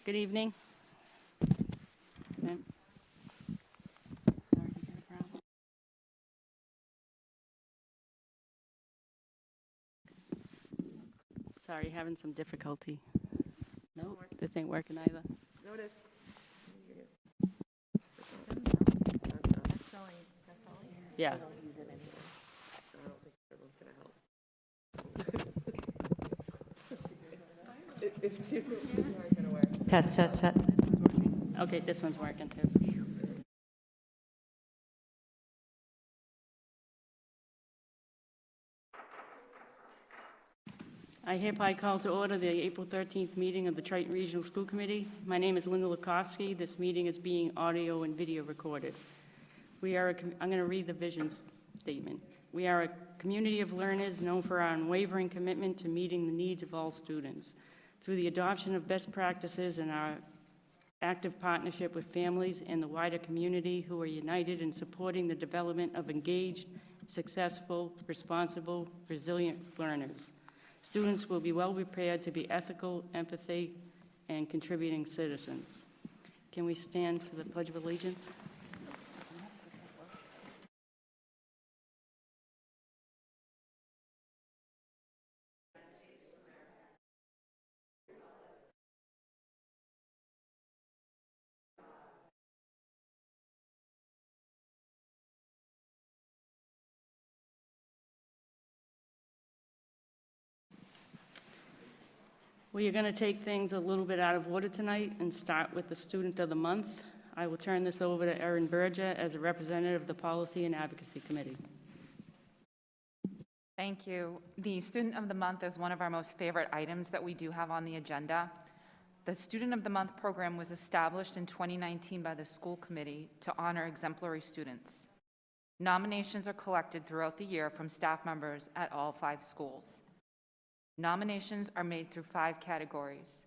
Good evening. Ma'am. Sorry, having some difficulty. No, this ain't working either. No, it is. That's selling. Is that selling? Yeah. I don't use it anyway. I don't think everyone's gonna help. If two aren't gonna work. Test, test, test. This one's working. Okay, this one's working too. I hereby call to order the April 13th meeting of the Triton Regional School Committee. My name is Linda Lukowski. This meeting is being audio and video recorded. I'm going to read the vision statement. We are a community of learners known for our unwavering commitment to meeting the needs of all students. Through the adoption of best practices and our active partnership with families and the wider community who are united in supporting the development of engaged, successful, responsible, resilient learners. Students will be well prepared to be ethical, empathic, and contributing citizens. Can we stand for the Pledge of Allegiance? We are going to take things a little bit out of order tonight and start with the Student of the Month. I will turn this over to Erin Berger as a representative of the Policy and Advocacy Committee. Thank you. The Student of the Month is one of our most favorite items that we do have on the agenda. The Student of the Month program was established in 2019 by the school committee to honor exemplary students. Nominations are collected throughout the year from staff members at all 5 schools. Nominations are made through 5 categories: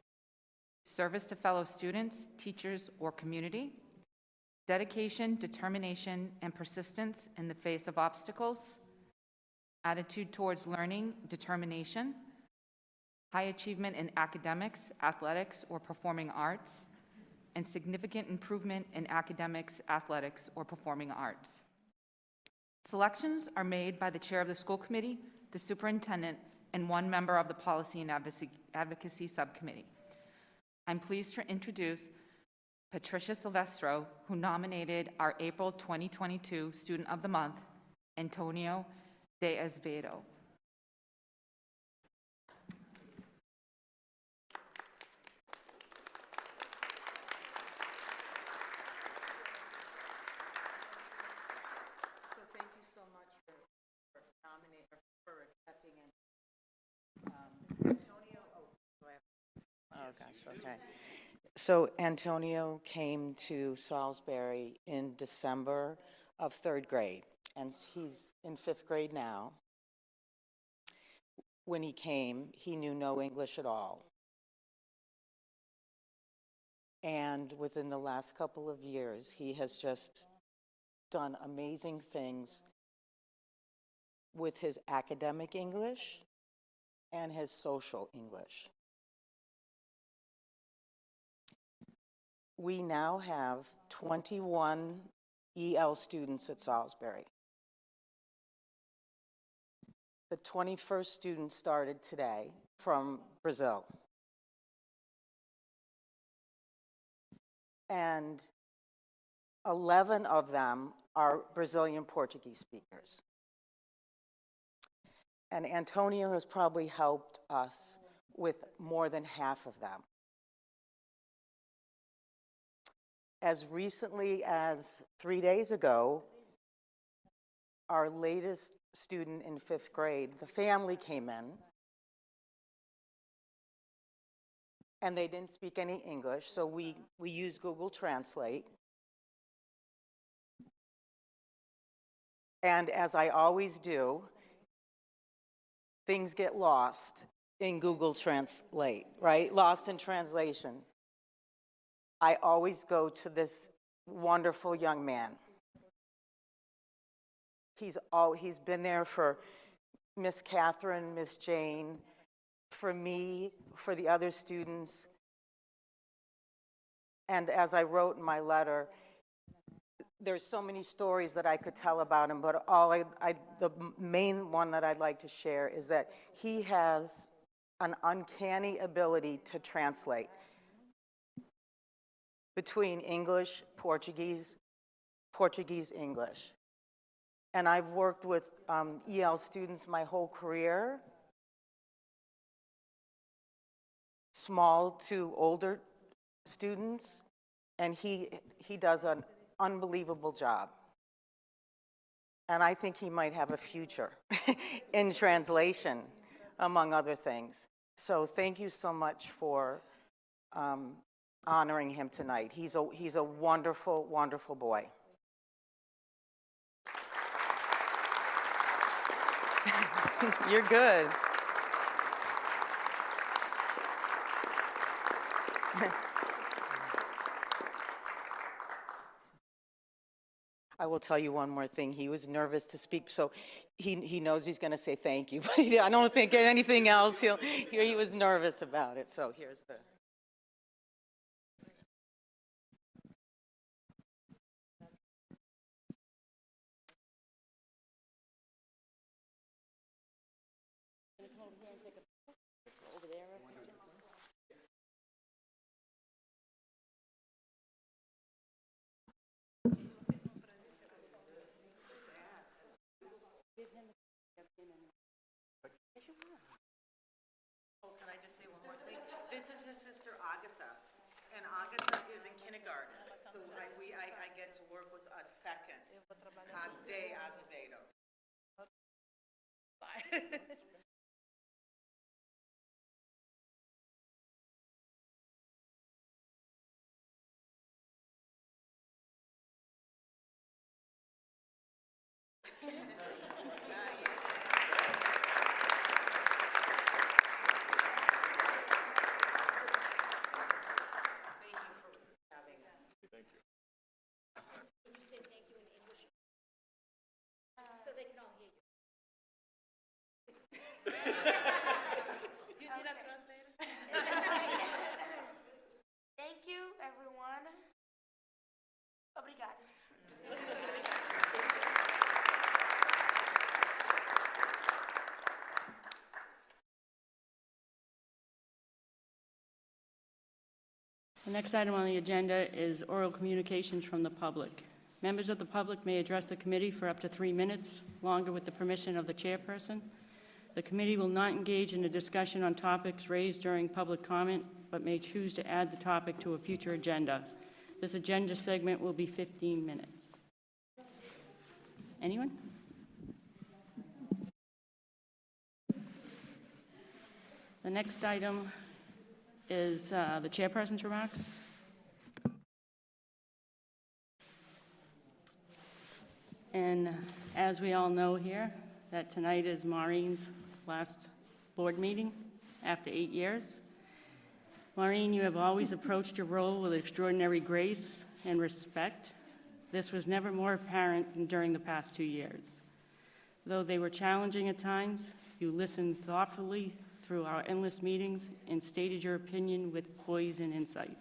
service to fellow students, teachers, or community, dedication, determination, and persistence in the face of obstacles, attitude towards learning, determination, high achievement in academics, athletics, or performing arts, and significant improvement in academics, athletics, or performing arts. Selections are made by the chair of the school committee, the superintendent, and 1 member of the Policy and Advocacy Subcommittee. I'm pleased to introduce Patricia Silvestro, who nominated our April 2022 Student of the Month, Antonio De Azevedo. So thank you so much for nominating, for accepting it. Antonio, oh gosh, okay. So Antonio came to Salisbury in December of 3rd grade, and he's in 5th grade now. When he came, he knew no English at all. And within the last couple of years, he has just done amazing things with his academic English and his social English. We now have 21 EL students at Salisbury. The 21st student started today from Brazil. And 11 of them are Brazilian Portuguese speakers. And Antonio has probably helped us with more than half of them. As recently as 3 days ago, our latest student in 5th grade, the family came in, and they didn't speak any English, so we used Google Translate. And as I always do, things get lost in Google Translate, right? Lost in translation. I always go to this wonderful young man. He's been there for Miss Catherine, Miss Jane, for me, for the other students. And as I wrote in my letter, there's so many stories that I could tell about him, but the main one that I'd like to share is that he has an uncanny ability to translate between English, Portuguese, Portuguese, English. And I've worked with EL students my whole career, small to older students, and he does an unbelievable job. And I think he might have a future in translation, among other things. So thank you so much for honoring him tonight. He's a wonderful, wonderful boy. You're good. I will tell you one more thing. He was nervous to speak, so he knows he's going to say thank you, but I don't think anything else. He was nervous about it, so here's the... Oh, can I just say one more thing? This is his sister Agatha, and Agatha is in kindergarten, so I get to work with a second de Azevedo. Thank you, everyone. Obrigado. The next item on the agenda is oral communications from the public. Members of the public may address the committee for up to 3 minutes, longer with the permission of the chairperson. The committee will not engage in a discussion on topics raised during public comment, but may choose to add the topic to a future agenda. This agenda segment will be 15 minutes. Anyone? The next item is the chairperson's remarks. And as we all know here, that tonight is Maureen's last board meeting after 8 years. Maureen, you have always approached your role with extraordinary grace and respect. This was never more apparent than during the past 2 years. Though they were challenging at times, you listened thoughtfully through our endless meetings and stated your opinion with poise and insight.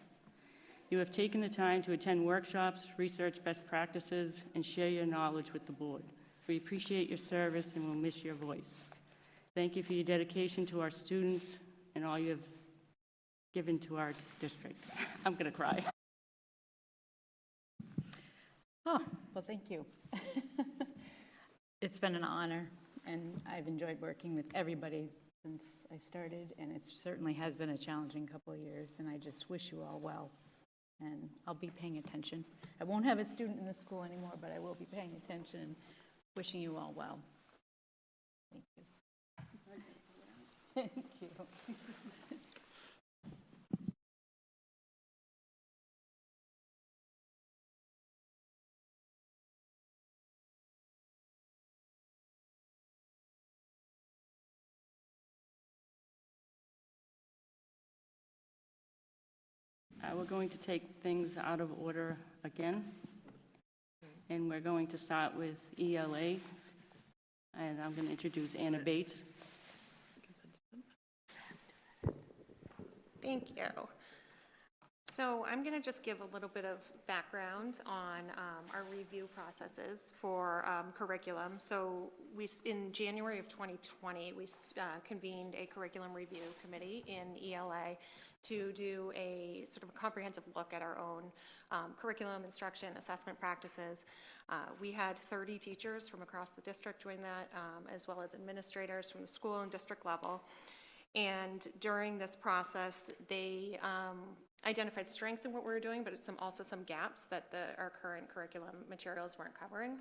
You have taken the time to attend workshops, research best practices, and share your knowledge with the board. We appreciate your service and will miss your voice. Thank you for your dedication to our students and all you have given to our district. I'm going to cry. Oh, well, thank you. It's been an honor, and I've enjoyed working with everybody since I started, and it certainly has been a challenging couple of years, and I just wish you all well, and I'll be paying attention. I won't have a student in the school anymore, but I will be paying attention and wishing you all well. Thank you. Thank you. We're going to take things out of order again, and we're going to start with ELA, and I'm going to introduce Anna Bates. Thank you. So I'm going to just give a little bit of background on our review processes for curriculum. So in January of 2020, we convened a curriculum review committee in ELA to do a sort of a comprehensive look at our own curriculum, instruction, assessment practices. We had 30 teachers from across the district join that, as well as administrators from the school and district level. And during this process, they identified strengths in what we were doing, but also some gaps that our current curriculum materials weren't covering.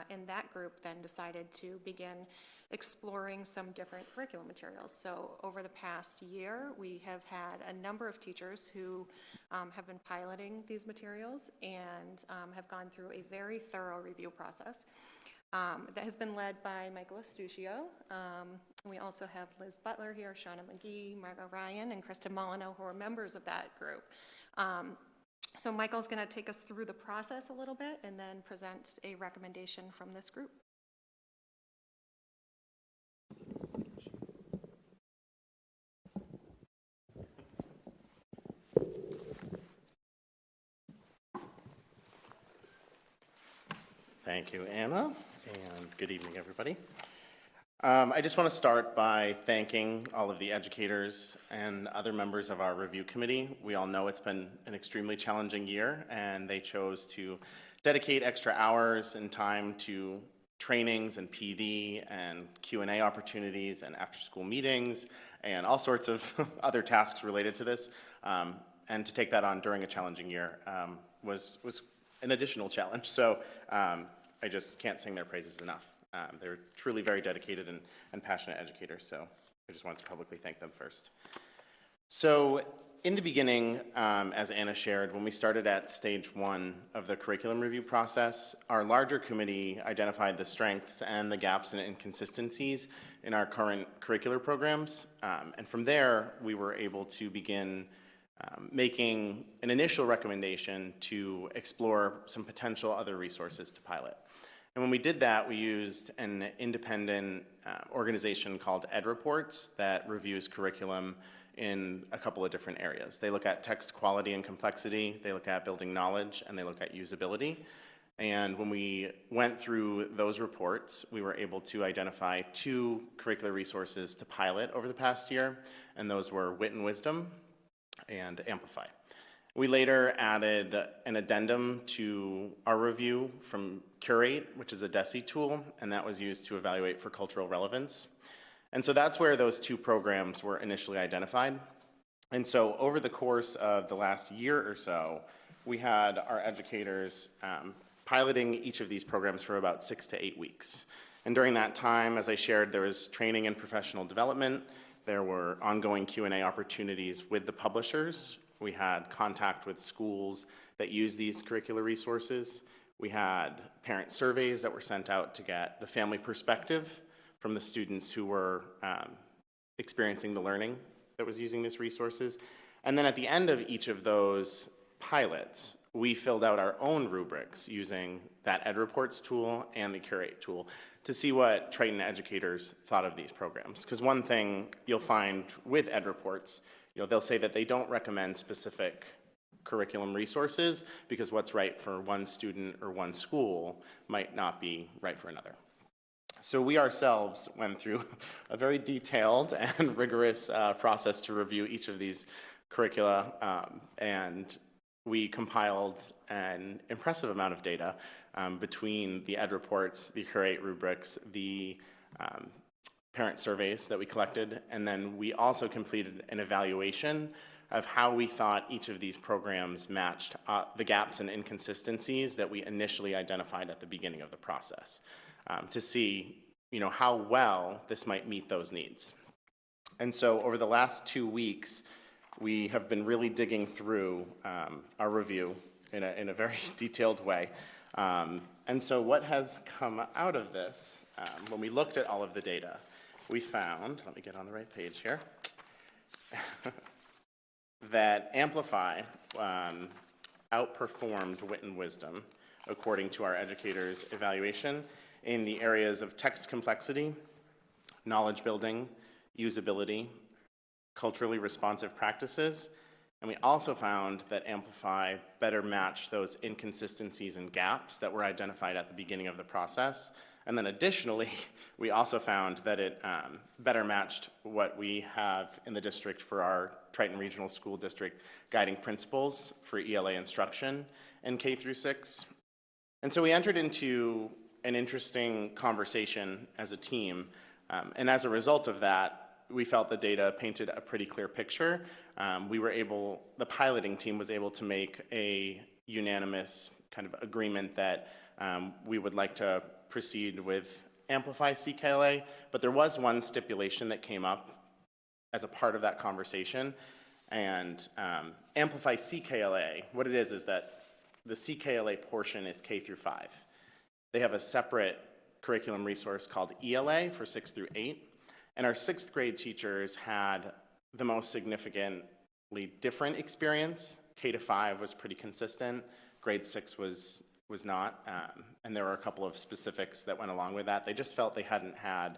And that group then decided to begin exploring some different curriculum materials. So over the past year, we have had a number of teachers who have been piloting these materials and have gone through a very thorough review process. That has been led by Michael Estuccio. We also have Liz Butler here, Shauna McGee, Margot Ryan, and Kristen Molyneux, who are members of that group. So Michael's going to take us through the process a little bit and then present a recommendation from this group. Thank you, Anna, and good evening, everybody. I just want to start by thanking all of the educators and other members of our review committee. We all know it's been an extremely challenging year, and they chose to dedicate extra hours and time to trainings and PD and Q&A opportunities and after-school meetings and all sorts of other tasks related to this. And to take that on during a challenging year was an additional challenge. So I just can't sing their praises enough. They're truly very dedicated and passionate educators, so I just wanted to publicly thank them first. So in the beginning, as Anna shared, when we started at stage 1 of the curriculum review process, our larger committee identified the strengths and the gaps and inconsistencies in our current curricular programs. And from there, we were able to begin making an initial recommendation to explore some potential other resources to pilot. And when we did that, we used an independent organization called EdReports that reviews curriculum in a couple of different areas. They look at text quality and complexity, they look at building knowledge, and they look at usability. And when we went through those reports, we were able to identify 2 curricular resources to pilot over the past year, and those were Wit and Wisdom and Amplify. We later added an addendum to our review from Curate, which is a DESE tool, and that was used to evaluate for cultural relevance. And so that's where those 2 programs were initially identified. And so over the course of the last year or so, we had our educators piloting each of these programs for about 6 to 8 weeks. And during that time, as I shared, there was training and professional development. There were ongoing Q&A opportunities with the publishers. We had contact with schools that use these curricular resources. We had parent surveys that were sent out to get the family perspective from the students who were experiencing the learning that was using these resources. And then at the end of each of those pilots, we filled out our own rubrics using that EdReports tool and the Curate tool to see what Triton educators thought of these programs. Because one thing you'll find with EdReports, they'll say that they don't recommend specific curriculum resources because what's right for one student or one school might not be right for another. So we ourselves went through a very detailed and rigorous process to review each of these curricula, and we compiled an impressive amount of data between the EdReports, the Curate rubrics, the parent surveys that we collected, and then we also completed an evaluation of how we thought each of these programs matched the gaps and inconsistencies that we initially identified at the beginning of the process to see how well this might meet those needs. And so over the last 2 weeks, we have been really digging through our review in a very detailed way. And so what has come out of this, when we looked at all of the data, we found, let me get on the right page here, that Amplify outperformed Wit and Wisdom according to our educators' evaluation in the areas of text complexity, knowledge building, usability, culturally responsive practices, And we also found that Amplify better matched those inconsistencies and gaps that were identified at the beginning of the process. And then additionally, we also found that it better matched what we have in the district for our Triton Regional School District guiding principles for ELA instruction in K through 6. And so we entered into an interesting conversation as a team. And as a result of that, we felt the data painted a pretty clear picture. The piloting team was able to make a unanimous kind of agreement that we would like to proceed with Amplify CKLA, but there was one stipulation that came up as a part of that conversation. And Amplify CKLA, what it is that the CKLA portion is K through 5. They have a separate curriculum resource called ELA for 6 through 8. And our 6th grade teachers had the most significantly different experience. K to 5 was pretty consistent. Grade 6 was not. And there were a couple of specifics that went along with that. They just felt they hadn't had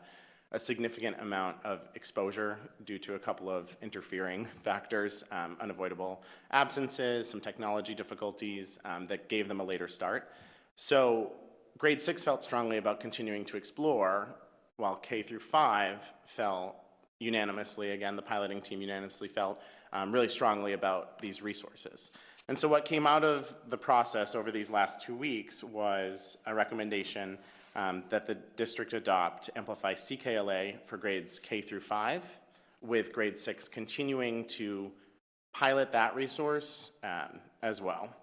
a significant amount of exposure due to a couple of interfering factors, unavoidable absences, some technology difficulties that gave them a later start. So grade 6 felt strongly about continuing to explore, while K through 5 felt unanimously, again, the piloting team unanimously felt really strongly about these resources. And so what came out of the process over these last 2 weeks was a recommendation that the district adopt Amplify CKLA for grades K through 5, with grade 6 continuing to pilot that resource as well.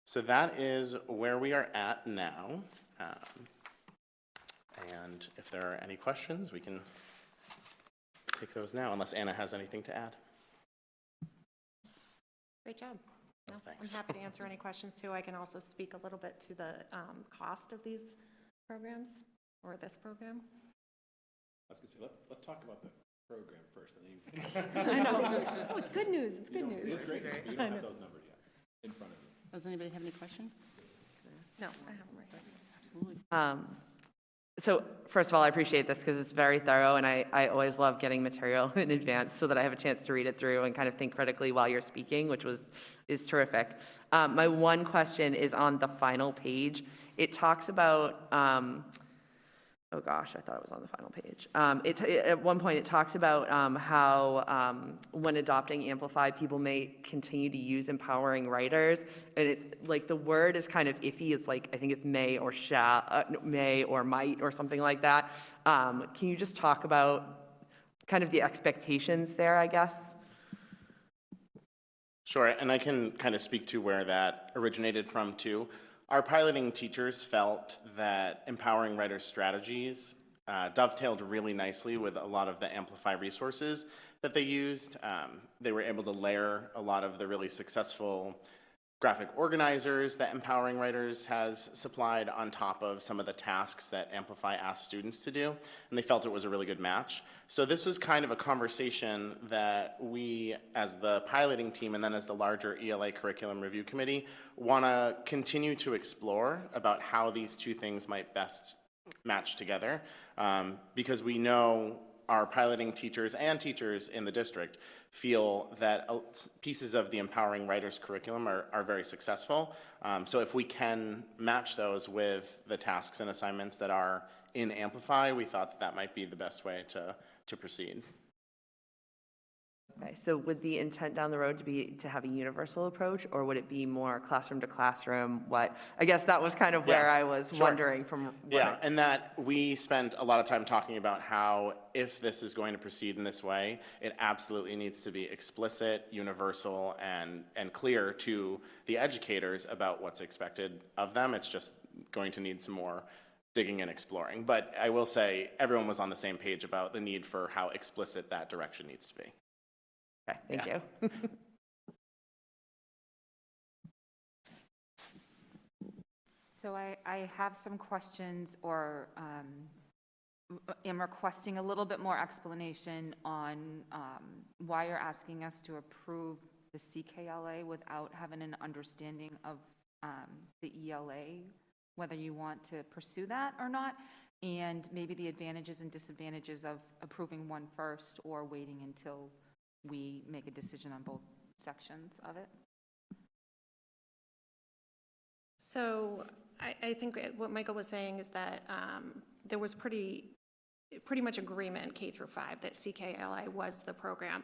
So that is where we are at now. And if there are any questions, we can take those now, unless Anna has anything to add. Great job. No, Thanks. I'm happy to answer any questions too. I can also speak a little bit to the cost of these programs, or this program. I was going to say, let's talk about the program first. And then I know. Oh, it's good news. It's good news. it's great. You don't have those numbers yet in front of you. Does anybody have any questions? No, I have them right here. Absolutely. So first of all, I appreciate this because it's very thorough, and I always love getting material in advance so that I have a chance to read it through and kind of think critically while you're speaking, which is terrific. My one question is on the final page. It talks about, oh gosh, I thought it was on the final page. At one point, it talks about how when adopting Amplify, people may continue to use empowering writers, and it's like the word is kind of iffy. It's like, I think it's may or shall, may or might or something like that. Can you just talk about kind of the expectations there, I guess? Sure, and I can kind of speak to where that originated from too. Our piloting teachers felt that empowering writers' strategies dovetailed really nicely with a lot of the Amplify resources that they used. They were able to layer a lot of the really successful graphic organizers that Empowering Writers has supplied on top of some of the tasks that Amplify asked students to do, and they felt it was a really good match. So this was kind of a conversation that we, as the piloting team and then as the larger ELA Curriculum Review Committee, want to continue to explore about how these two things might best match together, because we know our piloting teachers and teachers in the district feel that pieces of the Empowering Writers curriculum are very successful. So if we can match those with the tasks and assignments that are in Amplify, we thought that might be the best way to proceed. Okay, so would the intent down the road be to have a universal approach, or would it be more classroom to classroom? I guess that was kind of where I was wondering from. And that we spent a lot of time talking about how if this is going to proceed in this way, it absolutely needs to be explicit, universal, and clear to the educators about what's expected of them. It's just going to need some more digging and exploring. But I will say everyone was on the same page about the need for how explicit that direction needs to be. Okay, thank you. So I have some questions, or am requesting a little bit more explanation on why you're asking us to approve the CKLA without having an understanding of the ELA, whether you want to pursue that or not, and maybe the advantages and disadvantages of approving one first or waiting until we make a decision on both sections of it? So I think what Michael was saying is that there was pretty much agreement K through 5 that CKLA was the program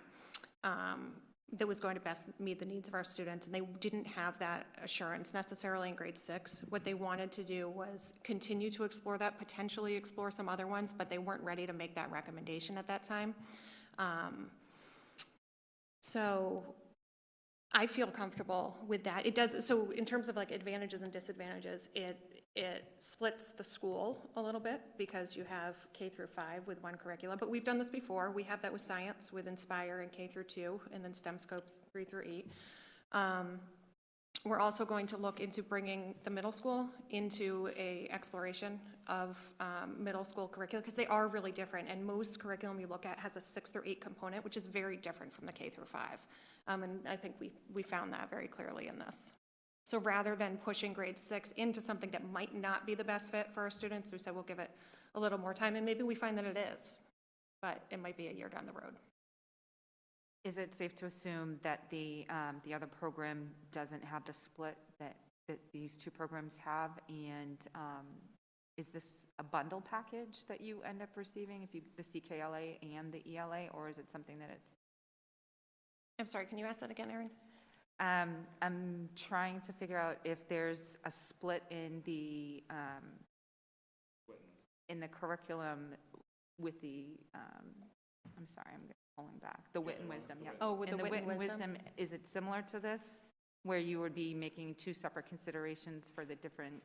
that was going to best meet the needs of our students, and they didn't have that assurance necessarily in grade 6. What they wanted to do was continue to explore that, potentially explore some other ones, but they weren't ready to make that recommendation at that time. So I feel comfortable with that. It does, so in terms of like advantages and disadvantages, it splits the school a little bit because you have K through 5 with one curriculum, but we've done this before. We have that with science with Inspire and K through 2, and then STEM Scopes 3 through 8. We're also going to look into bringing the middle school into a exploration of middle school curricula, because they are really different, and most curriculum you look at has a 6 through 8 component, which is very different from the K through 5. And I think we found that very clearly in this. So rather than pushing grade 6 into something that might not be the best fit for our students, we said we'll give it a little more time, and maybe we find that it is, but it might be a year down the road. Is it safe to assume that the other program doesn't have the split that these two programs have? And is this a bundle package that you end up receiving, if you, the CKLA and the ELA, or is it something that it's? I'm sorry, can you ask that again, Erin? I'm trying to figure out if there's a split in the curriculum with the, I'm sorry, I'm pulling back, the wit and wisdom, yeah. Oh, with in the wit and wisdom? Is it similar to this, where you would be making two separate considerations for the different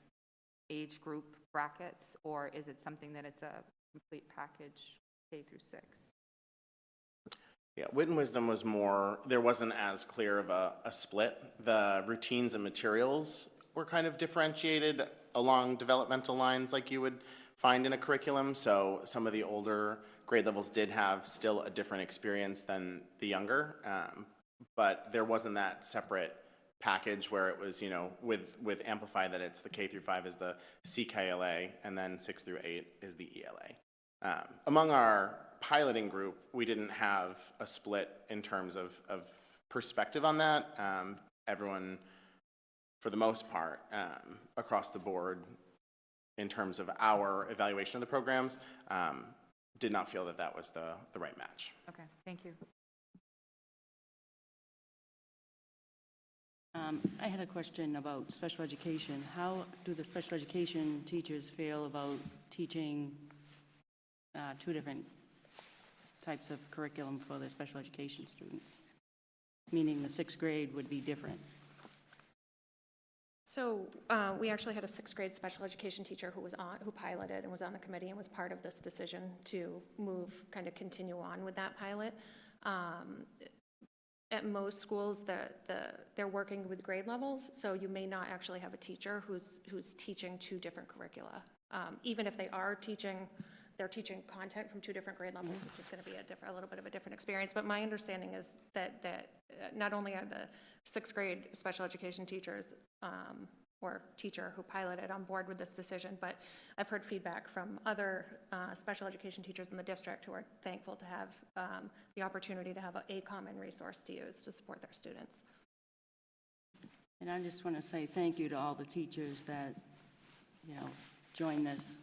age group brackets, or is it something that it's a complete package K through 6? Yeah, wit and wisdom was more, there wasn't as clear of a split. The routines and materials were kind of differentiated along developmental lines like you would find in a curriculum. So some of the older grade levels did have still a different experience than the younger, but there wasn't that separate package where it was, you know, with Amplify that it's the K through 5 is the CKLA and then 6 through 8 is the ELA. Among our piloting group, we didn't have a split in terms of perspective on that. Everyone, for the most part, across the board, in terms of our evaluation of the programs, did not feel that that was the right match. Okay, thank you. I had a question about special education. How do the special education teachers feel about teaching two different types of curriculum for the special education students? Meaning the 6th grade would be different. So we actually had a 6th grade special education teacher who piloted and was on the committee and was part of this decision to continue on with that pilot. At most schools, they're working with grade levels, so you may not actually have a teacher who's teaching 2 different curricula. Even if they are teaching, they're teaching content from 2 different grade levels, which is going to be a little bit of a different experience. But my understanding is that not only are the 6th grade special education teachers or teacher who piloted on board with this decision, but I've heard feedback from other special education teachers in the district who are thankful to have the opportunity to have a common resource to use to support their students. And I just want to say thank you to all the teachers that, you know, joined this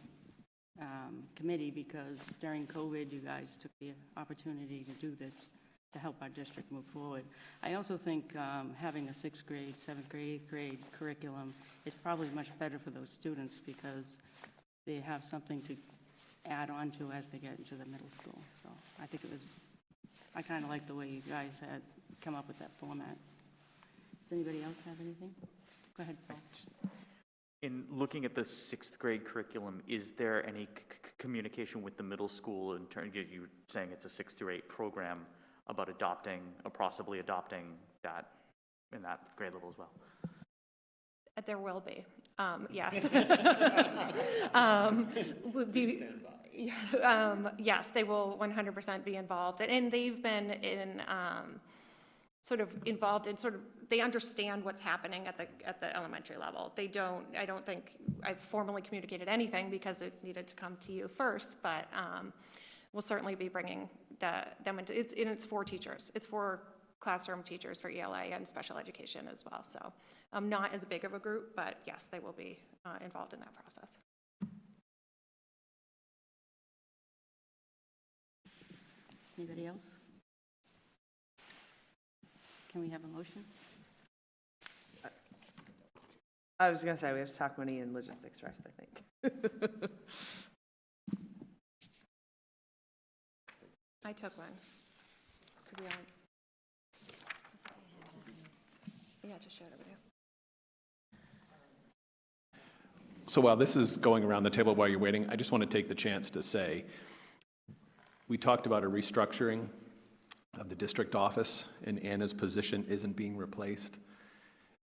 committee, because during COVID, you guys took the opportunity to do this to help our district move forward. I also think having a 6th grade, 7th grade, 8th grade curriculum is probably much better for those students because they have something to add on to as they get into the middle school. So I kind of like the way you guys had come up with that format. Does anybody else have anything? Go ahead, Paul. In looking at the 6th grade curriculum, is there any communication with the middle school in terms of you saying it's a 6 through 8 program about adopting or possibly adopting that in that grade level as well? There will be, yes. Yes, they will 100% be involved, and they've been involved in they understand what's happening at the elementary level. I don't think I've formally communicated anything because it needed to come to you first, but we'll certainly be bringing them into, it's 4 teachers. It's 4 classroom teachers for ELA and special education as well. So not as big of a group, but yes, they will be involved in that process. Anybody else? Can we have a motion? I was gonna say, we have to talk money and logistics first, I think. I took one. To be honest. Yeah, just share it with you. So while this is going around the table while you're waiting, I just want to take the chance to say, we talked about a restructuring of the district office, and Anna's position isn't being replaced,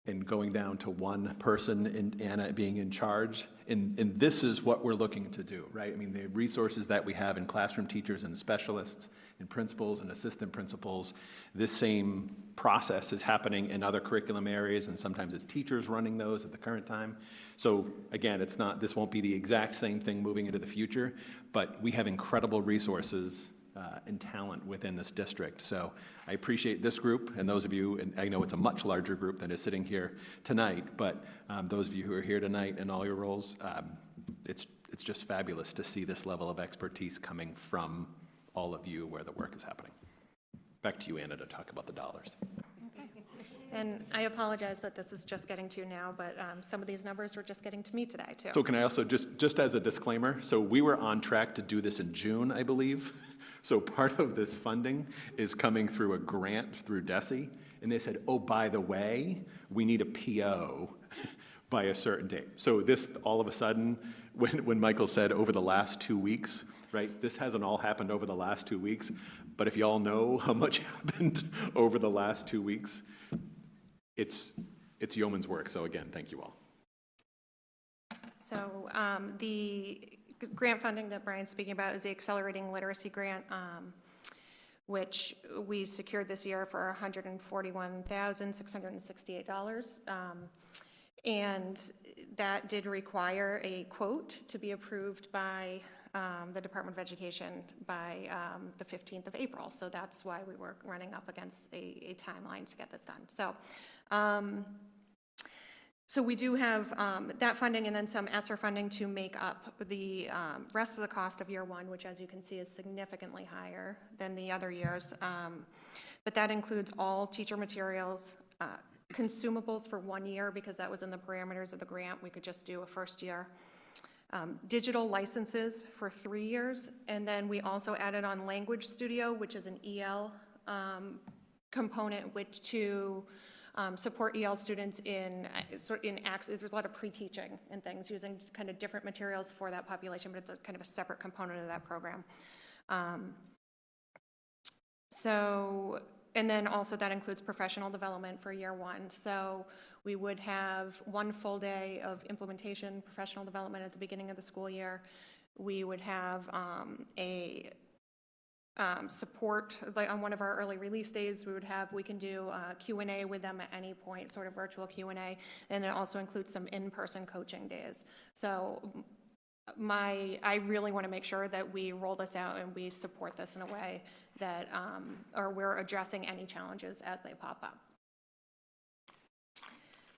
and going down to one person and Anna being in charge. And this is what we're looking to do, right? I mean, the resources that we have in classroom teachers and specialists and principals and assistant principals, this same process is happening in other curriculum areas, and sometimes it's teachers running those at the current time. So again, it's not, this won't be the exact same thing moving into the future, but we have incredible resources and talent within this district. So I appreciate this group and those of you, and I know it's a much larger group than is sitting here tonight, but those of you who are here tonight in all your roles, it's just fabulous to see this level of expertise coming from all of you where the work is happening. Back to you, Anna, to talk about the dollars. And I apologize that this is just getting to you now, but some of these numbers were just getting to me today, too. So can I also, just as a disclaimer, so we were on track to do this in June, I believe. So part of this funding is coming through a grant through DESE, and they said, oh, by the way, we need a PO by a certain date. So this, all of a sudden, when Michael said over the last 2 weeks, right, this hasn't all happened over the last 2 weeks, but if you all know how much happened over the last 2 weeks, it's yeoman's work. So again, thank you all. So the grant funding that Brian's speaking about is the Accelerating Literacy Grant, which we secured this year for $141,668. And that did require a quote to be approved by the Department of Education by the 15th of April. So that's why we were running up against a timeline to get this done. So we do have that funding and then some ESSER funding to make up the rest of the cost of year one, which as you can see is significantly higher than the other years. But that includes all teacher materials, consumables for 1 year because that was in the parameters of the grant. We could just do a first year. Digital licenses for 3 years. And then we also added on Language Studio, which is an EL component, which to support EL students in access. There's a lot of pre-teaching and things using kind of different materials for that population, but it's a kind of a separate component of that program. And then also that includes professional development for year one. So we would have 1 full day of implementation, professional development at the beginning of the school year. We would have support, like on one of our early release days, we can do Q&A with them at any point, sort of virtual Q&A, and it also includes some in-person coaching days. So I really want to make sure that we roll this out and we support this in a way that, or we're addressing any challenges as they pop up.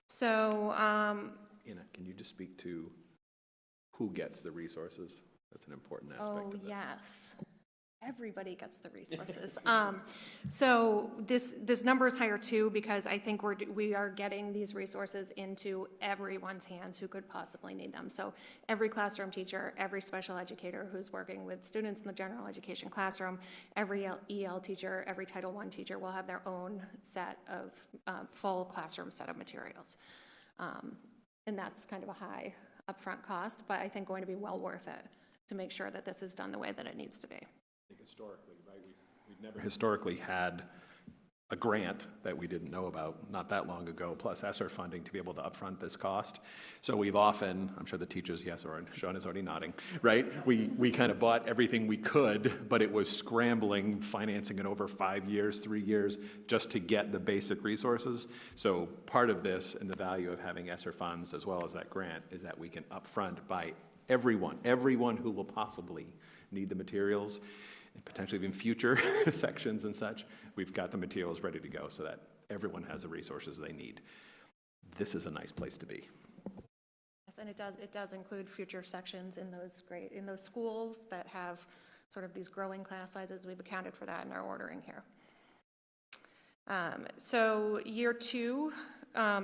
So, Anna, can you just speak to who gets the resources? That's an important aspect of this. yes. Everybody gets the resources. So this number is higher too because I think we are getting these resources into everyone's hands who could possibly need them. So every classroom teacher, every special educator who's working with students in the general education classroom, every EL teacher, every Title I teacher will have their own set of full classroom set of materials. And that's kind of a high upfront cost, but I think going to be well worth it to make sure that this is done the way that it needs to be. Historically, right? We've never historically had a grant that we didn't know about not that long ago, plus ESSER funding to be able to upfront this cost. So we've often, I'm sure the teachers, yes, or Sean is already nodding, right? We kind of bought everything we could, but it was scrambling, financing it over 5 years, 3 years, just to get the basic resources. So part of this and the value of having ESSER funds as well as that grant is that we can upfront buy everyone who will possibly need the materials. and potentially even future sections and such, we've got the materials ready to go so that everyone has the resources they need. This is a nice place to be. Yes, and it does include future sections in those schools that have sort of these growing class sizes. We've accounted for that in our ordering here. So year 2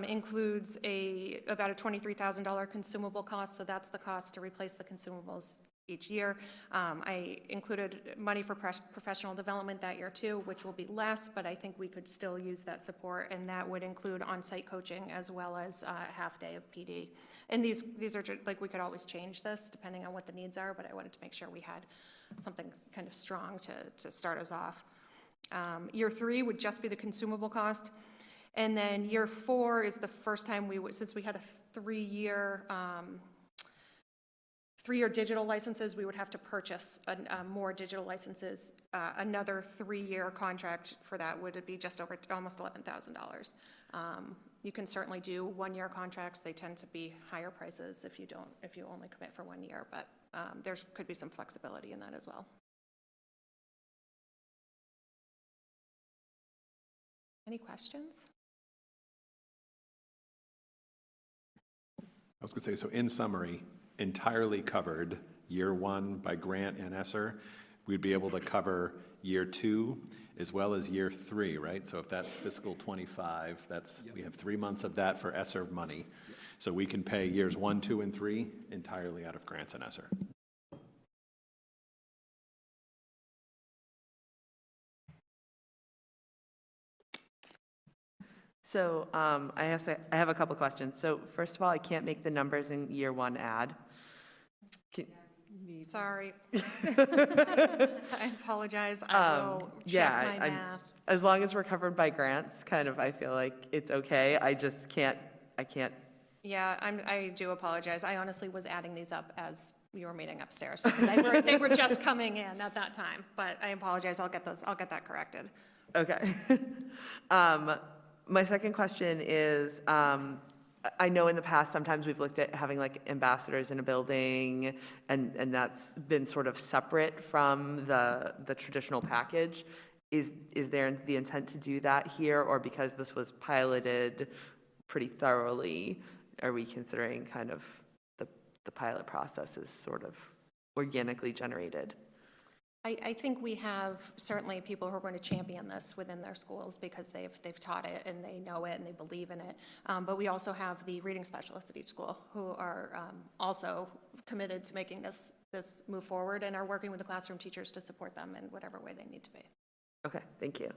includes about a $23,000 consumable cost, so that's the cost to replace the consumables each year. I included money for professional development that year too, which will be less, but I think we could still use that support, and that would include on-site coaching as well as a half day of PD. And these are like, we could always change this depending on what the needs are, but I wanted to make sure we had something kind of strong to start us off. Year 3 would just be the consumable cost. And then year 4 is the first time since we had a 3-year digital licenses, we would have to purchase more digital licenses. Another 3-year contract for that would be just over almost $11,000. You can certainly do 1-year contracts. They tend to be higher prices if you only commit for 1 year, but there could be some flexibility in that as well. Any questions? I was going to say, so in summary, entirely covered year 1 by grant and ESSER. We'd be able to cover year 2 as well as year 3, right? So if that's fiscal 25, we have 3 months of that for ESSER money. So we can pay years 1, 2, and 3 entirely out of grants and ESSER. So I have a couple questions. So first of all, I can't make the numbers in year 1 add. Sorry. I apologize. I will check my math. As long as we're covered by grants, kind of, I feel like it's okay. I can't. Yeah, I do apologize. I honestly was adding these up as we were meeting upstairs, because they were just coming in at that time. But I apologize. I'll get that corrected. Okay. My second question is, I know in the past, sometimes we've looked at having like ambassadors in a building, and that's been sort of separate from the traditional package. Is there the intent to do that here, or because this was piloted pretty thoroughly, are we considering kind of the pilot process is sort of organically generated? I think we have certainly people who are going to champion this within their schools because they've taught it and they know it and they believe in it. But we also have the reading specialists at each school who are also committed to making this move forward and are working with the classroom teachers to support them in whatever way they need to be. Okay, thank you.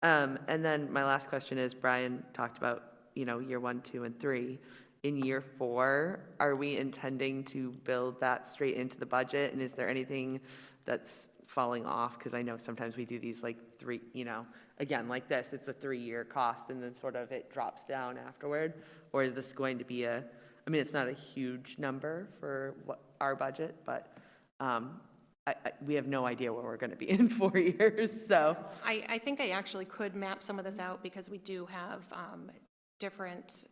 And then my last question is, Brian talked about, year 1, 2, and 3. In year 4, are we intending to build that straight into the budget? And is there anything that's falling off? Because I know sometimes we do these like 3, again, like this, it's a 3-year cost and then sort of it drops down afterward. Or is this going to be it's not a huge number for our budget, but we have no idea where we're going to be in 4 years, so. I think I actually could map some of this out because we do have different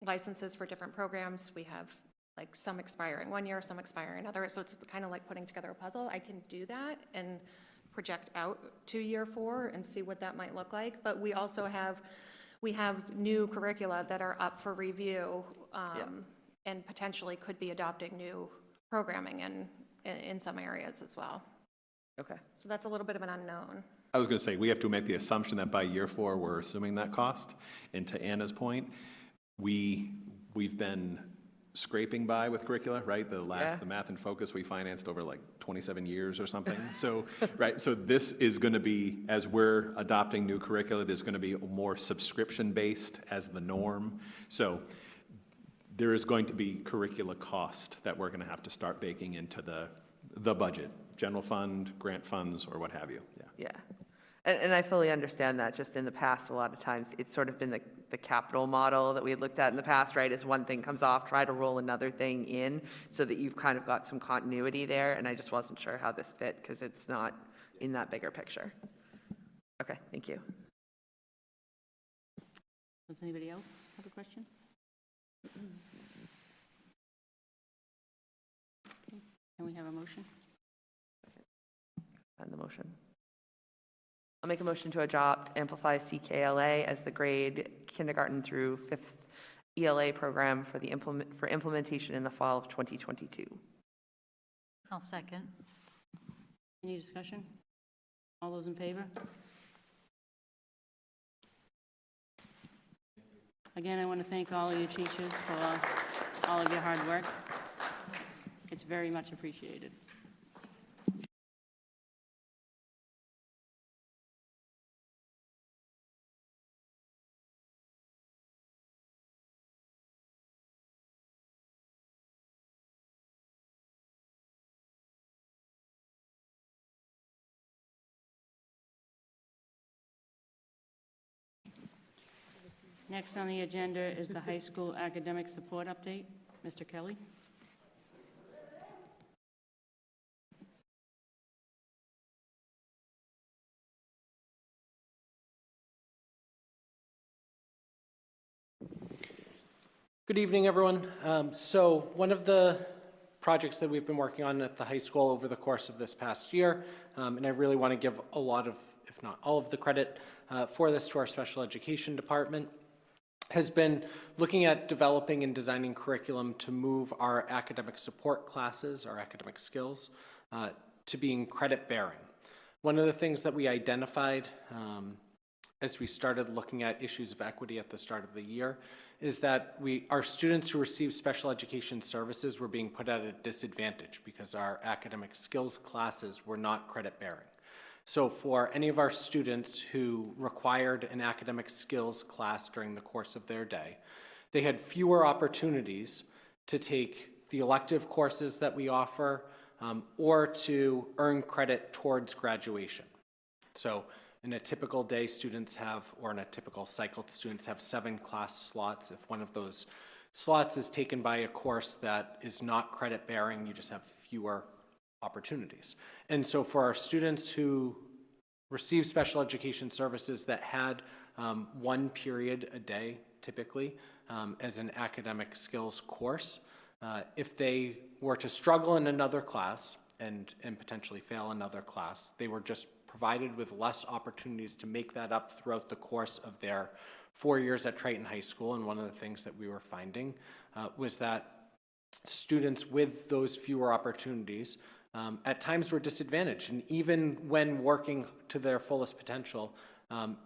licenses for different programs. We have like some expiring 1 year, some expiring another. So it's kind of like putting together a puzzle. I can do that and project out to year 4 and see what that might look like. But we also have new curricula that are up for review and potentially could be adopting new programming in some areas as well. Okay. So that's a little bit of an unknown. I was going to say, we have to make the assumption that by year 4, we're assuming that cost. And to Anna's point, we've been scraping by with curricula, right? The Math and Focus we financed over like 27 years or something. So, right, so this is going to be, as we're adopting new curricula, there's going to be more subscription-based as the norm. So there is going to be curricula cost that we're going to have to start baking into the budget, general fund, grant funds, or what have you. Yeah. And I fully understand that. Just in the past, a lot of times, it's sort of been the capital model that we had looked at in the past, right? As one thing comes off, try to roll another thing in so that you've kind of got some continuity there. And I just wasn't sure how this fit because it's not in that bigger picture. Okay, thank you. Does anybody else have a question? Can we have a motion? find the motion. I'll make a motion to adopt Amplify CKLA as the grade kindergarten through 5th ELA program for implementation in the fall of 2022. I'll second. Any discussion? All those in favor? Again, I want to thank all of you teachers for all of your hard work. It's very much appreciated. Next on the agenda is the high school academic support update. Mr. Kelly? Good evening, everyone. So one of the projects that we've been working on at the high school over the course of this past year, and I really want to give a lot of, if not all of the credit for this to our special education department, has been looking at developing and designing curriculum to move our academic support classes, our academic skills, to being credit bearing. One of the things that we identified as we started looking at issues of equity at the start of the year is that our students who receive special education services were being put at a disadvantage because our academic skills classes were not credit bearing. So for any of our students who required an academic skills class during the course of their day, they had fewer opportunities to take the elective courses that we offer or to earn credit towards graduation. So in a typical day, students have, or in a typical cycle, students have 7 class slots. If one of those slots is taken by a course that is not credit bearing, you just have fewer opportunities. And so for our students who receive special education services that had 1 period a day, typically, as an academic skills course, if they were to struggle in another class and potentially fail another class, they were just provided with less opportunities to make that up throughout the course of their 4 years at Triton High School. And one of the things that we were finding was that students with those fewer opportunities at times were disadvantaged. And even when working to their fullest potential,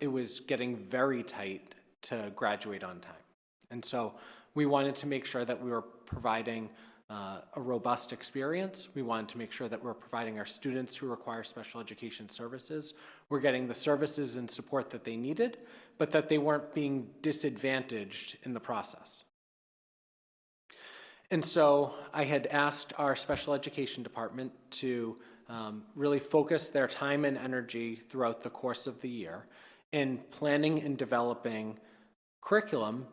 it was getting very tight to graduate on time. And so we wanted to make sure that we were providing a robust experience. We wanted to make sure that we're providing our students who require special education services, we're getting the services and support that they needed, but that they weren't being disadvantaged in the process. And so I had asked our special education department to really focus their time and energy throughout the course of the year in planning and developing curriculum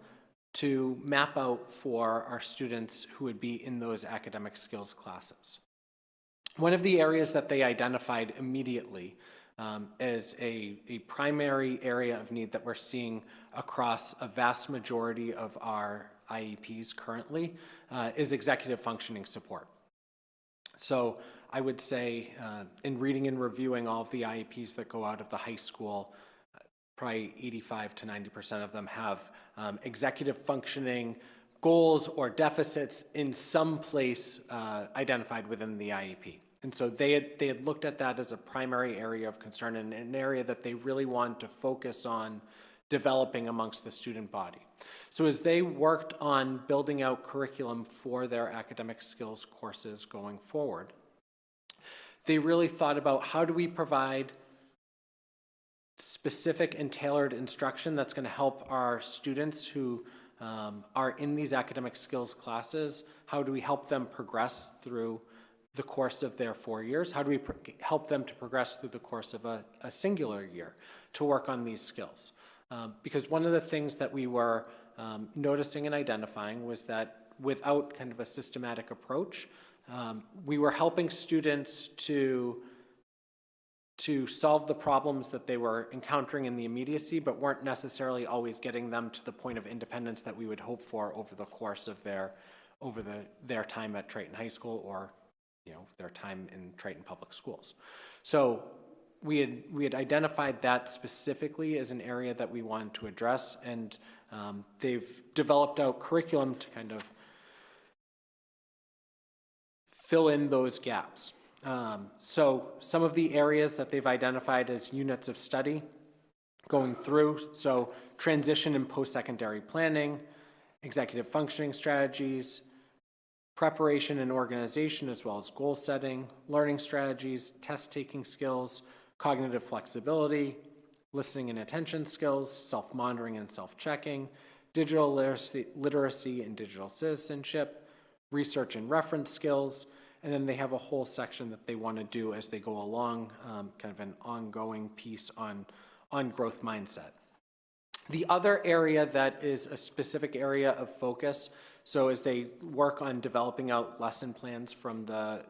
to map out for our students who would be in those academic skills classes. One of the areas that they identified immediately as a primary area of need that we're seeing across a vast majority of our IEPs currently is executive functioning support. So I would say in reading and reviewing all of the IEPs that go out of the high school, probably 85 to 90% of them have executive functioning goals or deficits in some place identified within the IEP. And so they had looked at that as a primary area of concern and an area that they really wanted to focus on developing amongst the student body. So as they worked on building out curriculum for their academic skills courses going forward, they really thought about how do we provide specific and tailored instruction that's going to help our students who are in these academic skills classes. How do we help them progress through the course of their 4 years? How do we help them to progress through the course of a singular year to work on these skills? Because one of the things that we were noticing and identifying was that without kind of a systematic approach, we were helping students to solve the problems that they were encountering in the immediacy, but weren't necessarily always getting them to the point of independence that we would hope for over the course of their time at Triton High School or their time in Triton Public Schools. So we had identified that specifically as an area that we wanted to address, and they've developed out curriculum to kind of fill in those gaps. So some of the areas that they've identified as units of study going through, so transition and post-secondary planning, executive functioning strategies, preparation and organization, as well as goal setting, learning strategies, test-taking skills, cognitive flexibility, listening and attention skills, self-monitoring and self-checking, digital literacy and digital citizenship, research and reference skills, and then they have a whole section that they want to do as they go along, kind of an ongoing piece on growth mindset. The other area that is a specific area of focus, so as they work on developing out lesson plans from the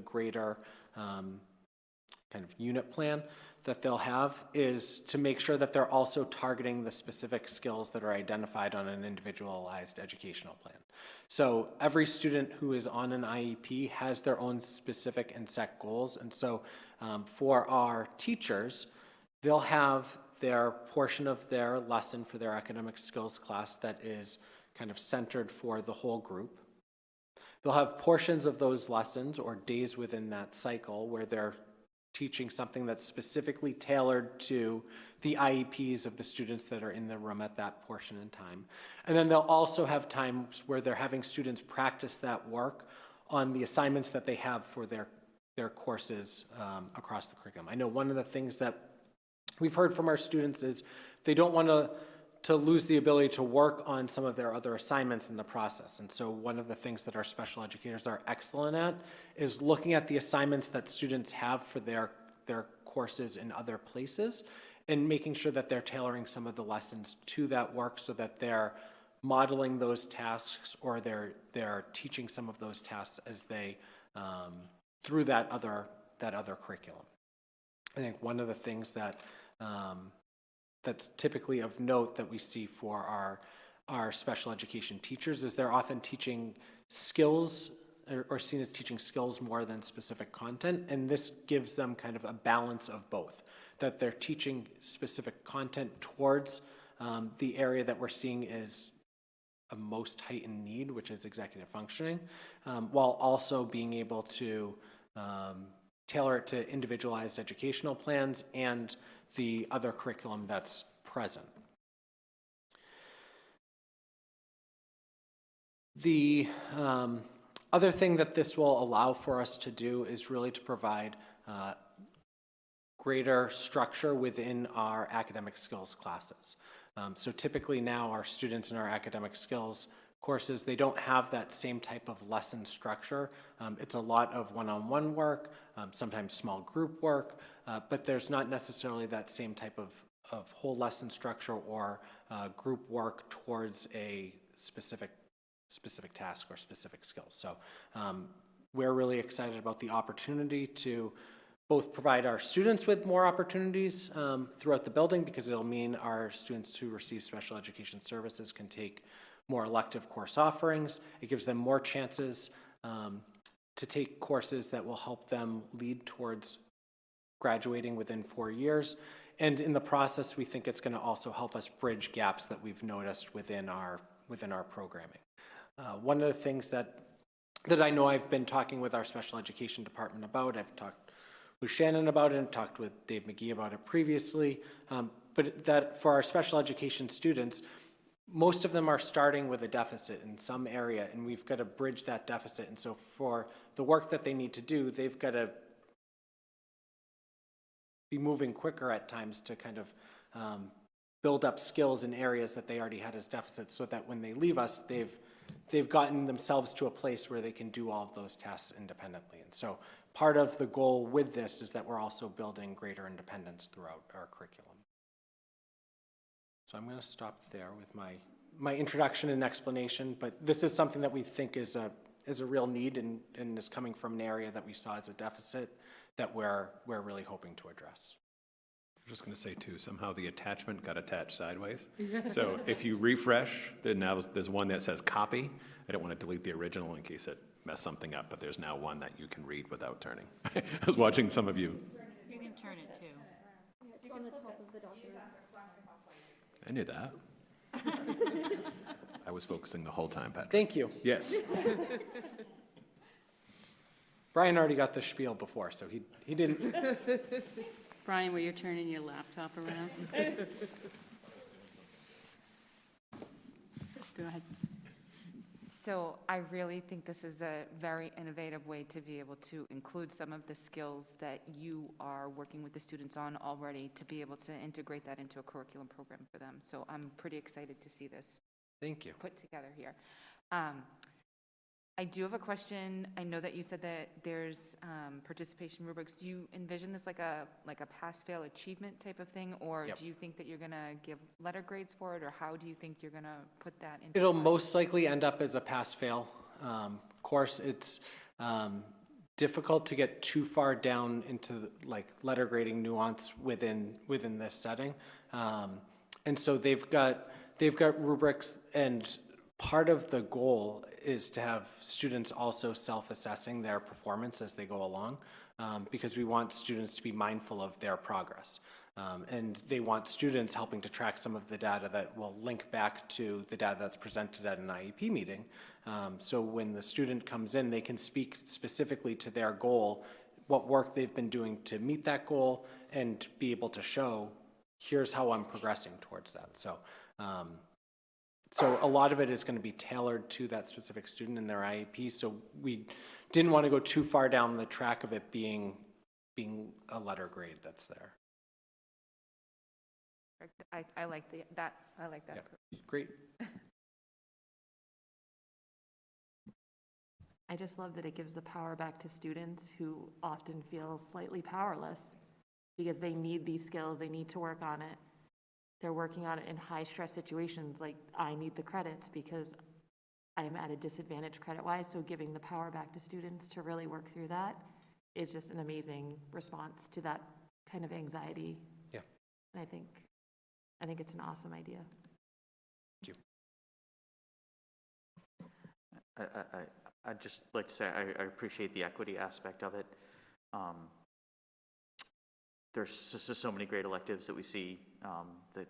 greater kind of unit plan that they'll have, is to make sure that they're also targeting the specific skills that are identified on an individualized educational plan. So every student who is on an IEP has their own specific and set goals, and so for our teachers, they'll have their portion of their lesson for their academic skills class that is kind of centered for the whole group. They'll have portions of those lessons or days within that cycle where they're teaching something that's specifically tailored to the IEPs of the students that are in the room at that portion in time. And then they'll also have times where they're having students practice that work on the assignments that they have for their courses across the curriculum. I know one of the things that we've heard from our students is they don't want to lose the ability to work on some of their other assignments in the process. And so one of the things that our special educators are excellent at is looking at the assignments that students have for their courses in other places and making sure that they're tailoring some of the lessons to that work so that they're modeling those tasks or they're teaching some of those tasks as they through that other curriculum. I think one of the things that that's typically of note that we see for our special education teachers is they're often teaching skills or seen as teaching skills more than specific content, and this gives them kind of a balance of both, that they're teaching specific content towards the area that we're seeing is a most heightened need, which is executive functioning, while also being able to tailor it to individualized educational plans and the other curriculum that's present. The other thing that this will allow for us to do is really to provide greater structure within our academic skills classes. So typically now our students in our academic skills courses, they don't have that same type of lesson structure. It's a lot of one-on-one work, sometimes small group work, but there's not necessarily that same type of whole lesson structure or group work towards a specific task or specific skills. So we're really excited about the opportunity to both provide our students with more opportunities throughout the building, because it'll mean our students who receive special education services can take more elective course offerings. It gives them more chances to take courses that will help them lead towards graduating within 4 years. And in the process, we think it's going to also help us bridge gaps that we've noticed within our programming. One of the things that I know I've been talking with our special education department about, I've talked with Shannon about it and talked with Dave McGee about it previously, but that for our special education students, most of them are starting with a deficit in some area, and we've got to bridge that deficit. And so for the work that they need to do, they've got to be moving quicker at times to kind of build up skills in areas that they already had as deficits, so that when they leave us, they've gotten themselves to a place where they can do all of those tasks independently. And so part of the goal with this is that we're also building greater independence throughout our curriculum. So I'm going to stop there with my introduction and explanation, but this is something that we think is a real need and is coming from an area that we saw as a deficit that we're really hoping to address. I'm just going to say too, somehow the attachment got attached sideways. So if you refresh, then now there's one that says copy. I don't want to delete the original in case it mess something up, but there's now one that you can read without turning. I was watching some of you. You can turn it too. It's on the top of the document. I knew that. I was focusing the whole time, Patrick. Thank you. Yes. Brian already got the spiel before, so he didn't. Brian, were you turning your laptop around? Go ahead. So I really think this is a very innovative way to be able to include some of the skills that you are working with the students on already, to be able to integrate that into a curriculum program for them. So I'm pretty excited to see this Thank you. put together here. I do have a question. I know that you said that there's participation rubrics. Do you envision this like a pass-fail achievement type of thing, or Yep. do you think that you're going to give letter grades for it, or how do you think you're going to put that into? It'll most likely end up as a pass-fail course. It's difficult to get too far down into like letter grading nuance within this setting, and so they've got rubrics, and part of the goal is to have students also self-assessing their performance as they go along, because we want students to be mindful of their progress. And they want students helping to track some of the data that will link back to the data that's presented at an IEP meeting. So when the student comes in, they can speak specifically to their goal, what work they've been doing to meet that goal, and be able to show, here's how I'm progressing towards that. So a lot of it is going to be tailored to that specific student in their IEP. So we didn't want to go too far down the track of it being a letter grade that's there. I like that. I like that. Yep. Great. I just love that it gives the power back to students who often feel slightly powerless because they need these skills, they need to work on it. They're working on it in high stress situations, like I need the credits because I'm at a disadvantage credit-wise, so giving the power back to students to really work through that is just an amazing response to that kind of anxiety. Yeah. And I think it's an awesome idea. Thank you. I'd just like to say I appreciate the equity aspect of it. There's so many great electives that we see that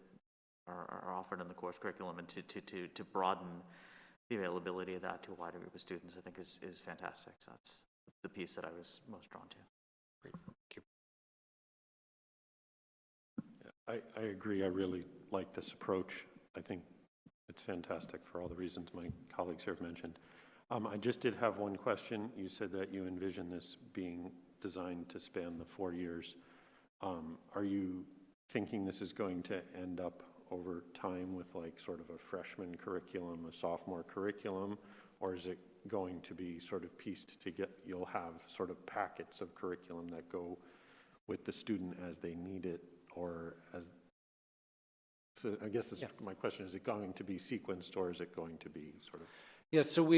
are offered in the course curriculum, and to broaden the availability of that to a wider group of students, I think is fantastic. So that's the piece that I was most drawn to. Great. Thank you. I agree. I really like this approach. I think it's fantastic for all the reasons my colleagues here have mentioned. I just did have one question. You said that you envision this being designed to span the 4 years. Are you thinking this is going to end up over time with like sort of a freshman curriculum, a sophomore curriculum, or is it going to be sort of pieced to get, you'll have sort of packets of curriculum that go with the student as they need it, or as, so I guess this, my question, is it going to be sequenced, or is it going to be sort of? Yeah, so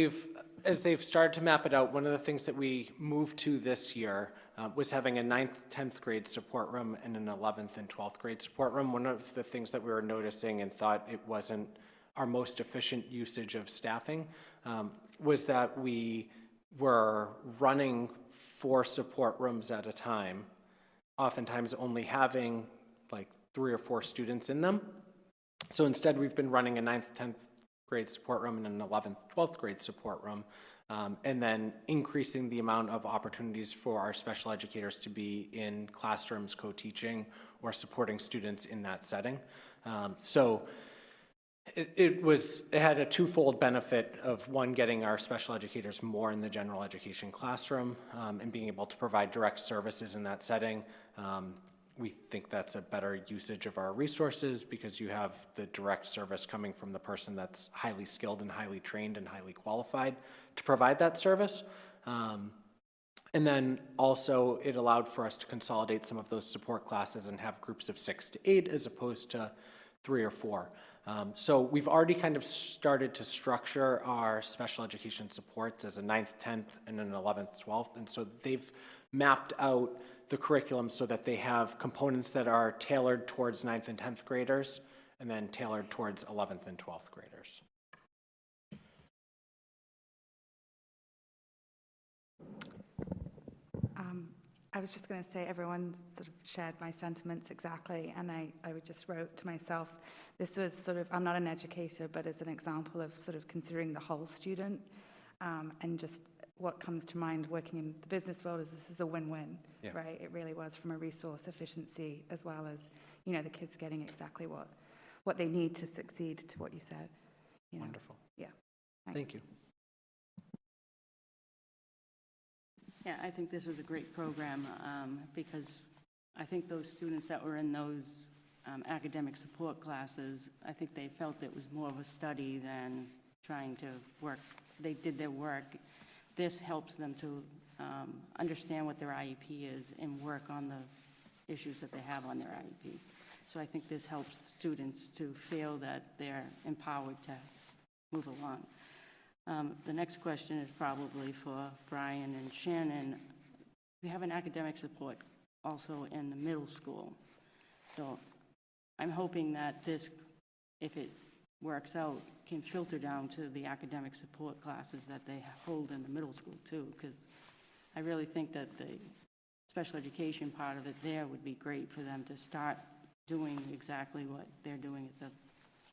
as they've started to map it out, one of the things that we moved to this year was having a 9th, 10th grade support room and an 11th and 12th grade support room. One of the things that we were noticing and thought it wasn't our most efficient usage of staffing was that we were running 4 support rooms at a time, oftentimes only having like 3 or 4 students in them. So instead, we've been running a 9th, 10th grade support room and an 11th, 12th grade support room, and then increasing the amount of opportunities for our special educators to be in classrooms co-teaching or supporting students in that setting. So it had a twofold benefit of, one, getting our special educators more in the general education classroom and being able to provide direct services in that setting. We think that's a better usage of our resources because you have the direct service coming from the person that's highly skilled and highly trained and highly qualified to provide that service. And then also it allowed for us to consolidate some of those support classes and have groups of 6 to 8 as opposed to 3 or 4. So we've already kind of started to structure our special education supports as a 9th, 10th, and an 11th, 12th. And so they've mapped out the curriculum so that they have components that are tailored towards 9th and 10th graders and then tailored towards 11th and 12th graders. I was just going to say everyone sort of shared my sentiments exactly, and I just wrote to myself, this was sort of, I'm not an educator, but as an example of sort of considering the whole student, and just what comes to mind working in the business world is this is a win-win, right? It really was from a resource efficiency as well as, you know, the kids getting exactly what they need to succeed, to what you said. You know? Wonderful. Yeah. Thank you. Yeah, I think this was a great program because I think those students that were in those academic support classes, I think they felt it was more of a study than trying to work. They did their work. This helps them to understand what their IEP is and work on the issues that they have on their IEP. So I think this helps students to feel that they're empowered to move along. The next question is probably for Brian and Shannon. We have an academic support also in the middle school. So I'm hoping that this, if it works out, can filter down to the academic support classes that they hold in the middle school too, because I really think that the special education part of it there would be great for them to start doing exactly what they're doing at the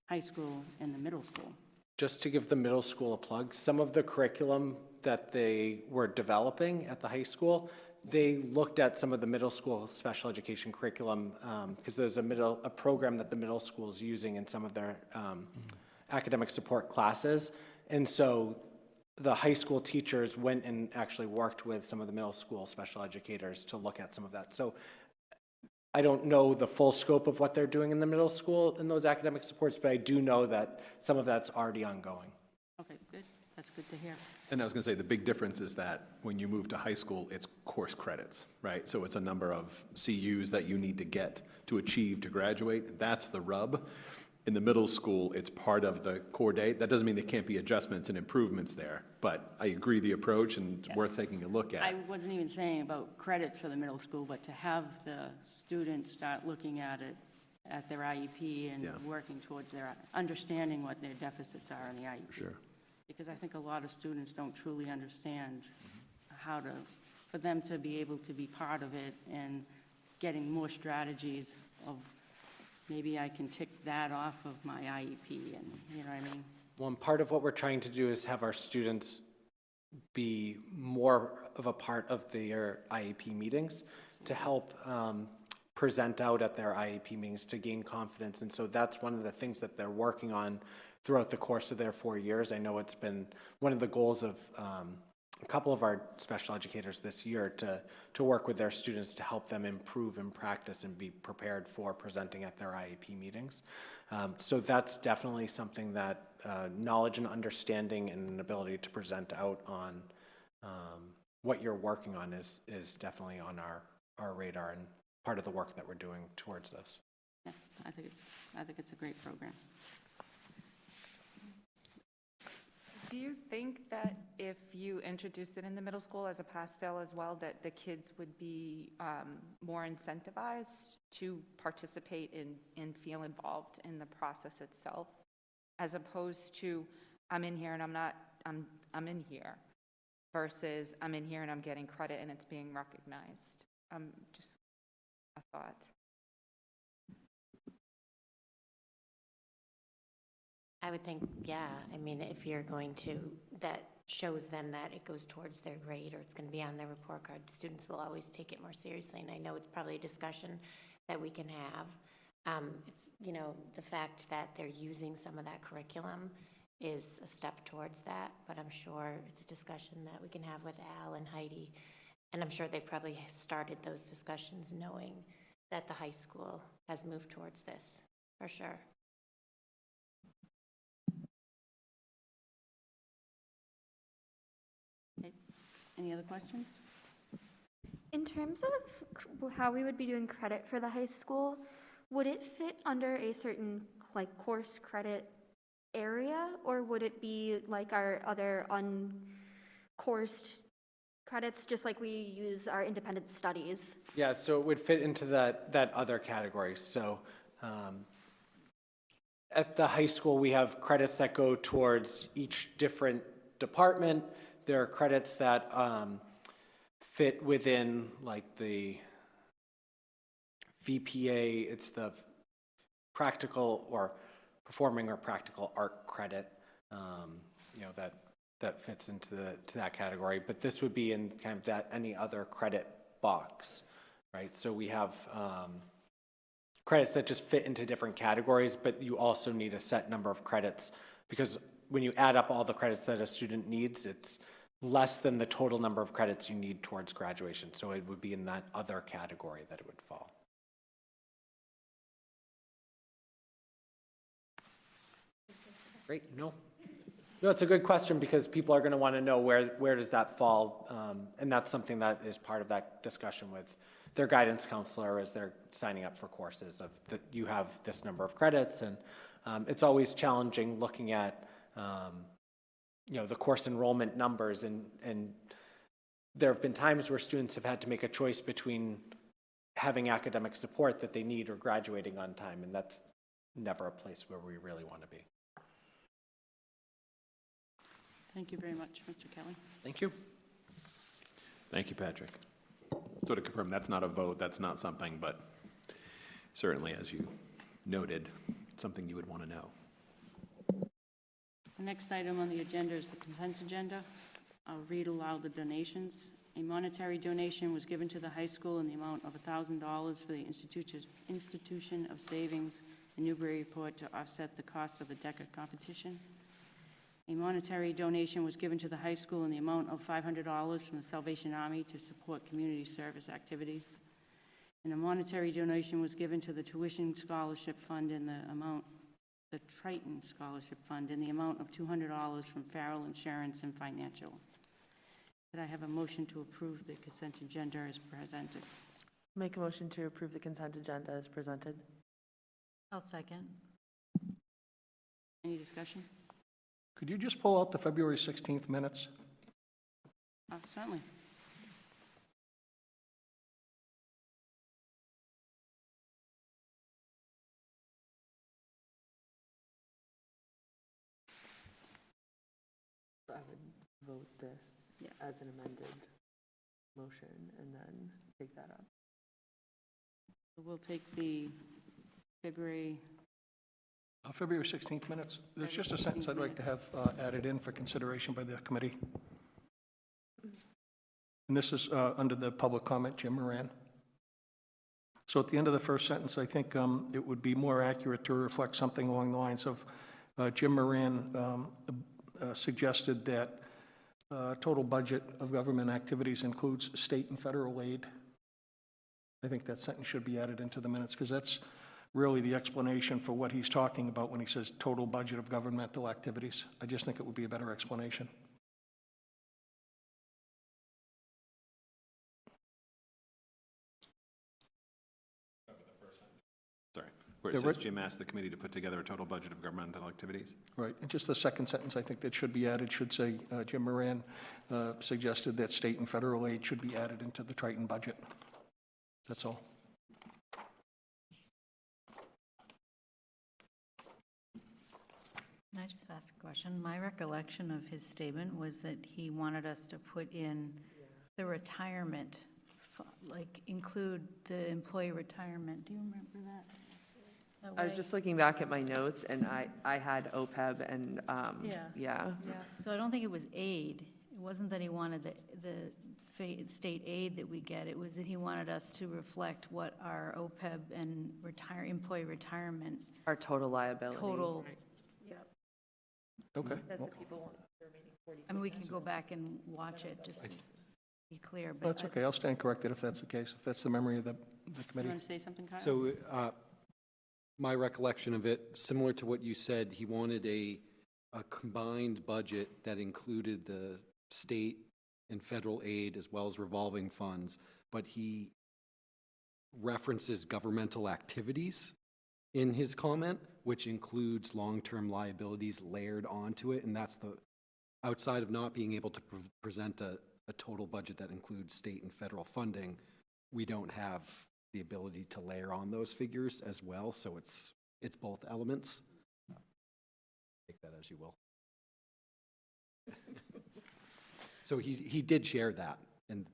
high school and the middle school. Just to give the middle school a plug, some of the curriculum that they were developing at the high school, they looked at some of the middle school special education curriculum because there's a program that the middle school is using in some of their academic support classes. And so the high school teachers went and actually worked with some of the middle school special educators to look at some of that. So I don't know the full scope of what they're doing in the middle school in those academic supports, but I do know that some of that's already ongoing. Okay, good. That's good to hear. And I was going to say, the big difference is that when you move to high school, it's course credits, right? So it's a number of CUs that you need to get to achieve to graduate. That's the rub. In the middle school, it's part of the core day. That doesn't mean there can't be adjustments and improvements there, but I agree the approach and it's worth taking a look at. I wasn't even saying about credits for the middle school, but to have the students start looking at it at their IEP and working towards their, understanding what their deficits are in the IEP. Sure. Because I think a lot of students don't truly understand how to, for them to be able to be part of it and getting more strategies of maybe I can tick that off of my IEP, and you know what I mean? Well, and part of what we're trying to do is have our students be more of a part of their IEP meetings to help present out at their IEP meetings to gain confidence. And so that's one of the things that they're working on throughout the course of their 4 years. I know it's been one of the goals of a couple of our special educators this year to work with their students to help them improve in practice and be prepared for presenting at their IEP meetings. So that's definitely something that knowledge and understanding and an ability to present out on what you're working on is definitely on our radar and part of the work that we're doing towards this. Yeah, I think it's a great program. Do you think that if you introduced it in the middle school as a pass-fail as well, that the kids would be more incentivized to participate and feel involved in the process itself, as opposed to I'm in here and I'm in here, versus I'm in here and I'm getting credit and it's being recognized? Just a thought. I would think, yeah. I mean, if you're going to, that shows them that it goes towards their grade or it's going to be on their report card, students will always take it more seriously. And I know it's probably a discussion that we can have. It's, you know, the fact that they're using some of that curriculum is a step towards that, but I'm sure it's a discussion that we can have with Al and Heidi. And I'm sure they probably started those discussions knowing that the high school has moved towards this, for sure. Any other questions? In terms of how we would be doing credit for the high school, would it fit under a certain like course credit area, or would it be like our other uncoursed credits, just like we use our independent studies? Yeah, so it would fit into that other category. So at the high school, we have credits that go towards each different department. There are credits that fit within like the VPA, it's the practical or performing or practical art credit, you know, that fits into that category. But this would be in kind of that any other credit box, right? So we have credits that just fit into different categories, but you also need a set number of credits because when you add up all the credits that a student needs, it's less than the total number of credits you need towards graduation. So it would be in that other category that it would fall. Great. No, it's a good question because people are going to want to know where does that fall, and that's something that is part of that discussion with their guidance counselor as they're signing up for courses of that you have this number of credits, and it's always challenging looking at you know, the course enrollment numbers, and there have been times where students have had to make a choice between having academic support that they need or graduating on time, and that's never a place where we really want to be. Thank you very much, Mr. Kelly. Thank you. Thank you, Patrick. So to confirm, that's not a vote, that's not something, but certainly, as you noted, something you would want to know. The next item on the agenda is the consent agenda. I'll read aloud the donations. A monetary donation was given to the high school in the amount of $1,000 for the Institution of Savings in Newburyport to offset the cost of the DECA competition. A monetary donation was given to the high school in the amount of $500 from the Salvation Army to support community service activities. And a monetary donation was given to the Tuition Scholarship Fund in the Triton Scholarship Fund in the amount of $200 from Farrell Insurance and Financial. Could I have a motion to approve the consent agenda as presented? Make a motion to approve the consent agenda as presented. I'll second. Any discussion? Could you just pull out the February 16th minutes? Certainly. I would vote this as an amended motion and then take that up. We'll take the February. February 16th minutes. There's just a sentence I'd like to have added in for consideration by the committee. And this is under the public comment, Jim Moran. So at the end of the first sentence, I think it would be more accurate to reflect something along the lines of Jim Moran suggested that total budget of government activities includes state and federal aid. I think that sentence should be added into the minutes because that's really the explanation for what he's talking about when he says total budget of governmental activities. I just think it would be a better explanation. Sorry, where it says Jim asked the committee to put together a total budget of governmental activities. Right, and just the second sentence, I think that should be added, should say Jim Moran suggested that state and federal aid should be added into the Triton budget. That's all. Can I just ask a question? My recollection of his statement was that he wanted us to put in the retirement, like include the employee retirement. Do you remember that? I was just looking back at my notes and I had OPEB and yeah. So I don't think it was aid. It wasn't that he wanted the state aid that we get. It was that he wanted us to reflect what our OPEB and employee retirement. Our total liability. Total. Okay. I mean, we can go back and watch it just to be clear. But That's okay. I'll stand corrected if that's the case, if that's the memory of the You committee. want to say something, Kyle? So my recollection of it, similar to what you said, he wanted a combined budget that included the state and federal aid as well as revolving funds, but he references governmental activities in his comment, which includes long-term liabilities layered onto it, and that's the, outside of not being able to present a total budget that includes state and federal funding, we don't have the ability to layer on those figures as well, so it's both elements. Take that as you will. So he did share that, and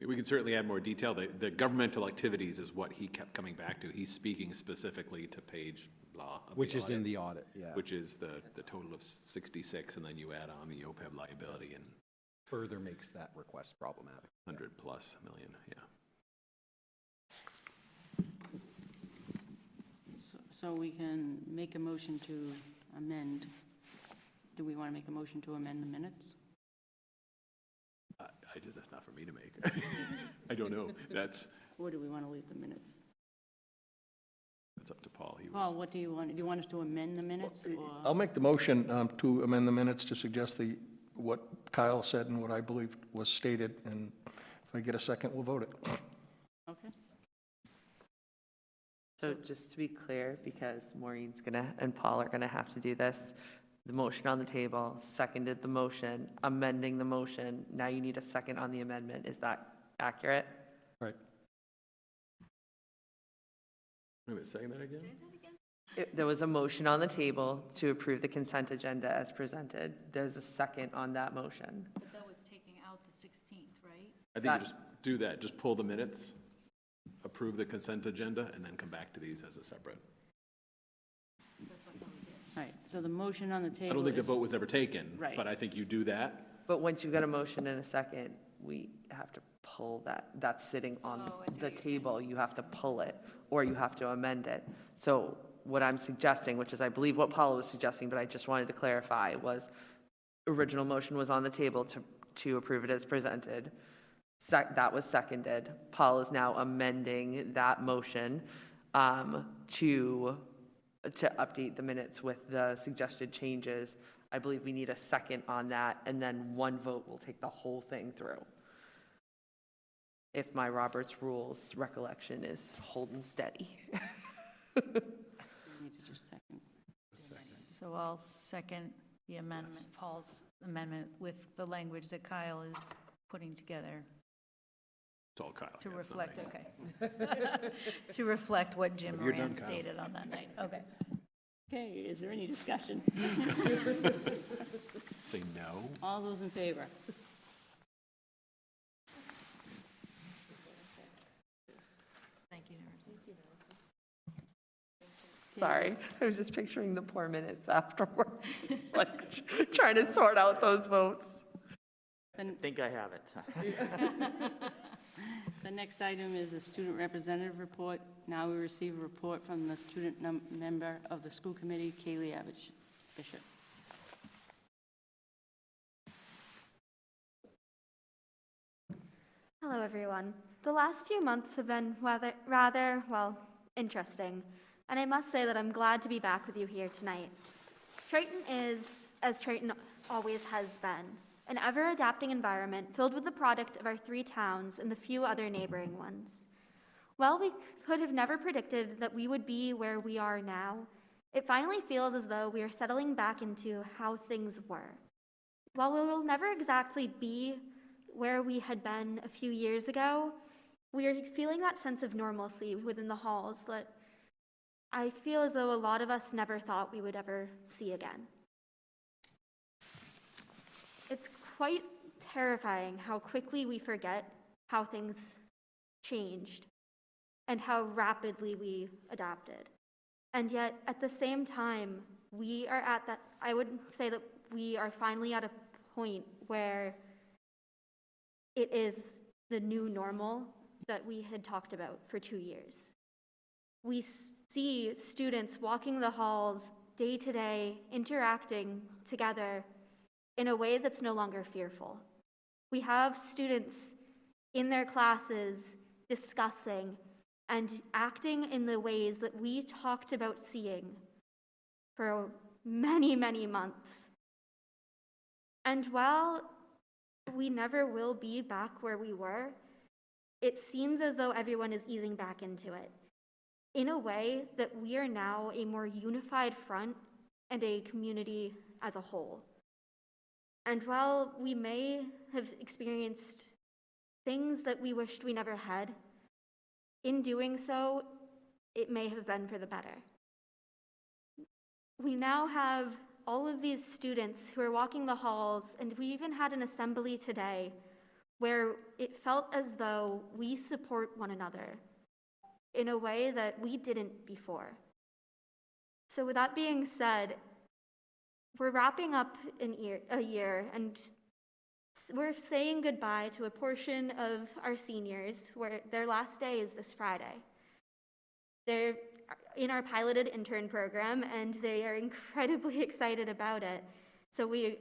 We can certainly add more detail. The governmental activities is what he kept coming back to. He's speaking specifically to page blah. of the Which is audit, in the audit, yeah. Which is the total of 66, and then you add on the OPEB liability and Further makes that request problematic. 100+ million, yeah. So we can make a motion to amend. Do we want to make a motion to amend the minutes? That's not for me to make. I don't know. That's Or do we want to leave the minutes? up to Paul. Paul, what do you want? Do you want us to amend the minutes? Or? I'll make the motion to amend the minutes to suggest what Kyle said and what I believe was stated, and if I get a second, we'll vote it. Okay. So just to be clear, because Maureen's and Paul are gonna have to do this, the motion on the table, seconded the motion, amending the motion, now you need a second on the amendment. Is that accurate? Right. Wait a minute, saying that again? There was a motion on the table to approve the consent agenda as presented. There's a second on that motion. But that was taking out the 16th, right? I think you just do that. Just pull the minutes, approve the consent agenda, and then come back to these as a separate. That's what we did. All right, so the motion on the table I don't think the is- vote was ever taken, Right. but I think you do that. But once you've got a motion and a second, we have to pull that. That's sitting on the table. You have to pull it, or you have to amend it. So what I'm suggesting, which is I believe what Paula was suggesting, but I just wanted to clarify, was original motion was on the table to approve it as presented. That was seconded. Paul is now amending that motion to update the minutes with the suggested changes. I believe we need a second on that, and then one vote will take the whole thing through. If my Robert's Rules recollection is holding steady. We need to just second. So I'll second the amendment, Paul's amendment, with the language that Kyle is putting together It's all Kyle. to yeah, it's not reflect, me. okay. To reflect what Jim You're done, Moran Kyle. stated on that night. Okay. Okay, is there any discussion? Say no. All those in favor? Thank you, Narissa. Sorry, I was just picturing the poor minutes afterwards, like trying to sort out those votes. I think I have it. The next item is a student representative report. Now we receive a report from the student member of the school committee, Kaylee Bishop. Hello, everyone. The last few months have been rather, interesting, and I must say that I'm glad to be back with you here tonight. Triton is, as Triton always has been, an ever-adapting environment filled with the product of our 3 towns and the few other neighboring ones. While we could have never predicted that we would be where we are now, it finally feels as though we are settling back into how things were. While we will never exactly be where we had been a few years ago, we are feeling that sense of normalcy within the halls that I feel as though a lot of us never thought we would ever see again. It's quite terrifying how quickly we forget how things changed and how rapidly we adapted. And yet, at the same time, we are at that, I would say that we are finally at a point where it is the new normal that we had talked about for 2 years. We see students walking the halls day to day, interacting together in a way that's no longer fearful. We have students in their classes discussing and acting in the ways that we talked about seeing for many, many months. And while we never will be back where we were, it seems as though everyone is easing back into it in a way that we are now a more unified front and a community as a whole. And while we may have experienced things that we wished we never had, in doing so, it may have been for the better. We now have all of these students who are walking the halls, and we even had an assembly today where it felt as though we support one another in a way that we didn't before. So with that being said, we're wrapping up a year, and we're saying goodbye to a portion of our seniors where their last day is this Friday. They're in our piloted intern program, and they are incredibly excited about it. So we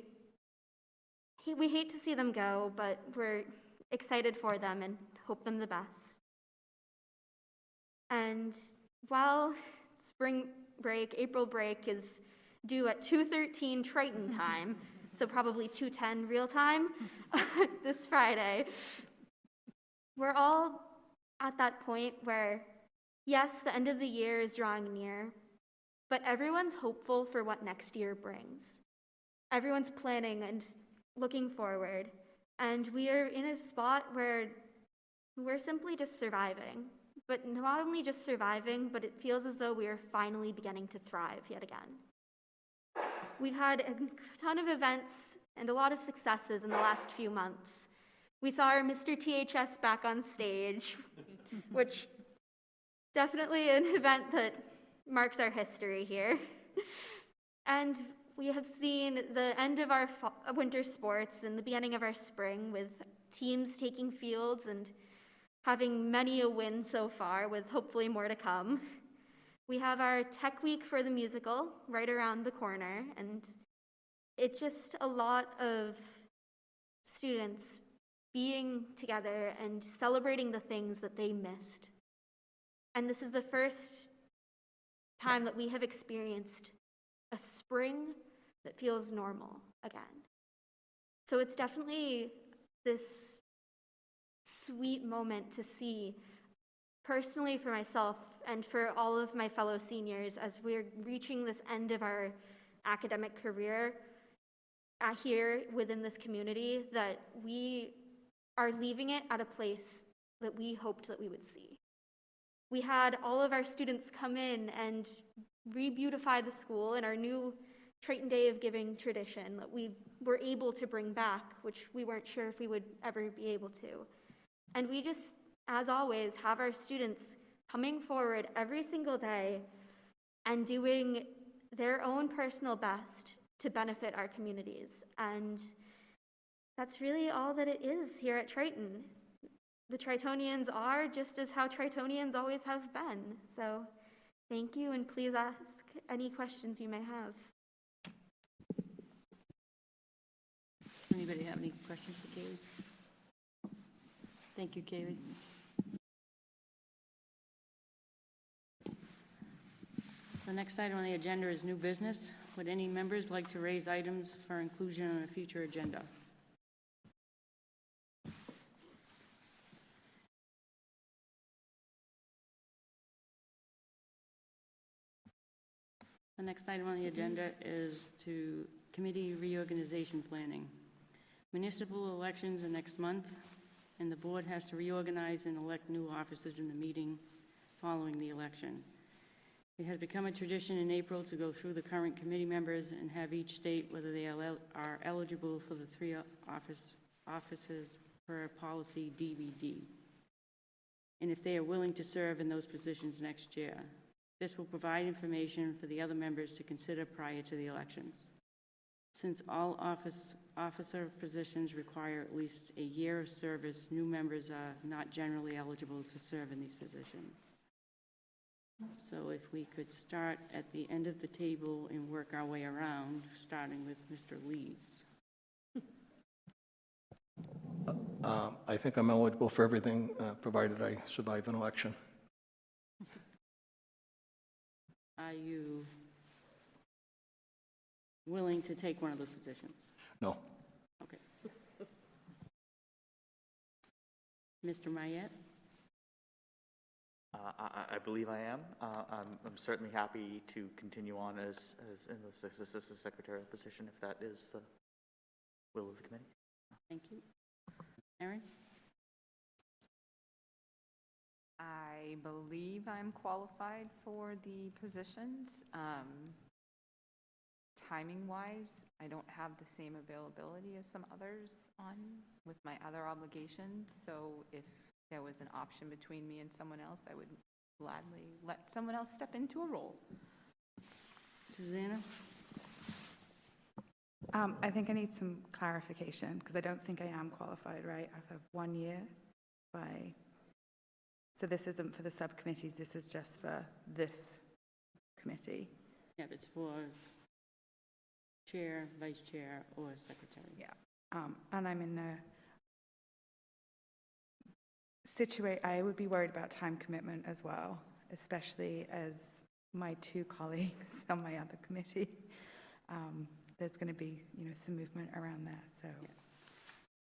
hate to see them go, but we're excited for them and hope them the best. And while spring break, April break, is due at 2:13 Triton time, so probably 2:10 real time, this Friday, we're all at that point where, yes, the end of the year is drawing near, but everyone's hopeful for what next year brings. Everyone's planning and looking forward, and we are in a spot where we're simply just surviving. But not only just surviving, but it feels as though we are finally beginning to thrive yet again. We've had a ton of events and a lot of successes in the last few months. We saw our Mr. THS back on stage, which definitely an event that marks our history here. And we have seen the end of our winter sports and the beginning of our spring, with teams taking fields and having many a win so far, with hopefully more to come. We have our Tech Week for the musical right around the corner, and it's just a lot of students being together and celebrating the things that they missed. And this is the first time that we have experienced a spring that feels normal again. So it's definitely this sweet moment to see, personally for myself and for all of my fellow seniors, as we're reaching this end of our academic career here within this community, that we are leaving it at a place that we hoped that we would see. We had all of our students come in and re-beautify the school in our new Triton Day of Giving tradition that we were able to bring back, which we weren't sure if we would ever be able to. And we just, as always, have our students coming forward every single day and doing their own personal best to benefit our communities. And that's really all that it is here at Triton. The Tritonians are just as how Tritonians always have been. So thank you, and please ask any questions you may have. Does anybody have any questions for Kaylee? Thank you, Kaylee. The next item on the agenda is new business. Would any members like to raise items for inclusion on a future agenda? The next item on the agenda is to committee reorganization planning. Municipal elections are next month, and the board has to reorganize and elect new officers in the meeting following the election. It has become a tradition in April to go through the current committee members and have each state whether they are eligible for the 3 offices per policy DBD, and if they are willing to serve in those positions next year. This will provide information for the other members to consider prior to the elections. Since all officer positions require at least a year of service, new members are not generally eligible to serve in these positions. So if we could start at the end of the table and work our way around, starting with Mr. Lees. I think I'm eligible for everything, provided I survive an election. Are you willing to take one of those positions? No. Okay. Mr. Mayette? I believe I am. I'm certainly happy to continue on as in the assistant secretarial position if that is the will of the committee. Thank you. Erin? I believe I'm qualified for the positions. timing-wise, I don't have the same availability as some others on with my other obligations. So if there was an option between me and someone else, I would gladly let someone else step into a role. Susanna? I think I need some clarification because I don't think I am qualified, right? I have 1 year so this isn't for the subcommittees, this is just for this committee. Yeah, it's for chair, vice chair, or secretary. Yeah. And I'm in the I would be worried about time commitment as well, especially as my 2 colleagues on my other committee. There's going to be, some movement around that, so. Yeah.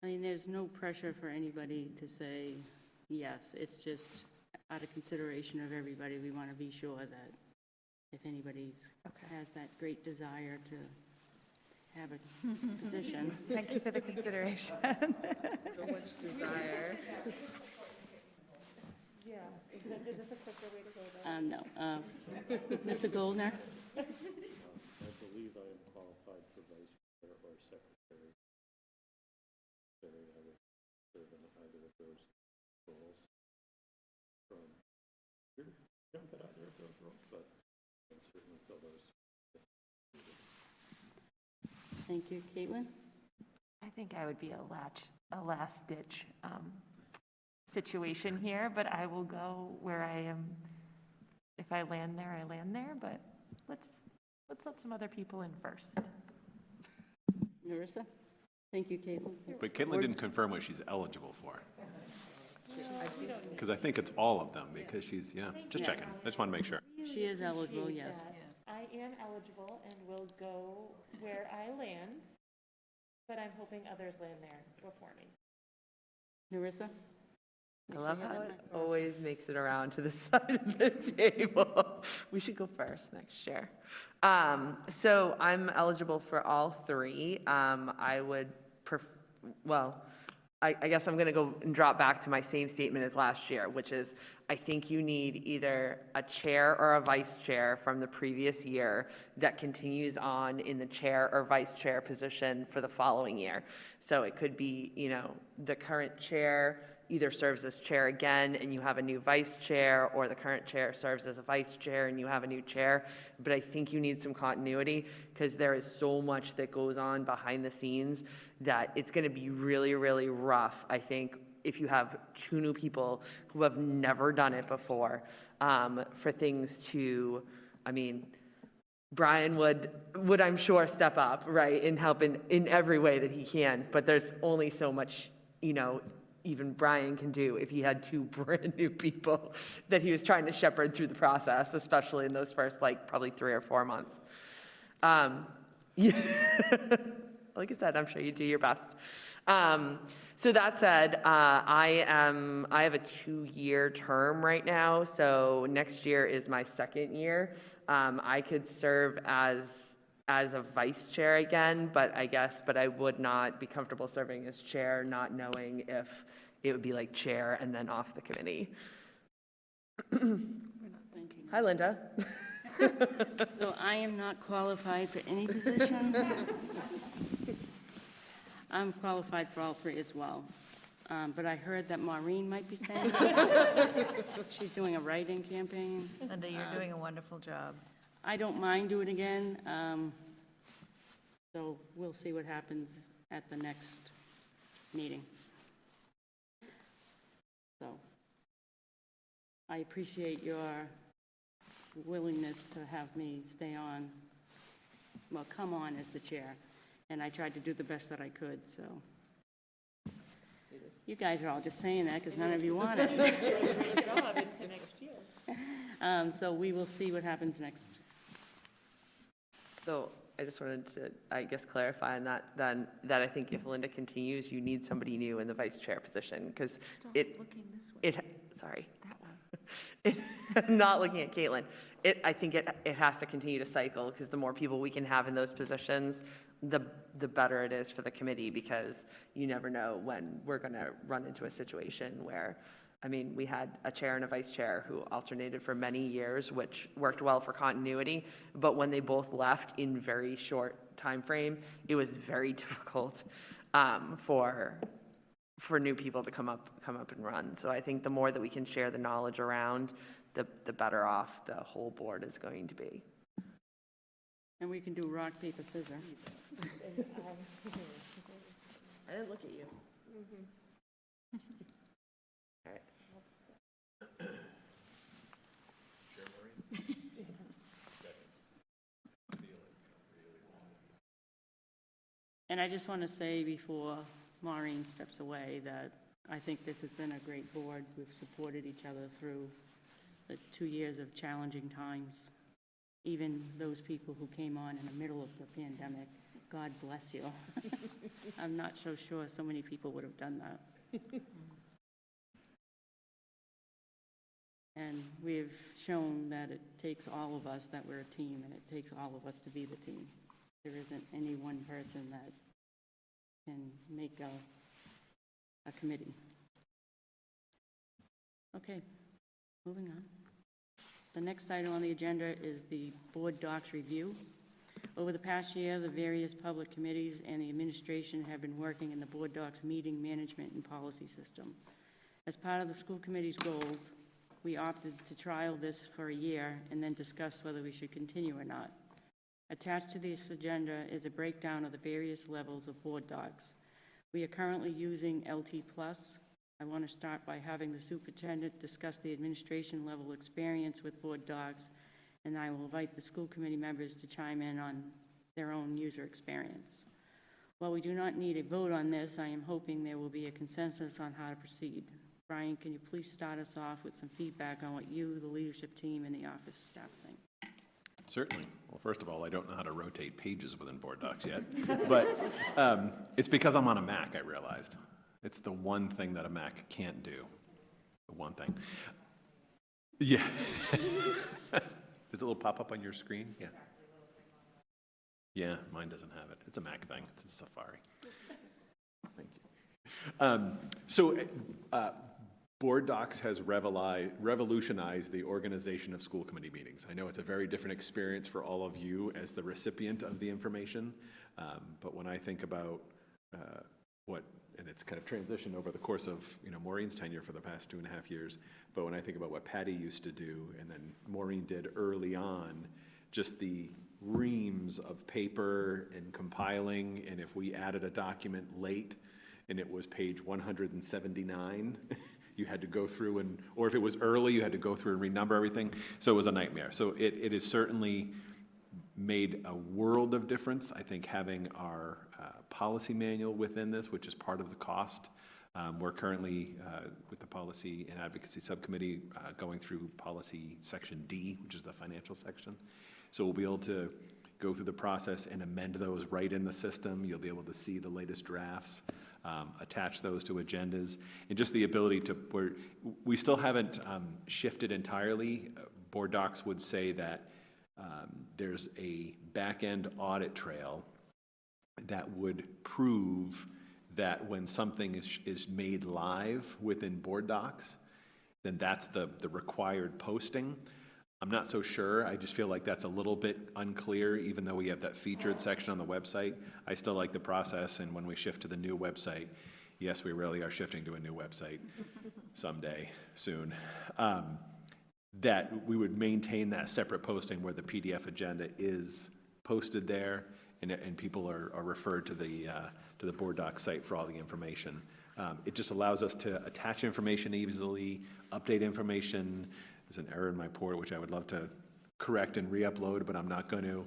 I mean, there's no pressure for anybody to say yes. It's just out of consideration of everybody, we want to be sure that if anybody has that great desire to have a position. Thank you for the consideration. So much desire. Yeah, is this a quicker way to go about it? No. Mr. Goldner? I believe I am qualified for vice chair or secretary. So I would serve in either of those roles. Jump at either of those roles, but I can certainly fill those. Thank you. Caitlin? I think I would be a last-ditch situation here, but I will go where I am. If I land there, I land there, but let's let some other people in first. Narissa? Thank you, Caitlin. But Caitlin didn't confirm what she's eligible for. Because I think it's all of them, because she's, just checking. I just want to make sure. She is eligible, yes. I am eligible and will go where I land, but I'm hoping others land there before me. Narissa? I love how it always makes it around to the side of the table. We should go first next year. So I'm eligible for all 3. I would I guess I'm going to go and drop back to my same statement as last year, which is I think you need either a chair or a vice chair from the previous year that continues on in the chair or vice chair position for the following year. So it could be, the current chair either serves as chair again and you have a new vice chair, or the current chair serves as a vice chair and you have a new chair. But I think you need some continuity because there is so much that goes on behind the scenes that it's going to be really, really rough, I think, if you have 2 new people who have never done it before, for things to, Brian would I'm sure step up, right, and help in every way that he can, but there's only so much, even Brian can do if he had 2 brand new people that he was trying to shepherd through the process, especially in those first, probably 3 or 4 months. Like I said, I'm sure you do your best. So that said, I have a 2-year term right now, so next year is my 2nd year. I could serve as a vice chair again, but I would not be comfortable serving as chair, not knowing if it would be like chair and then off the committee. Hi, Linda. So I am not qualified for any position. I'm qualified for all 3 as well. But I heard that Maureen might be staying. She's doing a writing campaign. Linda, you're doing a wonderful job. I don't mind doing it again. So we'll see what happens at the next meeting. So I appreciate your willingness to have me come on as the chair. And I tried to do the best that I could, so. You guys are all just saying that because none of you want it. So we will see what happens next. So I just wanted to, clarify on that, then, that I think if Linda continues, you need somebody new in the vice chair position, because I'm not looking at Caitlin. I think it has to continue to cycle, because the more people we can have in those positions, the better it is for the committee, because you never know when we're going to run into a situation where I mean, we had a chair and a vice chair who alternated for many years, which worked well for continuity, but when they both left in very short time frame, it was very difficult for new people to come up and run. So I think the more that we can share the knowledge around, the better off the whole board is going to be. And we can do rock, paper, scissors. I didn't look at you. All right. And I just want to say before Maureen steps away that I think this has been a great board. We've supported each other through the 2 years of challenging times. Even those people who came on in the middle of the pandemic, God bless you. I'm not so sure so many people would have done that. And we've shown that it takes all of us, that we're a team, and it takes all of us to be the team. There isn't any one person that can make a committee. Okay, moving on. The next item on the agenda is the board docs review. Over the past year, the various public committees and the administration have been working in the board docs meeting management and policy system. As part of the school committee's goals, we opted to trial this for a year and then discuss whether we should continue or not. Attached to this agenda is a breakdown of the various levels of board docs. We are currently using LT+. I want to start by having the superintendent discuss the administration level experience with board docs, and I will invite the school committee members to chime in on their own user experience. While we do not need a vote on this, I am hoping there will be a consensus on how to proceed. Brian, can you please start us off with some feedback on what you, the leadership team, and the office staff think? Certainly. Well, first of all, I don't know how to rotate pages within board docs yet, but it's because I'm on a Mac, I realized. It's the one thing that a Mac can't do. The one thing. Yeah. Does a little pop-up on your screen? Yeah. Yeah, mine doesn't have it. It's a Mac thing. It's a Safari. Thank you. Board Docs has revolutionized the organization of school committee meetings. I know it's a very different experience for all of you as the recipient of the information, but when I think about and it's kind of transitioned over the course of Maureen's tenure for the past 2.5 years, but when I think about what Patty used to do and then Maureen did early on, just the reams of paper and compiling, and if we added a document late and it was page 179, you had to go through or if it was early, you had to go through and renumber everything. So it was a nightmare. So it has certainly made a world of difference. I think having our policy manual within this, which is part of the cost. We're currently, with the Policy and Advocacy Subcommittee, going through Policy Section D, which is the financial section. So we'll be able to go through the process and amend those right in the system. You'll be able to see the latest drafts, attach those to agendas, and just the ability to, we still haven't shifted entirely. Board Docs would say that there's a back-end audit trail that would prove that when something is made live within Board Docs, then that's the required posting. I'm not so sure. I just feel like that's a little bit unclear, even though we have that featured section on the website. I still like the process, and when we shift to the new website, yes, we really are shifting to a new website someday, soon, that we would maintain that separate posting where the PDF agenda is posted there, and people are referred to the Board Doc site for all the information. It just allows us to attach information easily, update information. There's an error in my port, which I would love to correct and re-upload, but I'm not going to.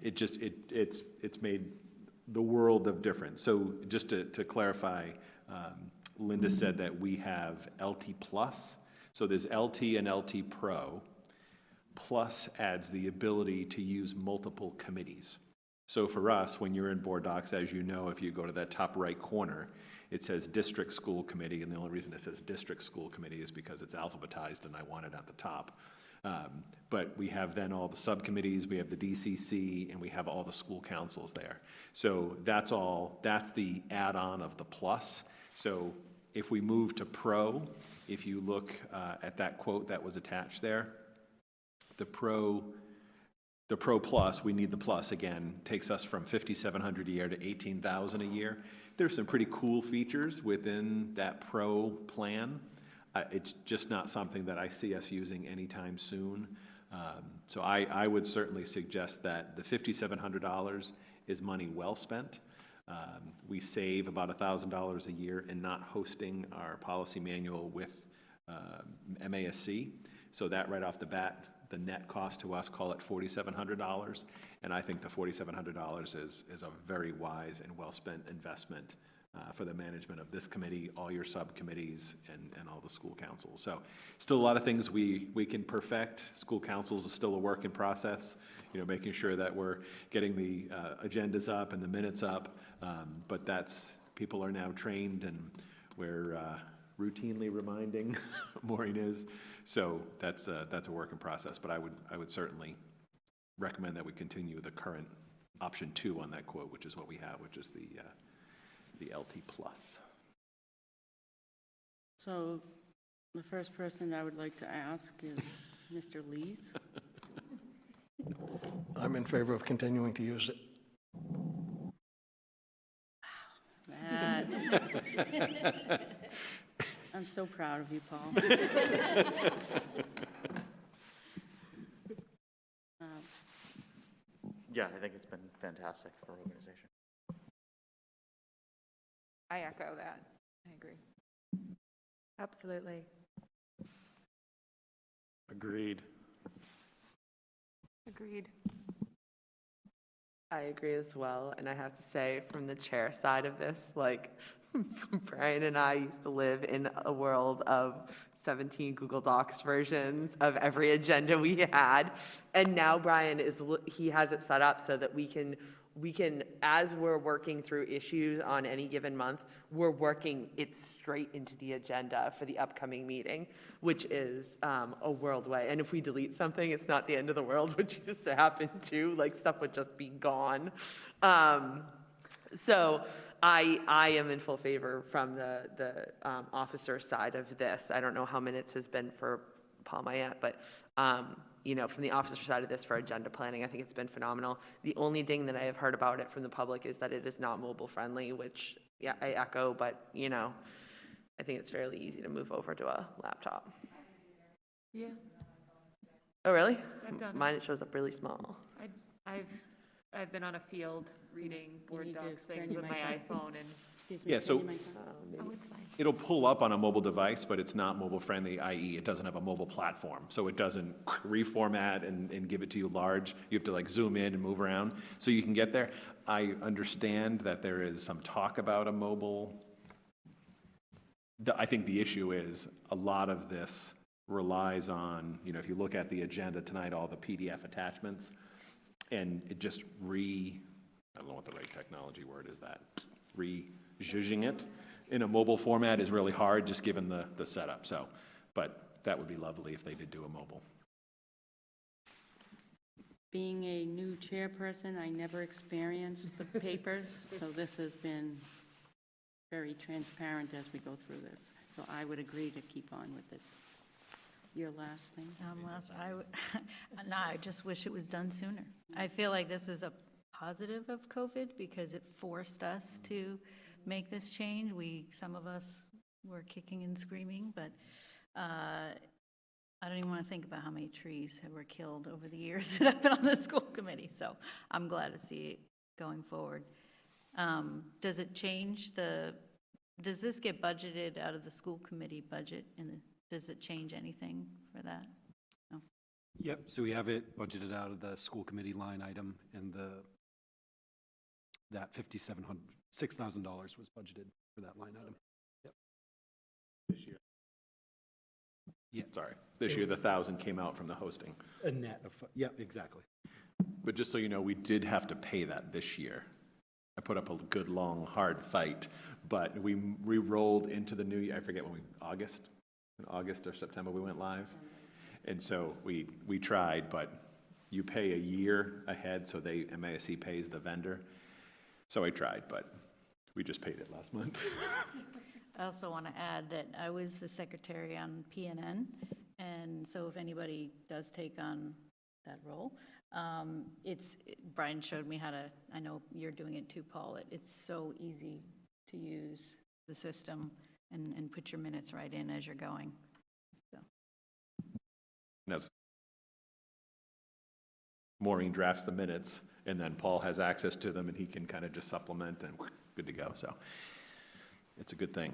It's made the world of difference. So just to clarify, Linda said that we have LT Plus. So there's LT and LT Pro. Plus adds the ability to use multiple committees. So for us, when you're in Board Docs, as you know, if you go to that top right corner, it says District School Committee, and the only reason it says District School Committee is because it's alphabetized and I want it at the top. But we have then all the subcommittees, we have the DCC, and we have all the school councils there. So that's the add-on of the plus. So if we move to Pro, if you look at that quote that was attached there, the Pro Plus, we need the plus again, takes us from $5,700 a year to $18,000 a year. There's some pretty cool features within that Pro plan. It's just not something that I see us using anytime soon. So I would certainly suggest that the $5,700 is money well spent. We save about $1,000 a year in not hosting our policy manual with MASC. So that right off the bat, the net cost to us, call it $4,700. And I think the $4,700 is a very wise and well-spent investment for the management of this committee, all your subcommittees, and all the school councils. So still a lot of things we can perfect. School councils is still a work in process, you know, making sure that we're getting the agendas up and the minutes up. But people are now trained, and we're routinely reminding Maureen is. So that's a work in process, but I would certainly recommend that we continue the current option 2 on that quote, which is what we have, which is the LT plus. So the first person I would like to ask is Mr. Lees. I'm in favor of continuing to use it. Matt. I'm so proud of you, Paul. Yeah, I think it's been fantastic for our organization. I echo that. I agree. Absolutely. Agreed. Agreed. I agree as well, and I have to say, from the chair side of this, like, Brian and I used to live in a world of 17 Google Docs versions of every agenda we had, and now Brian he has it set up so that we can, as we're working through issues on any given month, we're working it straight into the agenda for the upcoming meeting, which is a world away. And if we delete something, it's not the end of the world, which used to happen too. Like, stuff would just be gone. So I am in full favor from the officer side of this. I don't know how minutes has been for Paul Mayette, but you know, from the officer side of this for agenda planning, I think it's been phenomenal. The only thing that I have heard about it from the public is that it is not mobile friendly, which, yeah, I echo, but, you know, I think it's fairly easy to move over to a laptop. Yeah. Oh, really? I've done it. Mine, it shows up really small. I've been on a field reading board need to docs turn things your with my mic on. iPhone, and Excuse me. Yeah, turn so your mic on. oh, it's fine. it'll pull up on a mobile device, but it's not mobile friendly, i.e. it doesn't have a mobile platform. So it doesn't reformat and give it to you large. You have to like zoom in and move around so you can get there. I understand that there is some talk about a mobile. I think the issue is a lot of this relies on, you know, if you look at the agenda tonight, all the PDF attachments, and it just I don't know what the right technology word is, that re-zhuzhing it in a mobile format is really hard, just given the setup. So, but that would be lovely if they did do a mobile. Being a new chairperson, I never experienced the papers, so this has been very transparent as we go through this. So I would agree to keep on with this. Your last thing? No, I just wish it was done sooner. I feel like this is a positive of COVID because it forced us to make this change. Some of us were kicking and screaming, but I don't even want to think about how many trees were killed over the years that I've been on the school committee. So I'm glad to see it going forward. Does it change does this get budgeted out of the school committee budget? And does it change anything for that? No. Yep, so we have it budgeted out of the school committee line item, and that $6,000 was budgeted for that line item. Yep. This year. Yeah. Sorry. This year, the 1,000 came out from the hosting. A net of, yeah, exactly. But just so you know, we did have to pay that this year. I put up a good, long, hard fight, but we rolled into the new year. I forget when August or September we went live. And so we tried, but you pay a year ahead, so MASC pays the vendor. So I tried, but we just paid it last month. I also want to add that I was the secretary on PNN, and so if anybody does take on that role, Brian showed me how to, I know you're doing it too, Paul, it's so easy to use the system and put your minutes right in as you're going. So. As Maureen drafts the minutes, and then Paul has access to them, and he can kind of just supplement, and good to go. So it's a good thing.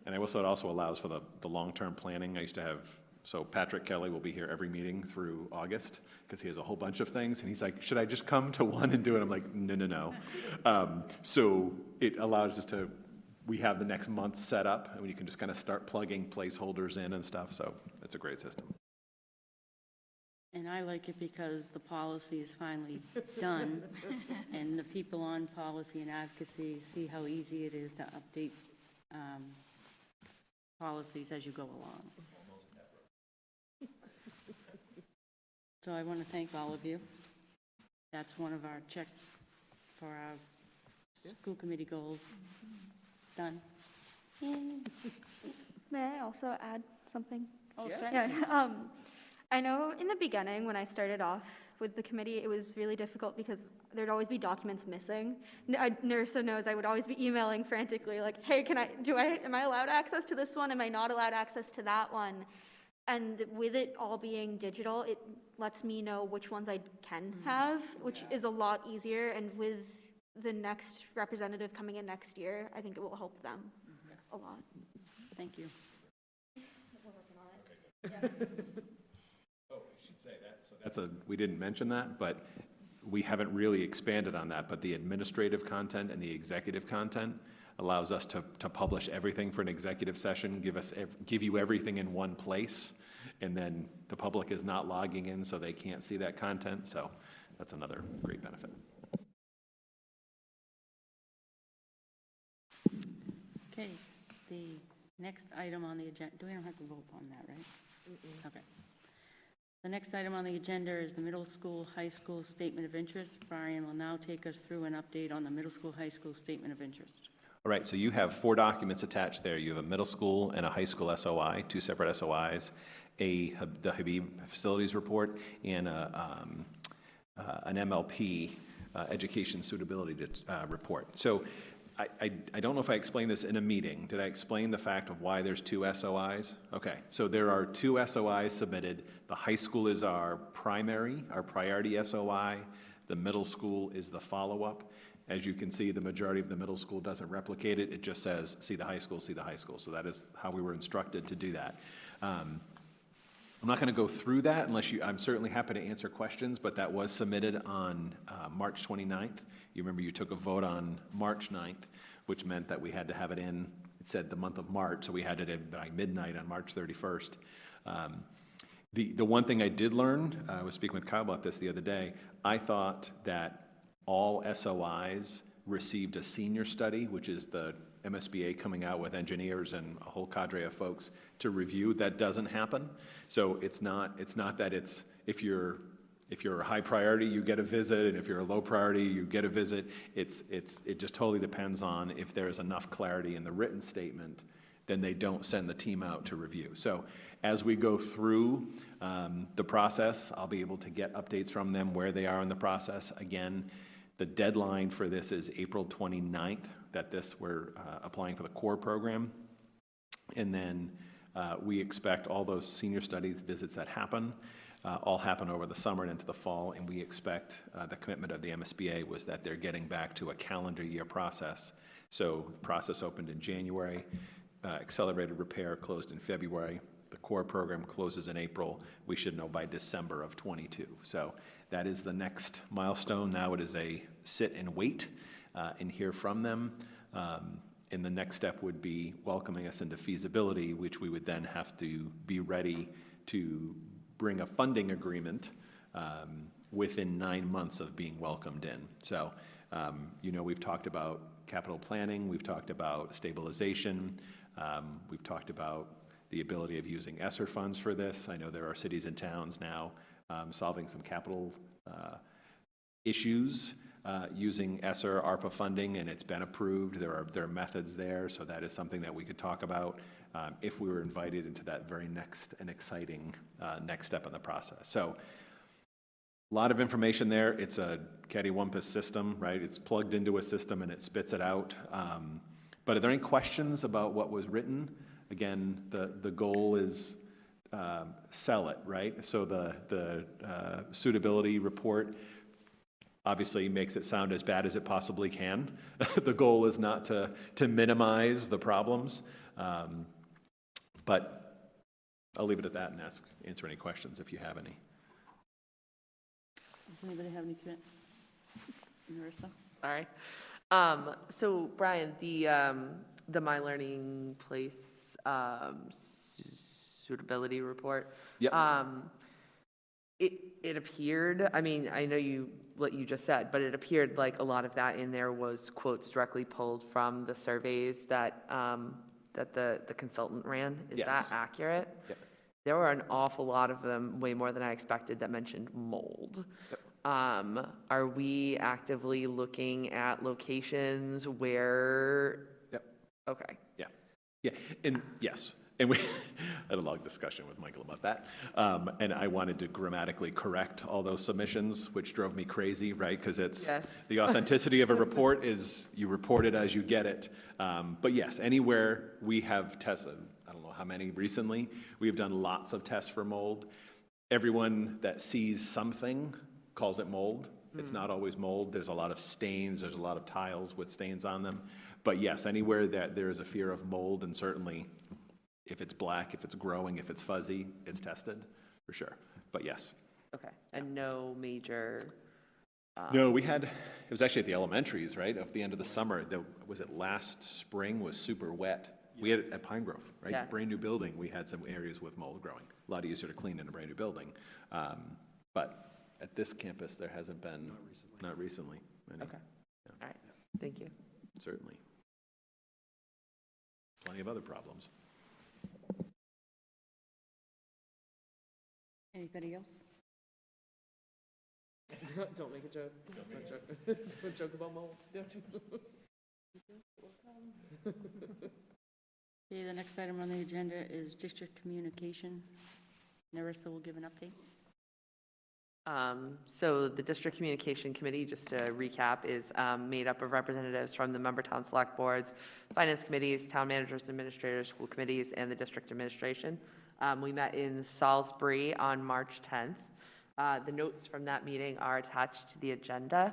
And I will say it also allows for the long-term planning. I used to have, so Patrick Kelly will be here every meeting through August, because he has a whole bunch of things, and he's like, should I just come to one and do it? I'm like, no. So it allows us to, we have the next month set up, and you can just kind of start plugging placeholders in and stuff, so it's a great system. And I like it because the policy is finally done, and the people on policy and advocacy see how easy it is to update policies as you go along. So I want to thank all of you. That's one of our check for our school committee goals. Done. Yay. May I also add something? Oh, Yeah. I know in the beginning when I started off with the committee, it was really difficult because there'd always be documents missing. Nerissa knows I would always be emailing frantically, like, hey, am I allowed access to this one? Am I not allowed access to that one? And with it all being digital, it lets me know which ones I can have, which is a lot easier. And with the next representative coming in next year, I think it will help them a lot. Thank you. Oh, I should say that. So we didn't mention that, but we haven't really expanded on that, but the administrative content and the executive content allows us to publish everything for an executive session, give you everything in one place, and then the public is not logging in, so they can't see that content, so that's another great benefit. Okay, the next item on the agenda, we don't have to vote on that, right? Okay. The next item on the agenda is the middle school, high school statement of interest. Brian will now take us through an update on the middle school, high school statement of interest. All right, so you have 4 documents attached there. You have a middle school and a high school SOI, 2 separate SOIs, the Habib facilities report, and an MLP, education suitability report. So I don't know if I explained this in a meeting. Did I explain the fact of why there's 2 SOIs? Okay, so there are 2 SOIs submitted. The high school is our priority SOI. The middle school is the follow-up. As you can see, the majority of the middle school doesn't replicate it. It just says, see the high school, see the high school. So that is how we were instructed to do that. I'm not going to go through that unless I'm certainly happy to answer questions, but that was submitted on March 29th. You remember you took a vote on March 9th, which meant that we had to have it in, it said the month of March, so we had it in by midnight on March 31st. The one thing I did learn, I was speaking with Kyle about this the other day, I thought that all SOIs received a senior study, which is the MSBA coming out with engineers and a whole cadre of folks to review. That doesn't happen. So it's not that it's, if you're a high priority, you get a visit, and if you're a low priority, you get a visit. It just totally depends on if there's enough clarity in the written statement, then they don't send the team out to review. So as we go through the process, I'll be able to get updates from them where they are in the process. Again, the deadline for this is April 29th, we're applying for the core program. And then we expect all those senior studies visits that happen, all happen over the summer and into the fall, and we expect the commitment of the MSBA was that they're getting back to a calendar year process. So the process opened in January, accelerated repair closed in February, the core program closes in April. We should know by December of '22. So that is the next milestone. Now it is a sit and wait and hear from them. And the next step would be welcoming us into feasibility, which we would then have to be ready to bring a funding agreement within 9 months of being welcomed in. So, we've talked about capital planning, we've talked about stabilization, we've talked about the ability of using ESSER funds for this. I know there are cities and towns now solving some capital issues using ESSER ARPA funding, and it's been approved. There are methods there, so that is something that we could talk about if we were invited into that very next and exciting next step in the process. So a lot of information there. It's a cattywampus system, right? It's plugged into a system and it spits it out. But are there any questions about what was written? Again, the goal is sell it, right? So the suitability report obviously makes it sound as bad as it possibly can. The goal is not to minimize the problems, but I'll leave it at that and answer any questions if you have any. Does anybody have any comment? Marissa? Sorry. So Brian, the My Learning Place suitability report. Yep. It appeared, I mean, I know what you just said, but it appeared like a lot of that in there was quotes directly pulled from the surveys that the consultant ran. Is Yes. that accurate? Yep. There were an awful lot of them, way more than I expected, that mentioned mold. Yep. Are we actively looking at locations where? Yep. Okay. Yeah, and yes, and we had a long discussion with Michael about that, and I wanted to grammatically correct all those submissions, which drove me crazy, right? Because it's the authenticity of a report is you report it as you get it. But yes, anywhere we have tested, I don't know how many recently, we have done lots of tests for mold. Everyone that sees something calls it mold. It's not always mold. There's a lot of stains. There's a lot of tiles with stains on them. But yes, anywhere that there is a fear of mold, and certainly if it's black, if it's growing, if it's fuzzy, it's tested for sure. But yes. Okay. And no major. No, it was actually at the elementaries, right? At the end of the summer, was it last spring was super wet. We had it at Pine Grove, right? Yeah. Brand new building. We had some areas with mold growing. A lot easier to clean in a brand new building. But at this campus, there hasn't been, not recently. Any. Okay. All right. Thank you. Certainly. Plenty of other problems. Anybody else? Don't make a joke. Don't joke about mold. Okay, the next item on the agenda is district communication. Narissa will give an update. So the District Communication Committee, just to recap, is made up of representatives from the member town select boards, finance committees, town managers, administrators, school committees, and the district administration. We met in Salisbury on March 10th. The notes from that meeting are attached to the agenda.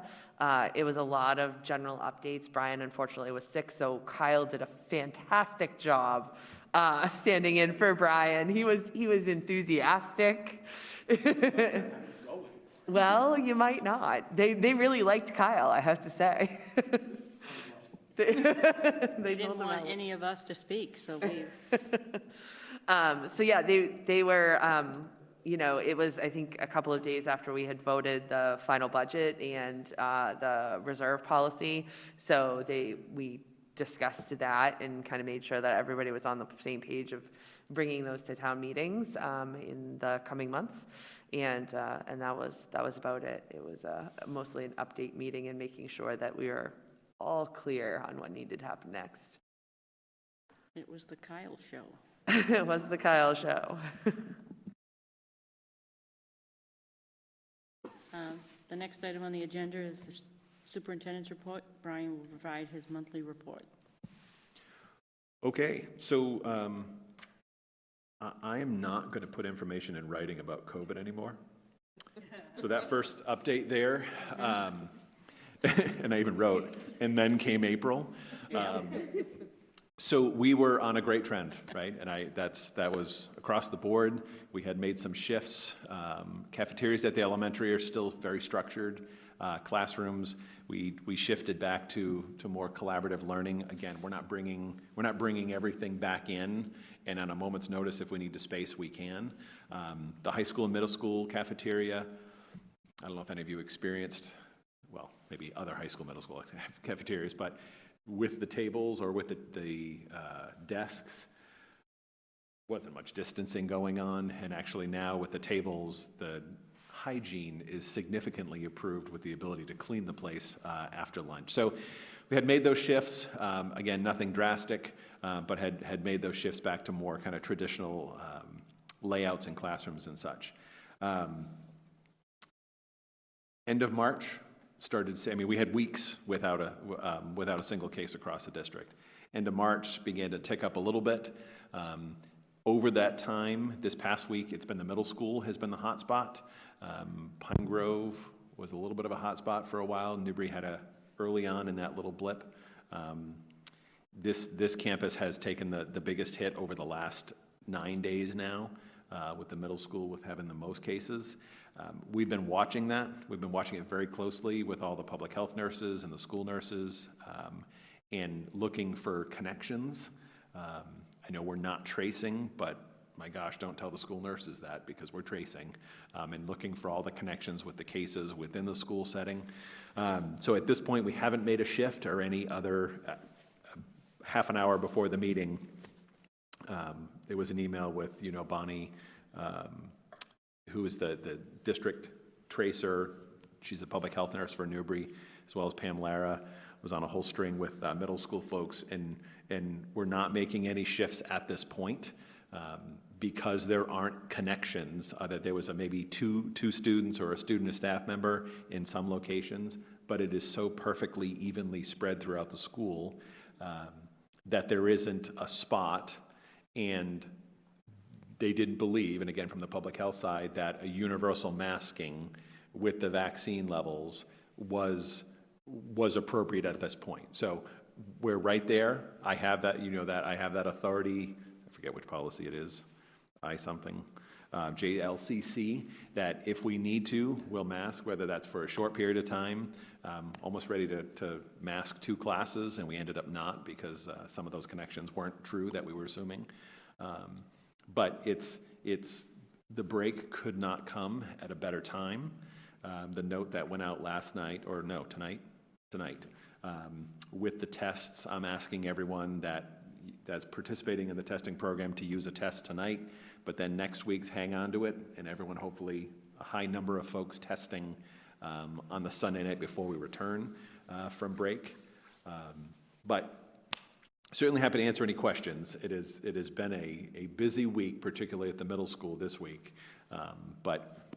It was a lot of general updates. Brian, unfortunately, was sick, so Kyle did a fantastic job standing in for Brian. He was enthusiastic. Well, you might not. They really liked Kyle, I have to say. They didn't want any of us to speak, so we. So yeah, they were, it was, I think, a couple of days after we had voted the final budget and the reserve policy. So we discussed that and kind of made sure that everybody was on the same page of bringing those to town meetings in the coming months. And that was about it. It was mostly an update meeting and making sure that we were all clear on what needed to happen next. It was the Kyle show. It was the Kyle show. The next item on the agenda is the superintendent's report. Brian will provide his monthly report. Okay, so I am not going to put information in writing about COVID anymore. So that first update there, and I even wrote, and then came April. So we were on a great trend, right? And that was across the board. We had made some shifts. Cafeterias at the elementary are still very structured. Classrooms, we shifted back to more collaborative learning. Again, we're not bringing everything back in, and on a moment's notice, if we need to space, we can. The high school and middle school cafeteria, I don't know if any of you experienced, well, maybe other high school, middle school cafeterias, but with the tables or with the desks, wasn't much distancing going on, and actually now with the tables, the hygiene is significantly improved with the ability to clean the place after lunch. So we had made those shifts, again, nothing drastic, but had made those shifts back to more kind of traditional layouts in classrooms and such. End of March, started to say, I mean, we had weeks without a single case across the district. End of March began to tick up a little bit. Over that time, this past week, it's been the middle school has been the hot spot. Pine Grove was a little bit of a hot spot for a while. Newbury had a early on in that little blip. This campus has taken the biggest hit over the last 9 days now, with the middle school with having the most cases. We've been watching that. We've been watching it very closely with all the public health nurses and the school nurses, and looking for connections. I know we're not tracing, but my gosh, don't tell the school nurses that, because we're tracing and looking for all the connections with the cases within the school setting. So at this point, we haven't made a shift or any other. Half an hour before the meeting, there was an email with, Bonnie, who is the district tracer. She's a public health nurse for Newbury, as well as Pam Lara was on a whole string with middle school folks, and we're not making any shifts at this point because there aren't connections. That there was maybe two students or a student and staff member in some locations, but it is so perfectly evenly spread throughout the school that there isn't a spot. And they didn't believe, and again from the public health side, that a universal masking with the vaccine levels was appropriate at this point. So we're right there. I have that, I have that authority. I forget which policy it is. JLCC, that if we need to, we'll mask, whether that's for a short period of time. Almost ready to mask 2 classes, and we ended up not, because some of those connections weren't true that we were assuming. But the break could not come at a better time. The note that went out last night, or no, tonight, with the tests, I'm asking everyone that's participating in the testing program to use a test tonight, but then next week's hang on to it, and everyone, hopefully a high number of folks testing on the Sunday night before we return from break. But certainly happy to answer any questions. It has been a busy week, particularly at the middle school this week, but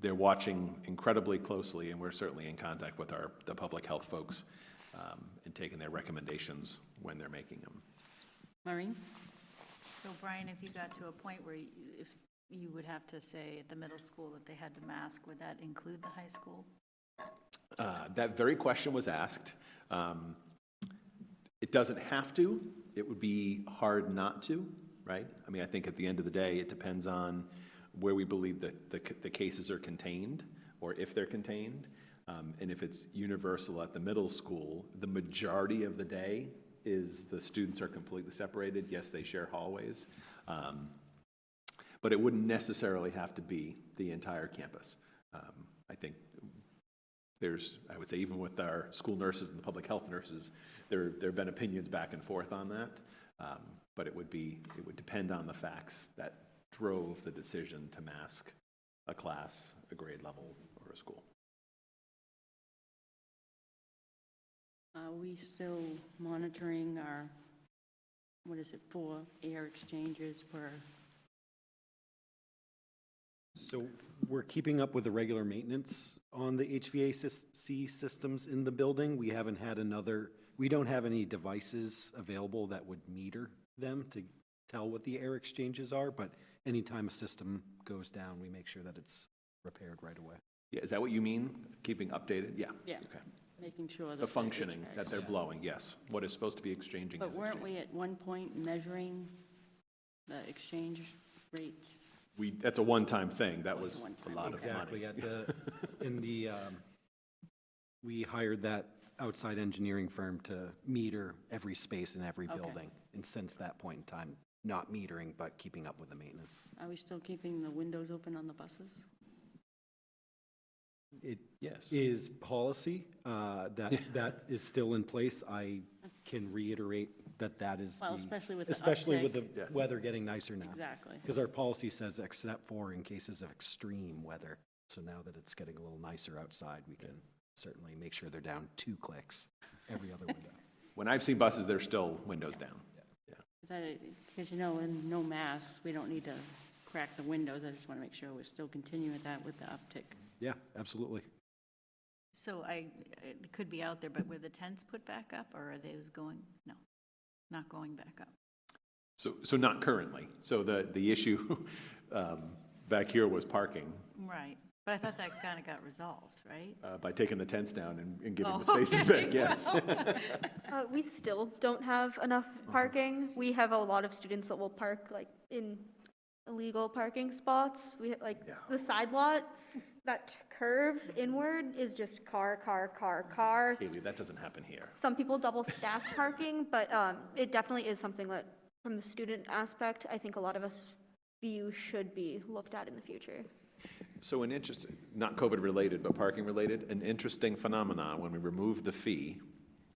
they're watching incredibly closely, and we're certainly in contact with the public health folks and taking their recommendations when they're making them. Maureen? So Brian, if you got to a point where if you would have to say at the middle school that they had to mask, would that include the high school? That very question was asked. It doesn't have to. It would be hard not to, right? I mean, I think at the end of the day, it depends on where we believe that the cases are contained, or if they're contained. And if it's universal at the middle school, the majority of the day is the students are completely separated. Yes, they share hallways. But it wouldn't necessarily have to be the entire campus. I think I would say, even with our school nurses and the public health nurses, there have been opinions back and forth on that. But it would depend on the facts that drove the decision to mask a class, a grade level, or a school. Are we still monitoring our, 4 air exchanges per? So we're keeping up with the regular maintenance on the HVAC systems in the building. We don't have any devices available that would meter them to tell what the air exchanges are, but anytime a system goes down, we make sure that it's repaired right away. Yeah, is that what you mean? Keeping updated? Yeah. Yeah. Okay. Making sure that The functioning, that they're blowing, yes. What is supposed to be exchanging But is weren't exchanging. we at one point measuring the exchange rates? That's a one-time thing. That was a lot of money. Exactly. We hired that outside engineering firm to meter every space in every building. And since that point in time, not metering, but keeping up with the maintenance. Are we still keeping the windows open on the buses? It Yes. is policy that is still in place. I can reiterate that is Well, especially with the especially with the uptick. weather getting nicer now. Exactly. Because our policy says except for in cases of extreme weather, So now that it's getting a little nicer outside, we can certainly make sure they're down 2 clicks every other window. When I've seen buses, they're still windows down. Because in no mass, we don't need to crack the windows. I just want to make sure we're still continuing with that with the uptick. Yeah, absolutely. So it could be out there, but were the tents put back up, or are those going, no, not going back up? So not currently. So the issue back here was parking. Right, but I thought that kind of got resolved, right? By taking the tents down and giving Oh, the spaces okay. back, yes. We still don't have enough parking. We have a lot of students that will park like in illegal parking spots. We like the side lot, that curve inward is just car. Kaylee, that doesn't happen here. Some people double stack parking, but it definitely is something that, from the student aspect, I think a lot of us view should be looked at in the future. So an interesting, not COVID related, but parking related, an interesting phenomenon when we remove the fee,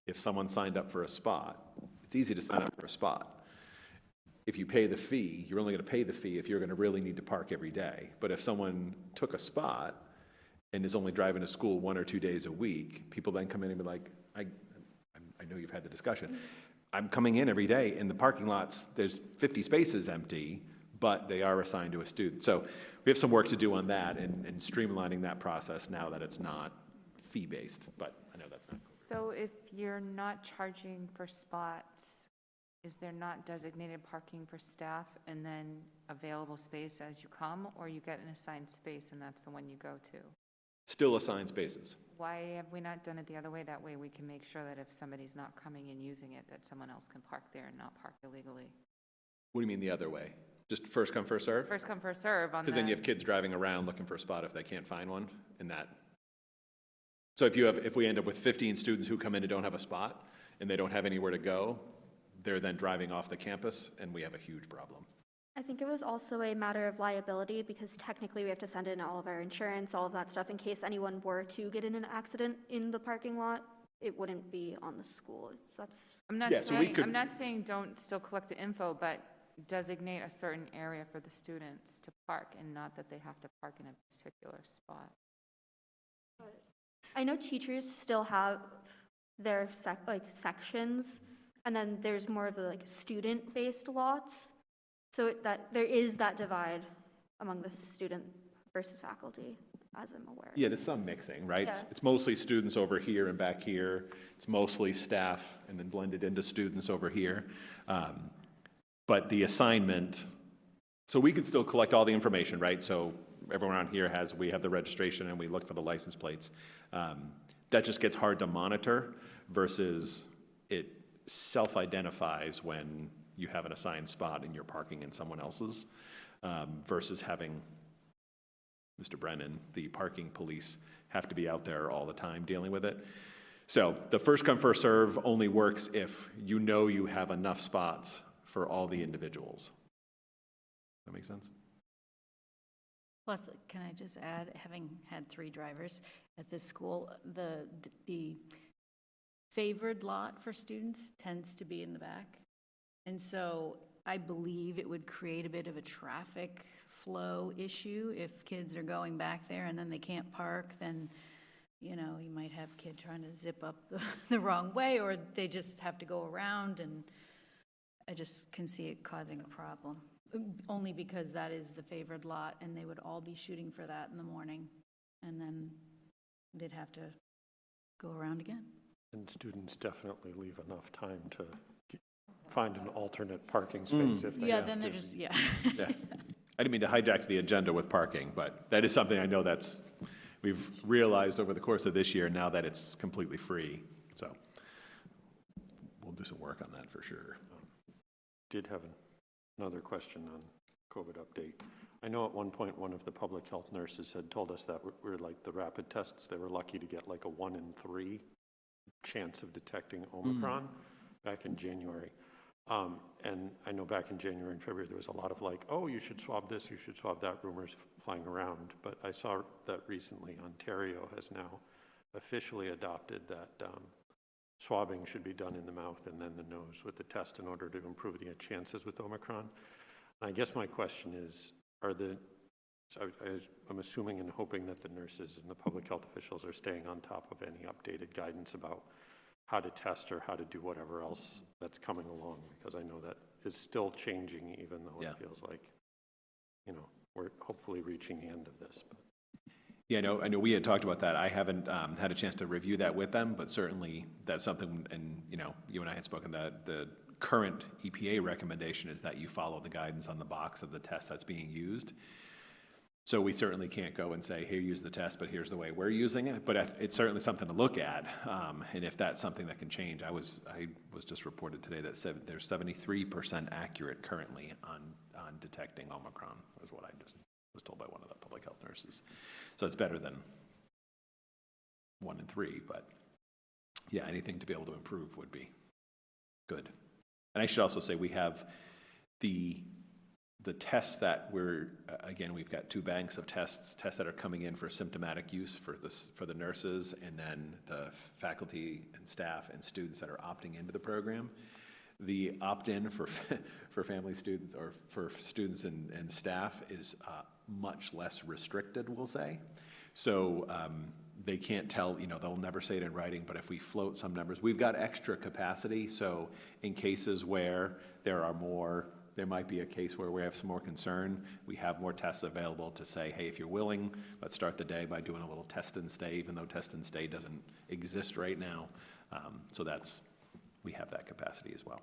if someone signed up for a spot, it's easy to sign up for a spot. If you pay the fee, you're only going to pay the fee if you're going to really need to park every day. But if someone took a spot and is only driving to school 1 or 2 days a week, people then come in and be like, I know you've had the discussion. I'm coming in every day in the parking lots, there's 50 spaces empty, but they are assigned to a student. So we have some work to do on that and streamlining that process now that it's not fee-based, but I know that's not. So if you're not charging for spots, is there not designated parking for staff and then available space as you come, or you get an assigned space and that's the one you go to? Still assigned spaces. Why have we not done it the other way? That way we can make sure that if somebody's not coming and using it, that someone else can park there and not park illegally. What do you mean the other way? Just first come, first serve? First come, first serve on Because then you have kids driving around looking for a spot if they can't find one in that. So if we end up with 15 students who come in and don't have a spot and they don't have anywhere to go, they're then driving off the campus and we have a huge problem. I think it was also a matter of liability because technically we have to send in all of our insurance, all of that stuff, in case anyone were to get in an accident in the parking lot. It wouldn't be on the school. I'm not saying don't still collect the info, but designate a certain area for the students to park and not that they have to park in a particular spot. I know teachers still have their sections, and then there's more of the student-based lots. So that there is that divide among the student versus faculty, as I'm aware. Yeah, there's some mixing, right? Yeah. It's mostly students over here and back here. It's mostly staff and then blended into students over here. But the assignment, so we could still collect all the information, right? So everyone around here we have the registration and we look for the license plates. That just gets hard to monitor versus it self-identifies when you have an assigned spot and you're parking in someone else's, versus having Mr. Brennan, the parking police, have to be out there all the time dealing with it. So the first come, first serve only works if you know you have enough spots for all the individuals. That make sense? Plus, can I just add, having had 3 drivers at this school, the favored lot for students tends to be in the back. And so I believe it would create a bit of a traffic flow issue if kids are going back there and then they can't park, then, you might have a kid trying to zip up the wrong way, or they just have to go around, and I just can see it causing a problem. Only because that is the favored lot, and they would all be shooting for that in the morning, and then they'd have to go around again. And students definitely leave enough time to find an alternate parking space if they have then to. they're just, Yeah. I didn't mean to hijack the agenda with parking, but that is something I know we've realized over the course of this year now that it's completely free. So we'll do some work on that for sure. Did have another question on COVID update. I know at one point one of the public health nurses had told us that we're like the rapid tests, they were lucky to get like a 1 in 3 chance of detecting Omicron back in January. And I know back in January and February there was a lot of like, oh, you should swab this, you should swab that, rumors flying around. But I saw that recently Ontario has now officially adopted that swabbing should be done in the mouth and then the nose with the test in order to improve the chances with Omicron. And I guess my question is, are the So I'm assuming and hoping that the nurses and the public health officials are staying on top of any updated guidance about how to test or how to do whatever else that's coming along, because I know that is still changing, even though it feels like, you know, we're hopefully reaching the end of this. But. Yeah, I know we had talked about that. I haven't had a chance to review that with them, but certainly that's something, and, you know, you and I had spoken that the current EPA recommendation is that you follow the guidance on the box of the test that's being used. So we certainly can't go and say, here, use the test, but here's the way we're using it. But it's certainly something to look at. And if that's something that can change, I was just reported today that there's 73% accurate currently on detecting Omicron, is what I just was told by one of the public health nurses. So it's better than 1 in 3, but yeah, anything to be able to improve would be good. And I should also say we have the tests that we've got 2 banks of tests that are coming in for symptomatic use for the nurses, and then the faculty and staff and students that are opting into the program. The opt-in for family students or for students and staff is much less restricted, we'll say. So they can't tell, you know, they'll never say it in writing, but if we float some numbers, we've got extra capacity. So in cases where there might be a case where we have some more concern, we have more tests available to say, hey, if you're willing, let's start the day by doing a little test and stay, even though test and stay doesn't exist right now. So we have that capacity as well.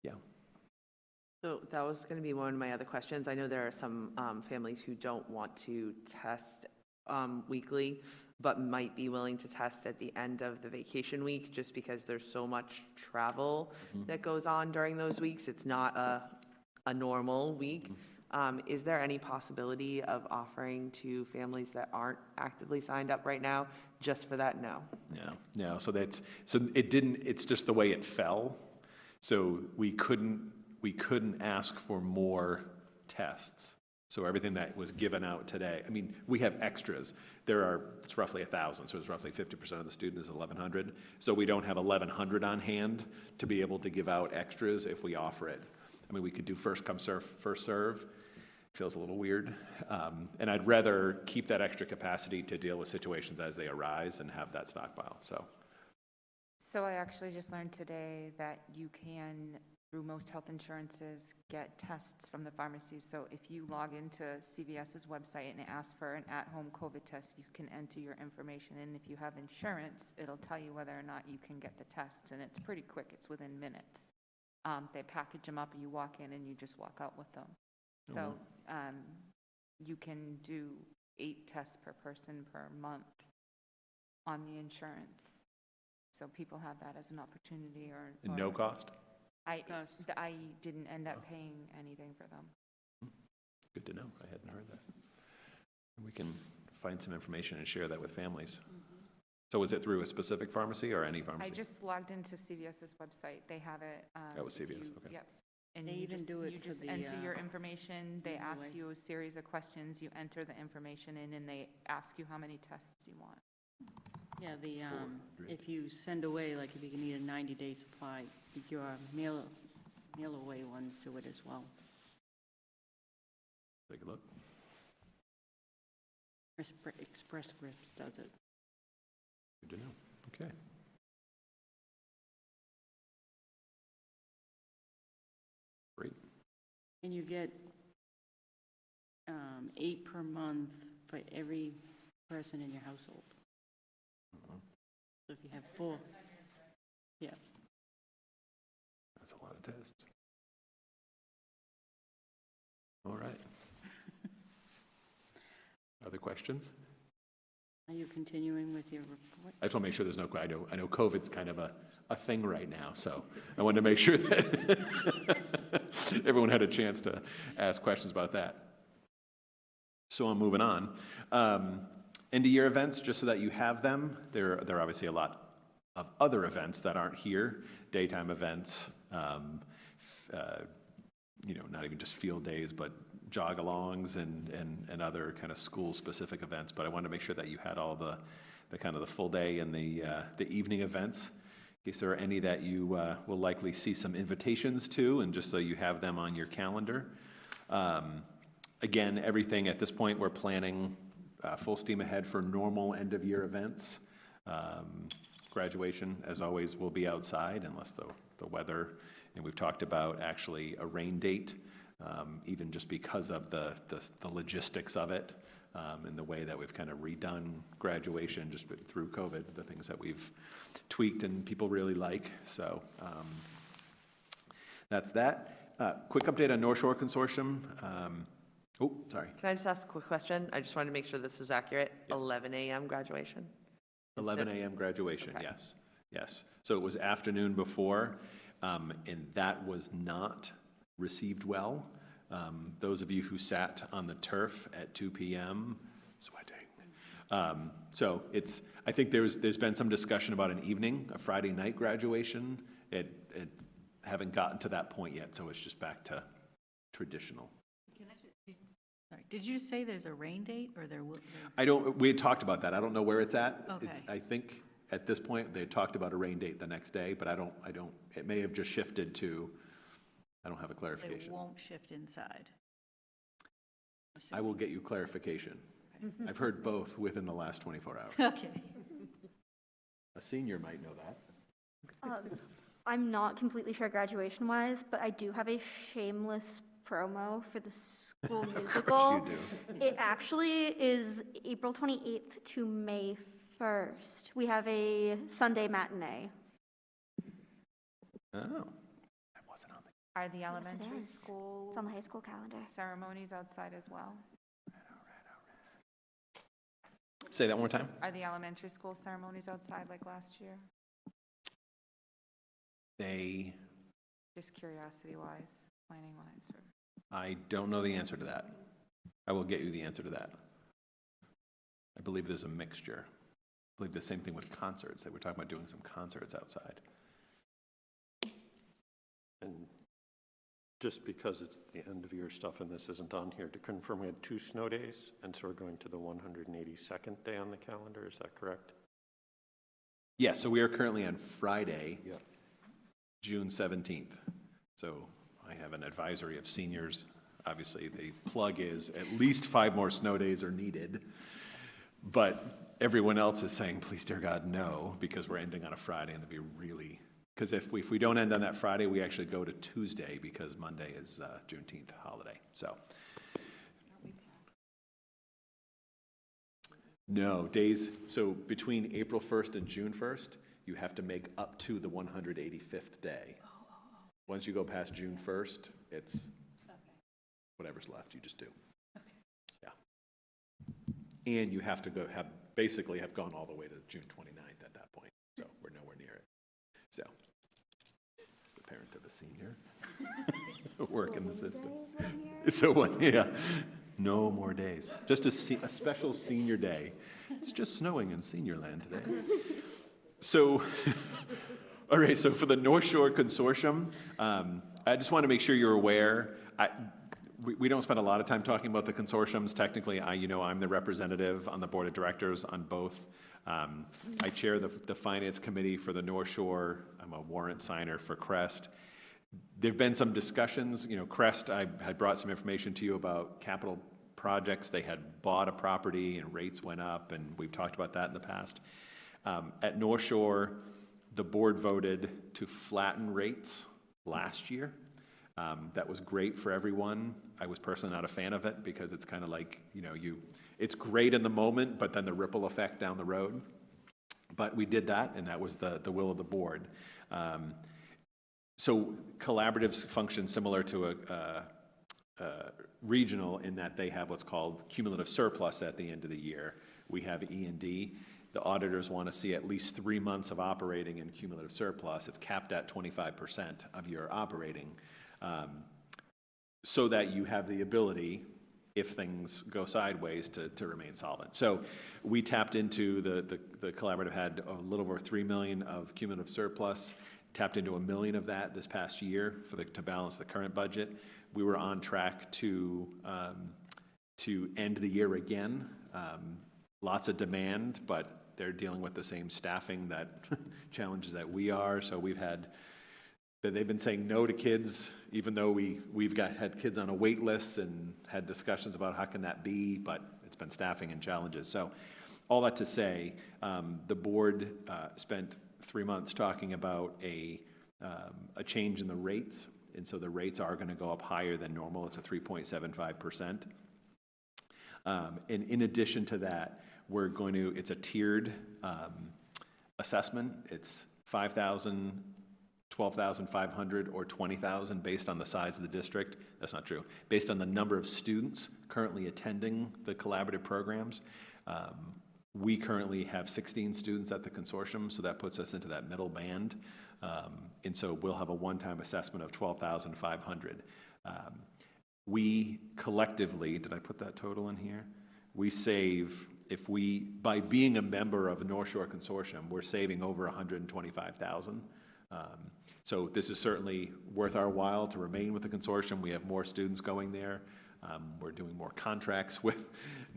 Yeah. So that was going to be one of my other questions. I know there are some families who don't want to test weekly, but might be willing to test at the end of the vacation week, just because there's so much travel that goes on during those weeks. It's not a normal week. Is there any possibility of offering to families that aren't actively signed up right now just for that? No. No. So it's just the way it fell. So we couldn't ask for more tests. So everything that was given out today, I mean, we have extras. It's roughly 1,000, so it's roughly 50% of the student is 1,100. So we don't have 1,100 on hand to be able to give out extras if we offer it. I mean, we could do first come, first serve. Feels a little weird. And I'd rather keep that extra capacity to deal with situations as they arise and have that stockpile, So I actually just learned today that you can, through most health insurances, get tests from the pharmacies. So if you log into CVS's website and ask for an at-home COVID test, you can enter your information. And if you have insurance, it'll tell you whether or not you can get the tests. And it's pretty quick. It's within minutes. They package them up and you walk in and you just walk out with them. So you can do 8 tests per person per month on the insurance. So people have that as an opportunity or no cost? I didn't end up paying anything for them. Good to know. I hadn't heard that. We can find some information and share that with families. So was it through a specific pharmacy or any pharmacy? I just logged into CVS's website. They have it. That was CVS, okay. Yep. And They you even just, do it you for just the, enter your information. They ask giveaway. you a series of questions. You enter the information in and they ask you how many tests you want. Yeah, if you send away, like if you need a 90-day supply, your mail away ones do it as well. Take a look. Express Scripts does it. Good to know. Okay. Great. And you get 8 per month for every person in your household. So if you have 4, yeah. That's a lot of tests. All right. Other questions? Are you continuing with your report? I just want to make sure there's no, I know COVID's kind of a thing right now, so I wanted to make sure that everyone had a chance to ask questions about that. So I'm moving on. End of year events, just so that you have them. There are obviously a lot of other events that aren't here, daytime events, not even just field days, but jog-alongs and other kind of school-specific events. But I wanted to make sure that you had all the kind of the full day and the evening events, in case there are any that you will likely see some invitations to, and just so you have them on your calendar. Again, everything at this point, we're planning full steam ahead for normal end-of-year events. Graduation, as always, will be outside unless the weather, and we've talked about actually a rain date, even just because of the logistics of it, and the way that we've kind of redone graduation just through COVID, the things that we've tweaked and people really like. So that's that. Quick update on North Shore Consortium. Oh, sorry. Can I just ask a quick question? I just wanted to make sure this is accurate. Yep. 11 a.m. graduation? 11 a.m. graduation, Okay. yes. Yes. So it was afternoon before, and that was not received well. Those of you who sat on the turf at 2 p.m., sweating. So it's, I think there's been some discussion about an evening, a Friday night graduation. It haven't gotten to that point yet, so it's just back to traditional. Sorry, did you say there's a rain date, or there will? We had talked about that. I don't know where it's at. Okay. I think at this point, they talked about a rain date the next day, but it may have just shifted to, I don't have a clarification. It won't shift inside. I will get you clarification. I've heard both within the last 24 hours. Okay. A senior might know that. I'm not completely sure graduation-wise, but I do have a shameless promo for the school musical. You do. It actually is April 28th to May 1st. We have a Sunday matinee. Oh. Are the elementary is. school It's on the high school calendar. ceremonies outside as well? Say that one more time. Are the elementary school ceremonies outside like last year? They, Just curiosity-wise, planning-wise? I don't know the answer to that. I will get you the answer to that. I believe there's a mixture. I believe the same thing with concerts. They were talking about doing some concerts outside. And just because it's the end of year stuff and this isn't on here, to confirm, we had 2 snow days, and so we're going to the 182nd day on the calendar, is that correct? Yeah, so we are currently on Friday, Yeah. June 17th. So I have an advisory of seniors. Obviously, the plug is at least 5 more snow days are needed. But everyone else is saying, please, dear God, no, because we're ending on a Friday, and it'd be really, because if we don't end on that Friday, we actually go to Tuesday, because Monday is Juneteenth holiday. So no, days, so between April 1st and June 1st, you have to make up to the 185th day. Once you go past June 1st, it's whatever's left, you just do. Yeah. And you have to basically have gone all the way to June 29th at that point, so we're nowhere near it. So, as the parent of a senior, working the system. So what, yeah, no more days. Just a special senior day. It's just snowing in senior land today. So, all right, so for the North Shore Consortium, I just want to make sure you're aware, we don't spend a lot of time talking about the consortiums. Technically, I'm the representative on the board of directors on both. I chair the finance committee for the North Shore. I'm a warrant signer for Crest. There've been some discussions, Crest, I had brought some information to you about capital projects. They had bought a property and rates went up, and we've talked about that in the past. At North Shore, the board voted to flatten rates last year. That was great for everyone. I was personally not a fan of it because it's kind of like, it's great in the moment, but then the ripple effect down the road. But we did that, and that was the will of the board. So collaboratives function similar to a regional in that they have what's called cumulative surplus at the end of the year. We have E&D. The auditors want to see at least 3 months of operating in cumulative surplus. It's capped at 25% of your operating, so that you have the ability, if things go sideways, to remain solvent. So we tapped into the collaborative had a little over $3 million of cumulative surplus, tapped into $1 million of that this past year to balance the current budget. We were on track to end the year again. Lots of demand, but they're dealing with the same staffing challenges that we are. So we've had that they've been saying no to kids, even though we've had kids on a wait list and had discussions about how can that be, but it's been staffing and challenges. So all that to say, the board spent 3 months talking about a change in the rates, and so the rates are going to go up higher than normal. It's a 3.75%. And in addition to that, it's a tiered assessment. It's 5,000, 12,500, or 20,000 based on the size of the district. That's not true. Based on the number of students currently attending the collaborative programs. We currently have 16 students at the consortium, so that puts us into that middle band. And so we'll have a one-time assessment of 12,500. We collectively, did I put that total in here? We save, by being a member of a North Shore Consortium, we're saving over 125,000. So this is certainly worth our while to remain with the consortium. We have more students going there. We're doing more contracts with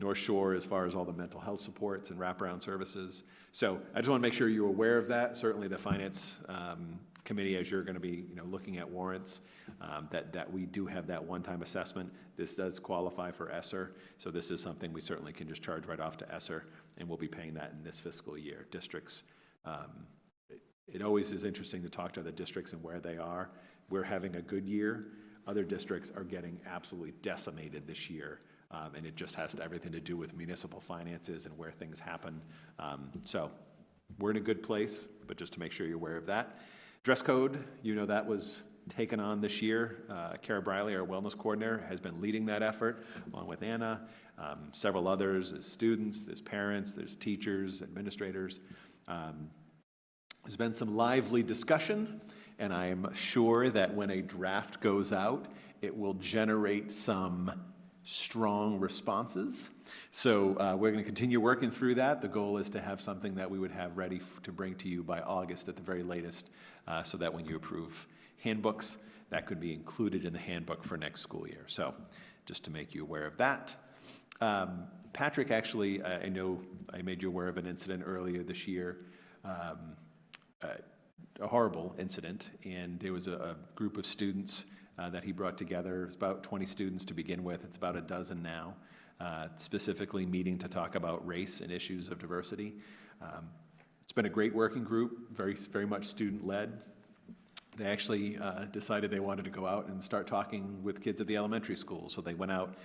North Shore as far as all the mental health supports and wraparound services. So I just want to make sure you're aware of that. Certainly the Finance Committee, as you're going to be looking at warrants, that we do have that one-time assessment. This does qualify for ESSER, so this is something we certainly can just charge right off to ESSER, and we'll be paying that in this fiscal year. Districts, it always is interesting to talk to other districts and where they are. We're having a good year. Other districts are getting absolutely decimated this year, and it just has everything to do with municipal finances and where things happen. So we're in a good place, but just to make sure you're aware of that. Dress code, that was taken on this year. Kara Briley, our wellness coordinator, has been leading that effort, along with Anna, several others. There's students, there's parents, there's teachers, administrators. There's been some lively discussion, and I am sure that when a draft goes out, it will generate some strong responses. So we're going to continue working through that. The goal is to have something that we would have ready to bring to you by August at the very latest, so that when you approve handbooks, that could be included in the handbook for next school year. So just to make you aware of that. Patrick, actually, I know I made you aware of an incident earlier this year, a horrible incident, and there was a group of students that he brought together. It was about 20 students to begin with. It's about a dozen now, specifically meeting to talk about race and issues of diversity. It's been a great working group, very, very much student-led. They actually decided they wanted to go out and start talking with kids at the elementary schools. So they went out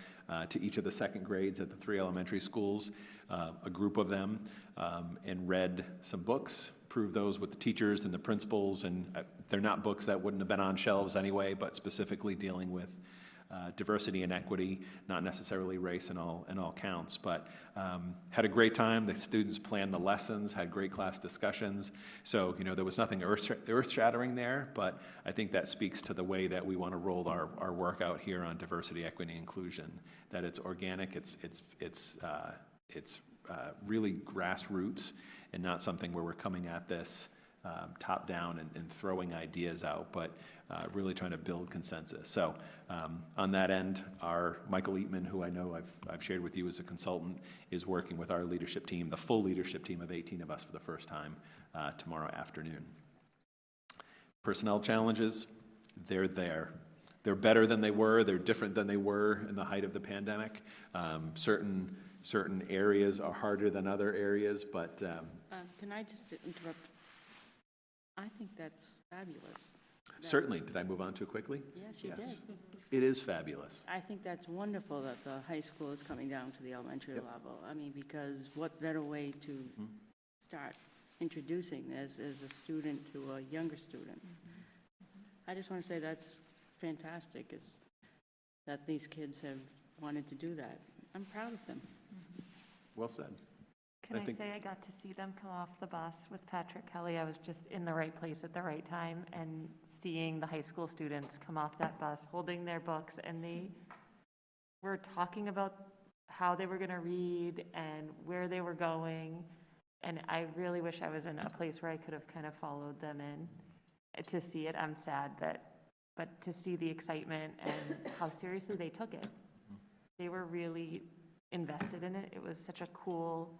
to each of the second grades at the 3 elementary schools, a group of them, and read some books, proved those with the teachers and the principals. And they're not books that wouldn't have been on shelves anyway, but specifically dealing with diversity and equity, not necessarily race in all counts, but had a great time. The students planned the lessons, had great class discussions. So, there was nothing earth-shattering there, but I think that speaks to the way that we want to roll our work out here on diversity, equity, and inclusion, that it's organic, it's really grassroots, and not something where we're coming at this top down and throwing ideas out, but really trying to build consensus. So on that end, our Michael Eatman, who I know I've shared with you as a consultant, is working with our leadership team, the full leadership team of 18 of us for the first time tomorrow afternoon. Personnel challenges, they're there. They're better than they were. They're different than they were in the height of the pandemic. Certain areas are harder than other areas, but... Can I just interrupt? I think that's fabulous. Certainly. Did I move on too quickly? Yes, you did. It is fabulous. I think that's wonderful that the high school is coming down to the elementary level. I mean, because what better way to start introducing this as a student to a younger student? I just want to say that's fantastic, is that these kids have wanted to do that. I'm proud of them. Well said. Can I say I got to see them come off the bus with Patrick Kelly? I was just in the right place at the right time, and seeing the high school students come off that bus holding their books, and they were talking about how they were going to read and where they were going. And I really wish I was in a place where I could have kind of followed them in to see it. I'm sad but to see the excitement and how seriously they took it. They were really invested in it. It was such a cool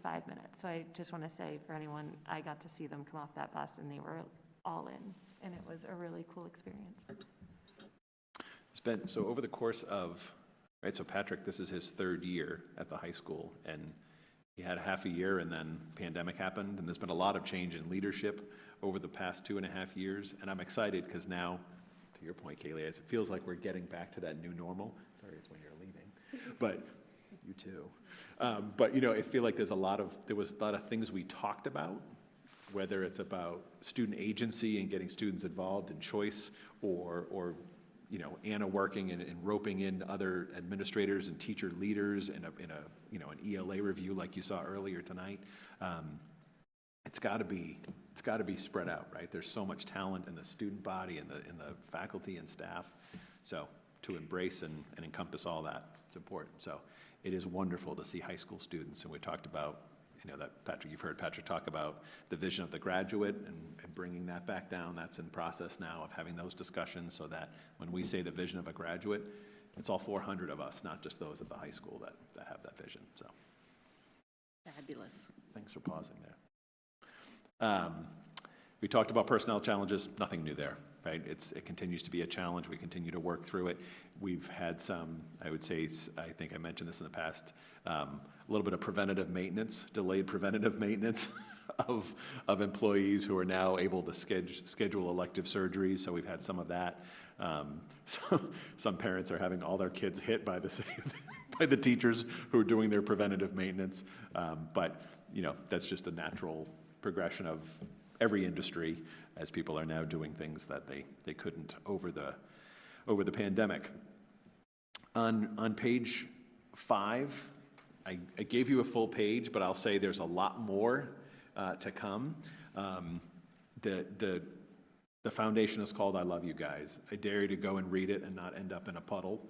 5 minutes. So I just want to say, for anyone, I got to see them come off that bus, and they were all in, and it was a really cool experience. So over the course of, right, so Patrick, this is his third year at the high school, and he had half a year, and then pandemic happened, and there's been a lot of change in leadership over the past 2.5 years, and I'm excited because now, to your point, Kaylee, it feels like we're getting back to that new normal. Sorry, it's when you're leaving, but you too. But you know, I feel like there was a lot of things we talked about, whether it's about student agency and getting students involved in choice, or you know, Anna working and roping in other administrators and teacher leaders in an ELA review like you saw earlier tonight. It's got to be spread out, right? There's so much talent in the student body and the faculty and staff. So to embrace and encompass all that, it's important. So it is wonderful to see high school students, and we talked about, you know, that Patrick, you've heard Patrick talk about the vision of the graduate and bringing that back down. That's in process now of having those discussions so that when we say the vision of a graduate, it's all 400 of us, not just those at the high school that have that vision. So Fabulous. thanks for pausing there. We talked about personnel challenges, nothing new there, right? It continues to be a challenge. We continue to work through it. We've had some, I would say, I think I mentioned this in the past, a little bit of preventative maintenance, delayed preventative maintenance of employees who are now able to schedule elective surgeries. So we've had some of that. Some parents are having all their kids hit by the teachers who are doing their preventative maintenance. But you know, that's just a natural progression of every industry as people are now doing things that they couldn't over the pandemic. On page 5, I gave you a full page, but I'll say there's a lot more to come. The foundation is called I Love You Guys. I dare you to go and read it and not end up in a puddle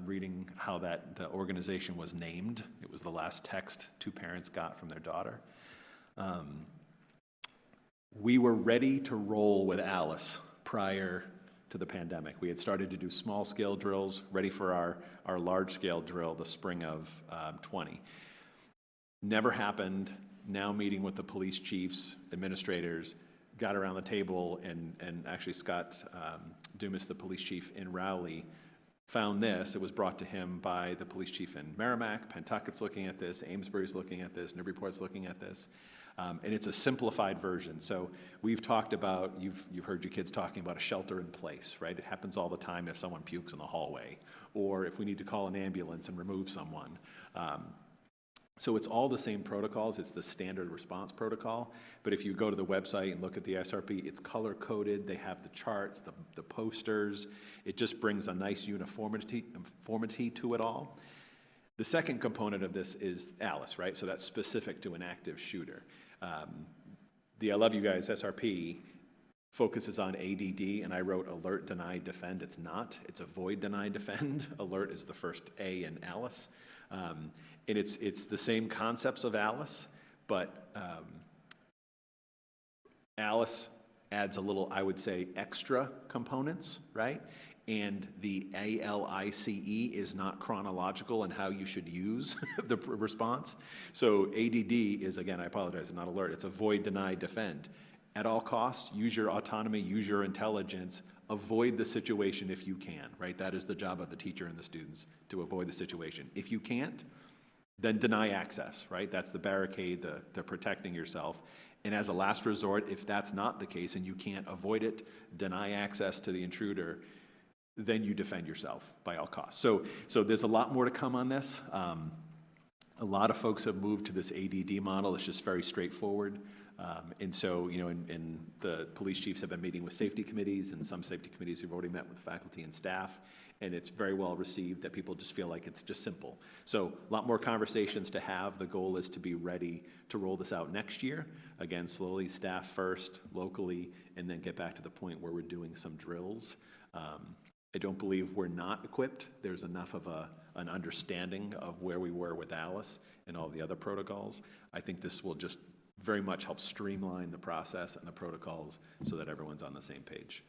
reading how the organization was named. It was the last text 2 parents got from their daughter. We were ready to roll with Alice prior to the pandemic. We had started to do small-scale drills, ready for our large-scale drill the spring of 20. Never happened. Now meeting with the police chiefs, administrators, got around the table, and actually Scott Dumas, the police chief in Rowley, found this. It was brought to him by the police chief in Merrimack. Pentucket's looking at this. Amesbury's looking at this. Newburyport's looking at this. And it's a simplified version. So we've talked about, you've heard your kids talking about a shelter in place, right? It happens all the time if someone pukes in the hallway, or if we need to call an ambulance and remove someone. So it's all the same protocols. It's the standard response protocol. But if you go to the website and look at the SRP, it's color-coded. They have the charts, the posters. It just brings a nice uniformity to it all. The second component of this is Alice, right? So that's specific to an active shooter. The I Love You Guys SRP focuses on ADD, and I wrote alert, deny, defend. It's not. It's avoid, deny, defend. Alert is the first A in Alice. And it's the same concepts of Alice, but Alice adds a little, I would say, extra components, right? And the ALICE is not chronological in how you should use the response. So ADD is, again, I apologize, it's not alert. It's avoid, deny, defend. At all costs, use your autonomy, use your intelligence, avoid the situation if you can, right? That is the job of the teacher and the students, to avoid the situation. If you can't, then deny access, right? That's the barricade, the protecting yourself. And as a last resort, if that's not the case and you can't avoid it, deny access to the intruder, then you defend yourself by all costs. So there's a lot more to come on this. A lot of folks have moved to this ADD model. It's just very straightforward. And so, you know, and the police chiefs have been meeting with safety committees, and some safety committees have already met with faculty and staff, and it's very well received that people just feel like it's just simple. So a lot more conversations to have. The goal is to be ready to roll this out next year. Again, slowly, staff first, locally, and then get back to the point where we're doing some drills. I don't believe we're not equipped. There's enough of an understanding of where we were with Alice and all the other protocols. I think this will just very much help streamline the process and the protocols so that everyone's on the same page.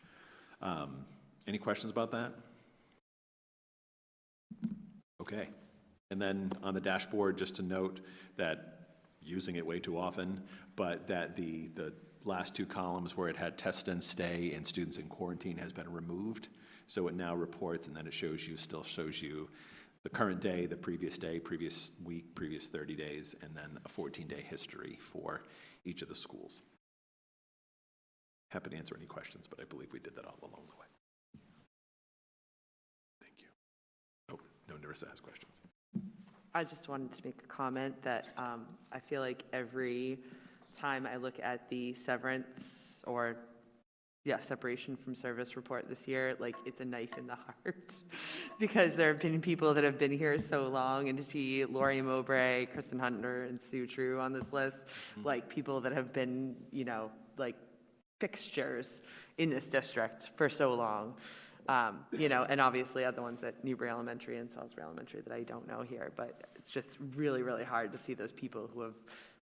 Any questions about that? Okay. And then on the dashboard, just to note that using it way too often, but that the last two columns where it had test and stay and students in quarantine has been removed. So it now reports, and then it still shows you the current day, the previous day, previous week, previous 30 days, and then a 14-day history for each of the schools. Happy to answer any questions, but I believe we did that all along the way. Thank you. Oh, no, Narissa has questions. I just wanted to make a comment that I feel like every time I look at the severance or separation from service report this year, like it's a knife in the heart because there have been people that have been here so long, and to see Lori Mowbray, Kristen Hunter, and Sue True on this list, like people that have been, you know, like fixtures in this district for so long. You know, and obviously other ones at Newbury Elementary and Salisbury Elementary that I don't know here, but it's just really, really hard to see those people who have,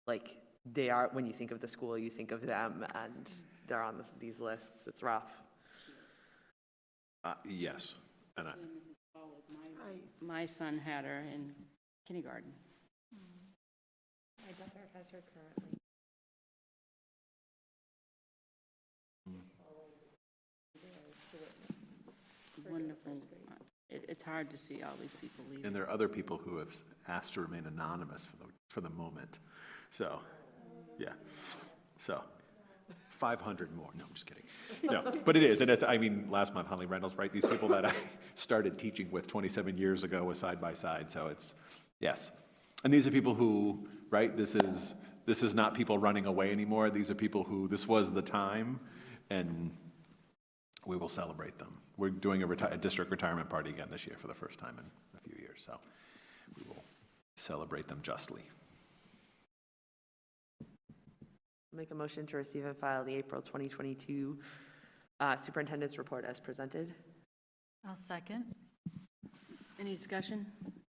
like, they are, when you think of the school, you think of them, and they're on these lists. It's rough. Yes. And My son had her in kindergarten. My daughter has her currently. Wonderful. It's hard to see all these people leaving. And there are other people who have asked to remain anonymous for the moment. So, yeah. So, 500 more. No, I'm just kidding. No, but it is. And it's, I mean, last month, Holly Reynolds, right? These people that I started teaching with 27 years ago was side by side. So it's, yes. And these are people who, right? This is not people running away anymore. These are people who, this was the time, and we will celebrate them. We're doing a district retirement party again this year for the first time in a few years. So we will celebrate them justly. Make a motion to receive and file the April 2022 Superintendent's Report as presented. I'll second. Any discussion?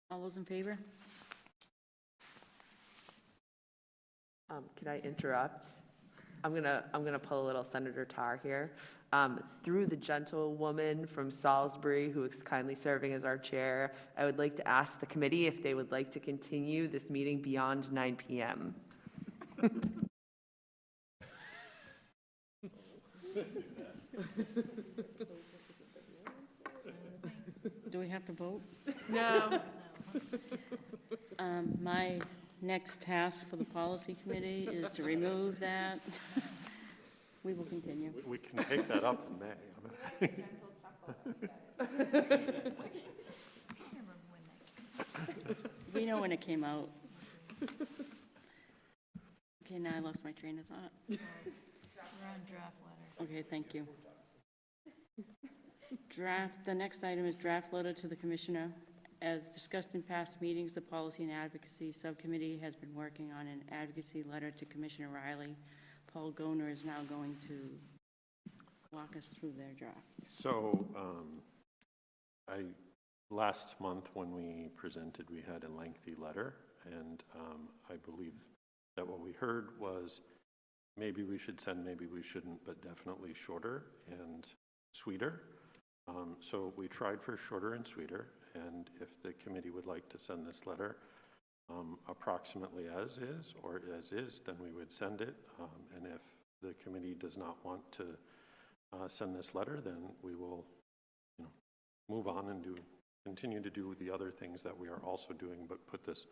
All those in favor? Can I interrupt? I'm gonna pull a little Senator Tarr here. Through the gentlewoman from Salisbury who is kindly serving as our chair, I would like to ask the committee if they would like to continue this meeting beyond 9 p.m. Do we have to vote? No. My next task for the policy committee is to remove that. We will continue. We can take that up in May. We know when it came out. Okay, now I lost my train of thought. We're on draft letter. Okay, thank you. The next item is draft letter to the commissioner. As discussed in past meetings, the Policy and Advocacy Subcommittee has been working on an advocacy letter to Commissioner Riley. Paul Goner is now going to walk us through their draft. So last month when we presented, we had a lengthy letter, and I believe that what we heard was maybe we should send, maybe we shouldn't, but definitely shorter and sweeter. So we tried for shorter and sweeter, and if the committee would like to send this letter approximately as is, or as is, then we would send it. And if the committee does not want to send this letter, then we will, move on and continue to do the other things that we are also doing, but put this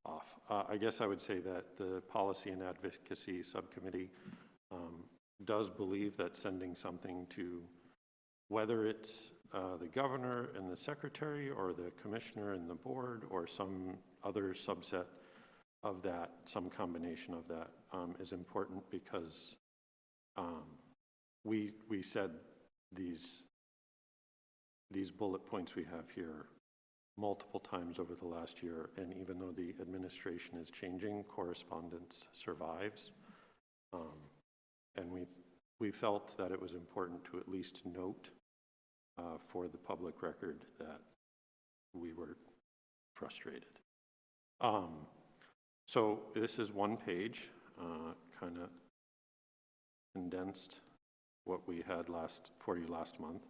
off. I guess I would say that the Policy and Advocacy Subcommittee does believe that sending something to, whether it's the governor and the secretary, or the commissioner and the board, or some other subset of that, some combination of that, is important, because we said these bullet points we have here multiple times over the last year, and even though the administration is changing, correspondence survives. And we felt that it was important to at least note for the public record that we were frustrated. So this is one page, kind of condensed what we had for you last month.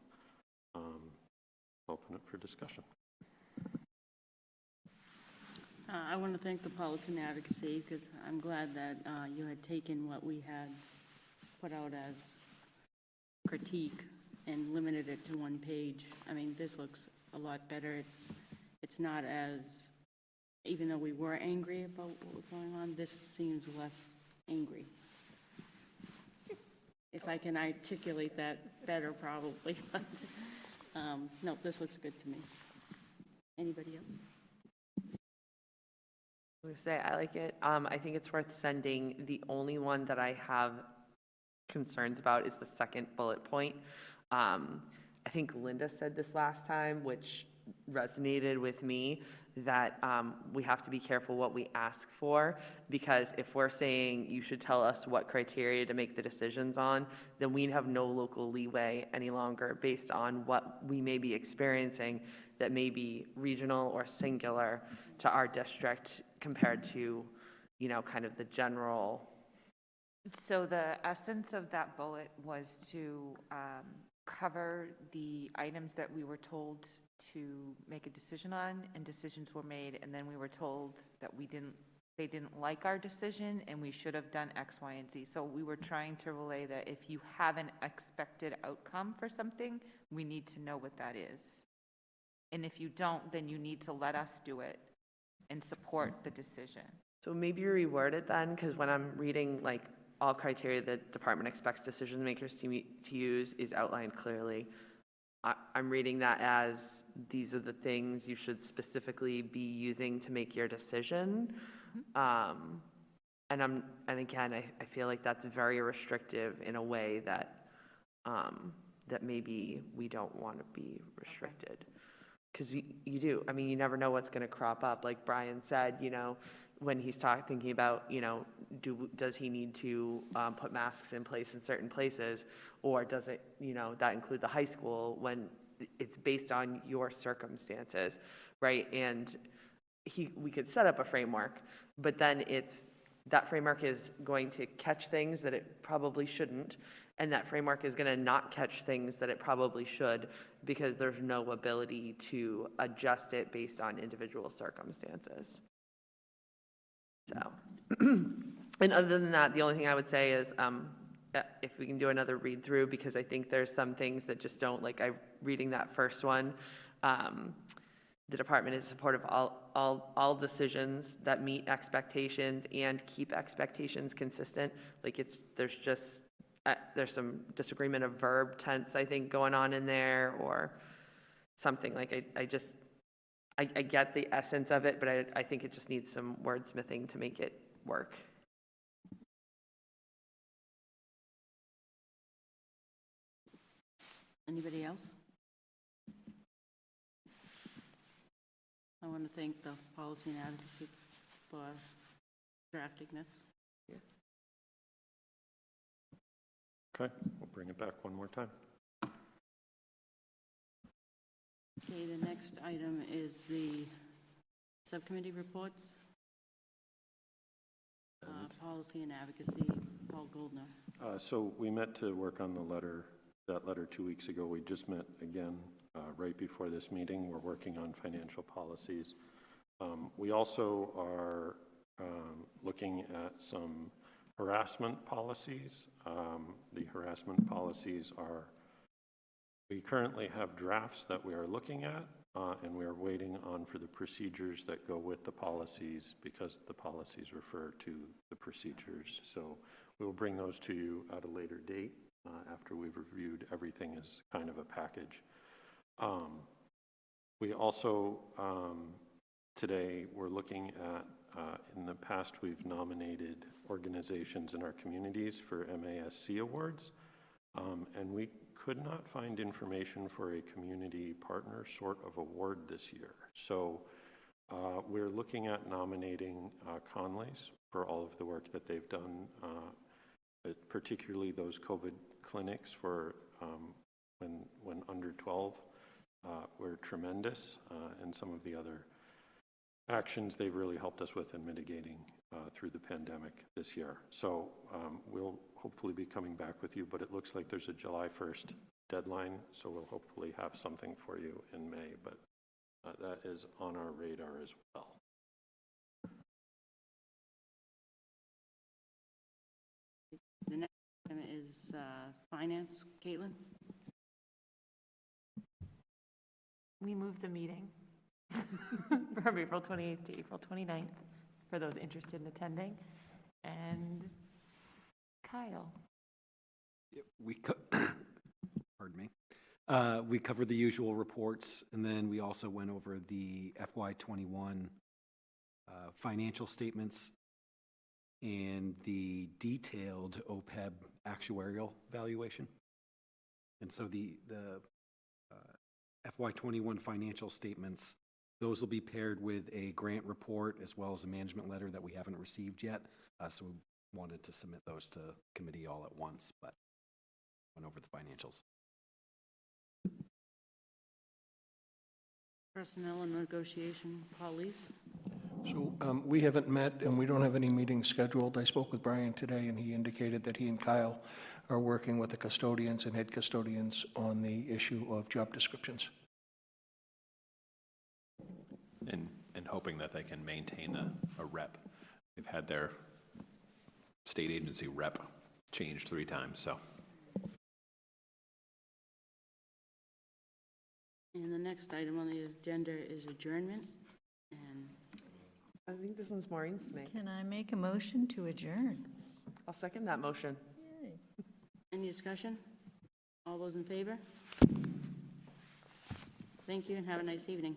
Open it for discussion. I want to thank the Policy and Advocacy, because I'm glad that you had taken what we had put out as critique and limited it to one page. I mean, this looks a lot better. It's not as, even though we were angry about what was going on, this seems less angry. If I can articulate that better, probably. No, this looks good to me. Anybody else? I would say I like it. I think it's worth sending. The only one that I have concerns about is the second bullet point. I think Linda said this last time, which resonated with me, that we have to be careful what we ask for, because if we're saying you should tell us what criteria to make the decisions on, then we have no local leeway any longer based on what we may be experiencing that may be regional or singular to our district compared to, you know, kind of the general. So the essence of that bullet was to cover the items that we were told to make a decision on, and decisions were made, and then we were told that they didn't like our decision and we should have done X, Y, and Z. So we were trying to relay that if you have an expected outcome for something, we need to know what that is. And if you don't, then you need to let us do it and support the decision. So maybe reword it then, because when I'm reading like all criteria that department expects decision makers to use is outlined clearly. I'm reading that as these are the things you should specifically be using to make your decision. And again, I feel like that's very restrictive in a way that that maybe we don't want to be restricted. Because you do, I mean, you never know what's going to crop up. Like Brian said, you know, when he's thinking about, you know, does he need to put masks in place in certain places, or does it, you know, that include the high school, when it's based on your circumstances, right? And we could set up a framework, but then that framework is going to catch things that it probably shouldn't, and that framework is going to not catch things that it probably should, because there's no ability to adjust it based on individual circumstances. So, and other than that, the only thing I would say is if we can do another read through, because I think there's some things that just don't, like reading that first one, the department is supportive of all decisions that meet expectations and keep expectations consistent. Like there's some disagreement of verb tense, I think, going on in there, or something. Like I get the essence of it, but I think it just needs some wordsmithing to make it work. Anybody else? I want to thank the Policy and Advocacy for drafting this. Yeah. Okay, we'll bring it back one more time. Okay, the next item is the subcommittee reports. Policy and Advocacy, Paul Goldner. So we met to work on that letter 2 weeks ago. We just met again right before this meeting. We're working on financial policies. We also are looking at some harassment policies. The harassment policies we currently have drafts that we are looking at, and we are waiting on for the procedures that go with the policies, because the policies refer to the procedures. So we will bring those to you at a later date after we've reviewed everything as kind of a package. We also, today, we're looking at, in the past, we've nominated organizations in our communities for MASC awards, and we could not find information for a community partner sort of award this year. So we're looking at nominating Conley's for all of the work that they've done, particularly those COVID clinics for when under 12 were tremendous, and some of the other actions they've really helped us with in mitigating through the pandemic this year. So we'll hopefully be coming back with you, but it looks like there's a July 1st deadline, so we'll hopefully have something for you in May, but that is on our radar as well. The next item is finance. Caitlin? We moved the meeting from April 28th to April 29th for those interested in attending. And Kyle? Pardon me. We covered the usual reports, and then we also went over the FY21 financial statements and the detailed OPEB actuarial valuation. And so the FY21 financial statements, those will be paired with a grant report as well as a management letter that we haven't received yet. So we wanted to submit those to committee all at once, but went over the financials. Personnel and negotiation. Pauline? So we haven't met and we don't have any meetings scheduled. I spoke with Brian today and he indicated that he and Kyle are working with the custodians and head custodians on the issue of job descriptions. And hoping that they can maintain a rep. They've had their state agency rep changed 3 times, so. And the next item on the agenda is adjournment. And I think this one's Maureen's to make. Can I make a motion to adjourn? I'll second that motion. any discussion? All those in favor? Thank you and have a nice evening.